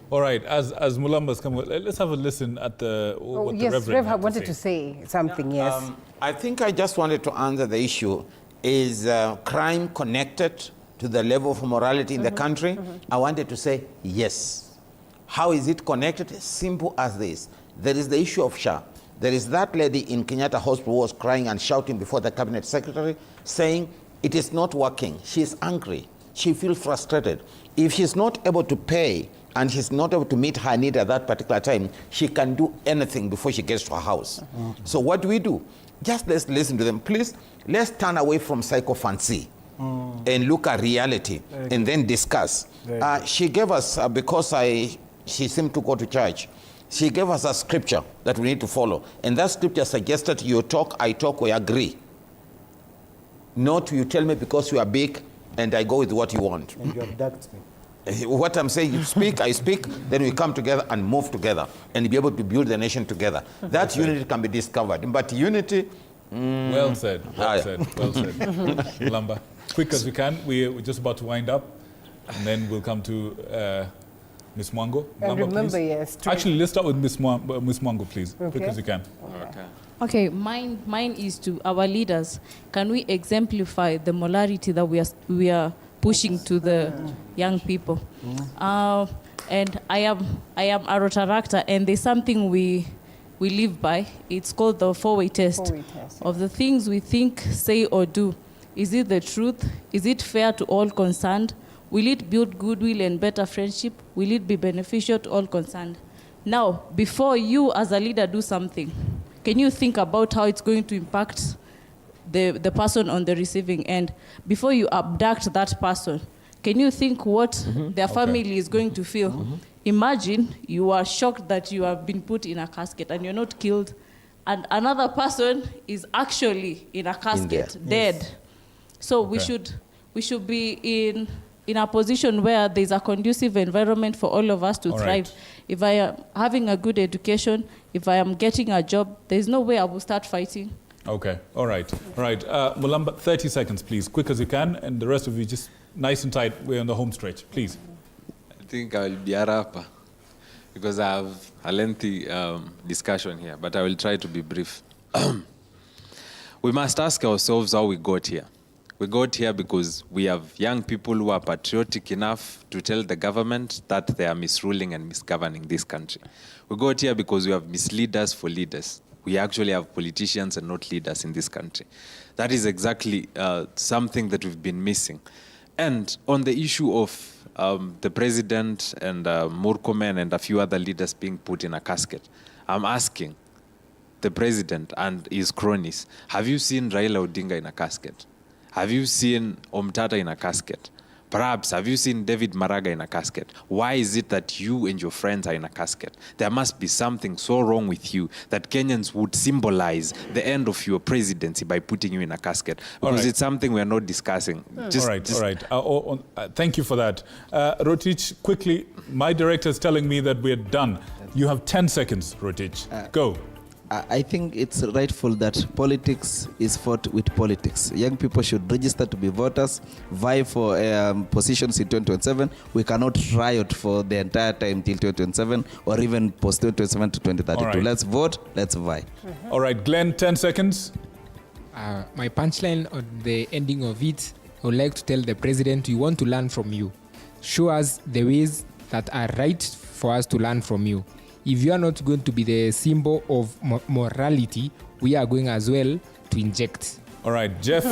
All right, as Mulamba's come, let's have a listen at what the Reverend Rev wanted to say something, yes. I think I just wanted to answer the issue. Is crime connected to the level of morality in the country? I wanted to say yes. How is it connected? Simple as this. There is the issue of SHA. There is that lady in Kenyatta Hospital who was crying and shouting before the cabinet secretary, saying it is not working. She is angry. She feels frustrated. If she's not able to pay and she's not able to meet her need at that particular time, she can do anything before she gets to her house. So what do we do? Just let's listen to them. Please, let's turn away from psychophancy and look at reality and then discuss. She gave us, because she seemed to go to church, she gave us a scripture that we need to follow. And that scripture suggested you talk, I talk, we agree. Not you tell me because you are big and I go with what you want. And you abduct me. What I'm saying, you speak, I speak, then we come together and move together and be able to build the nation together. That unity can be discovered. But unity... Well said, well said, well said. Lamba, quick as we can. We're just about to wind up. And then we'll come to Ms. Mwango. And Lamba, remember, please. yes. Actually, let's start with Ms. Mwango, please. Okay. Quick as you can. Okay, mine is to our leaders. Can we exemplify the morality that we are pushing to the young people? And I am a Rotaractor, and there's something we live by. It's called the four-way test. Of the things we think, say, or do. Is it the truth? Is it fair to all concerned? Will it build goodwill and better friendship? Will it be beneficial to all concerned? Now, before you as a leader do something, can you think about how it's going to impact the person on the receiving end? Before you abduct that person, can you think what their family is going to feel? Imagine you are shocked that you have been put in a casket and you're not killed, and another person is actually in a casket, dead. Yes. So we should be in a position where there's a conducive environment for all of us to thrive. Right. If I am having a good education, if I am getting a job, there's no way I will start fighting. Okay, all right. All right, Mulamba, 30 seconds, please, quick as you can, and the rest of you just nice and tight. We're on the home stretch, please. I think I'll be a rapper because I have a lengthy discussion here, but I will try to be brief. We must ask ourselves how we got here. We got here because we have young people who are patriotic enough to tell the government that they are misruling and misgoverning this country. We got here because we have misleaders for leaders. We actually have politicians and not leaders in this country. That is exactly something that we've been missing. And on the issue of the president and Murkomen and a few other leaders being put in a casket, I'm asking the president and his cronies, have you seen Raila Odinga in a casket? Have you seen Omtata in a casket? Perhaps, have you seen David Maraga in a casket? Why is it that you and your friends are in a casket? There must be something so wrong with you that Kenyans would symbolize the end of your presidency by putting you in a casket. Because it's something we're not discussing. All right. Thank you for that. Rotich, quickly, my director is telling me that we're done. You have 10 seconds, Rotich. Go. I think it's rightful that politics is fought with politics. Young people should register to be voters, vie for positions in 2027. We cannot riot for the entire time till 2027 or even post 2027 to 2032. Right. Let's vote, let's vie. All right, Glenn, 10 seconds. My punchline on the ending of it, I would like to tell the president, we want to learn from you. Show us the ways that are right for us to learn from you. If you are not going to be the symbol of morality, we are going as well to inject. All right, Jeff.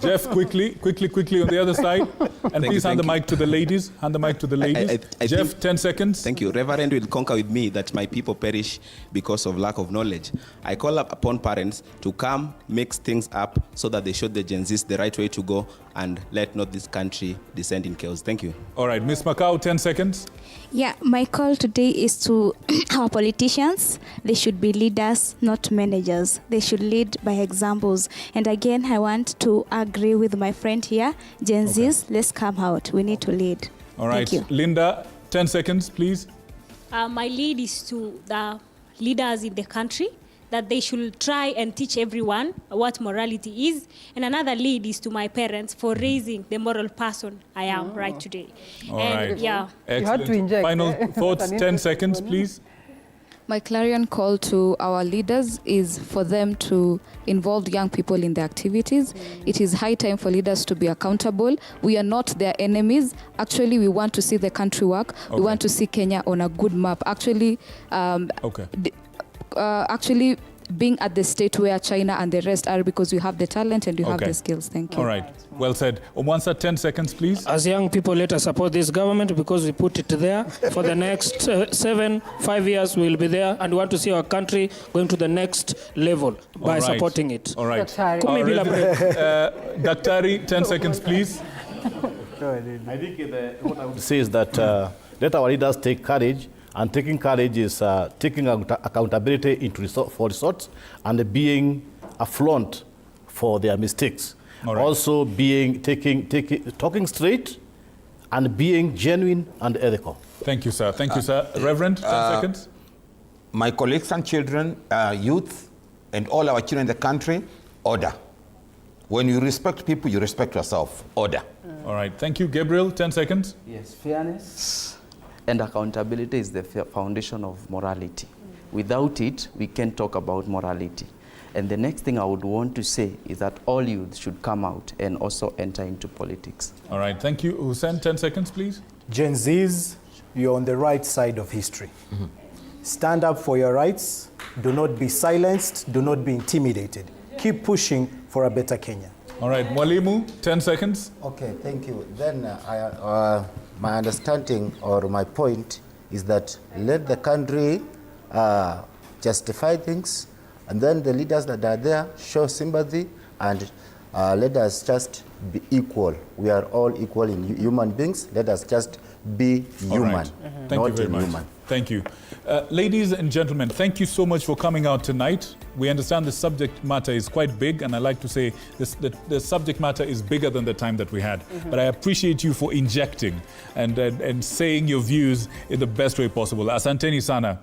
Jeff, quickly on the other side. And please hand the mic to the ladies. Hand the mic to the ladies. Jeff, 10 seconds. Thank you. Reverend will concur with me that my people perish because of lack of knowledge. I call up upon parents to come mix things up so that they show the Gen Zs the right way to go and let not this country descend in chaos. Thank you. All right, Ms. Macau, 10 seconds. Yeah, my call today is to our politicians. They should be leaders, not managers. They should lead by examples. And again, I want to agree with my friend here. Gen Zs, let's come out. We need to lead. All right, Thank you. Linda, 10 seconds, please. My lead is to the leaders in the country, that they should try and teach everyone what morality is. And another lead is to my parents for raising the moral person I am right today. All right. Yeah. Excellent. You had to inject. Final thoughts, 10 seconds, please. My clarion call to our leaders is for them to involve young people in their activities. It is high time for leaders to be accountable. We are not their enemies. Actually, we want to see the country work. We want to see Kenya on a good map. Actually, actually being at the state where China and the rest are, because you have the talent and you have the skills. Thank you. All right. Well said. Omwansa, 10 seconds, please. As young people, let us support this government because we put it there. For the next 5 years, we will be there, and we want to see our country going to the next level by supporting it. All right. Daktari, 10 seconds, please. I think what I would say is that let our leaders take courage. And taking courage is taking accountability for results and being affront for their mistakes. Also talking straight and being genuine and ethical. Thank you, sir. Thank you, sir. Reverend, 10 seconds. My colleagues and children, youth, and all our children in the country, order. When you respect people, you respect yourself. Order. All right. Thank you. Gabriel, 10 seconds. Yes, fairness and accountability is the foundation of morality. Without it, we can't talk about morality. And the next thing I would want to say is that all youth should come out and also enter into politics. All right. Thank you. Hussein, 10 seconds, please. Gen Zs, you're on the right side of history. Stand up for your rights. Do not be silenced. Do not be intimidated. Keep pushing for a better Kenya. All right. Mwalimu, 10 seconds. Okay, thank you. Then my understanding or my point is that let the country justify things, and then the leaders that are there show sympathy, and let us just be equal. We are all equal in human beings. Let us just be human, right. Thank you very much. Thank you. Ladies and gentlemen, thank you so much for coming out tonight. We understand the subject matter is quite big, and I like to say the subject matter is bigger than the time that we had. But I appreciate you for injecting and saying your views in the best way possible. Asanteni sana.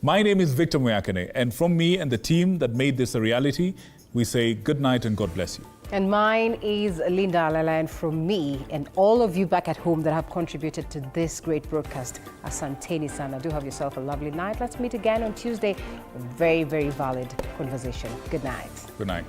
My name is Victor Muyakane, and from me and the team that made this a reality, we say good night and God bless you. And mine is Linda Alela, and from me and all of you back at home that have contributed to this great broadcast, Asanteni sana. Do have yourself a lovely night. Let's meet again on Tuesday. A very, very valid conversation. Good night. Good night.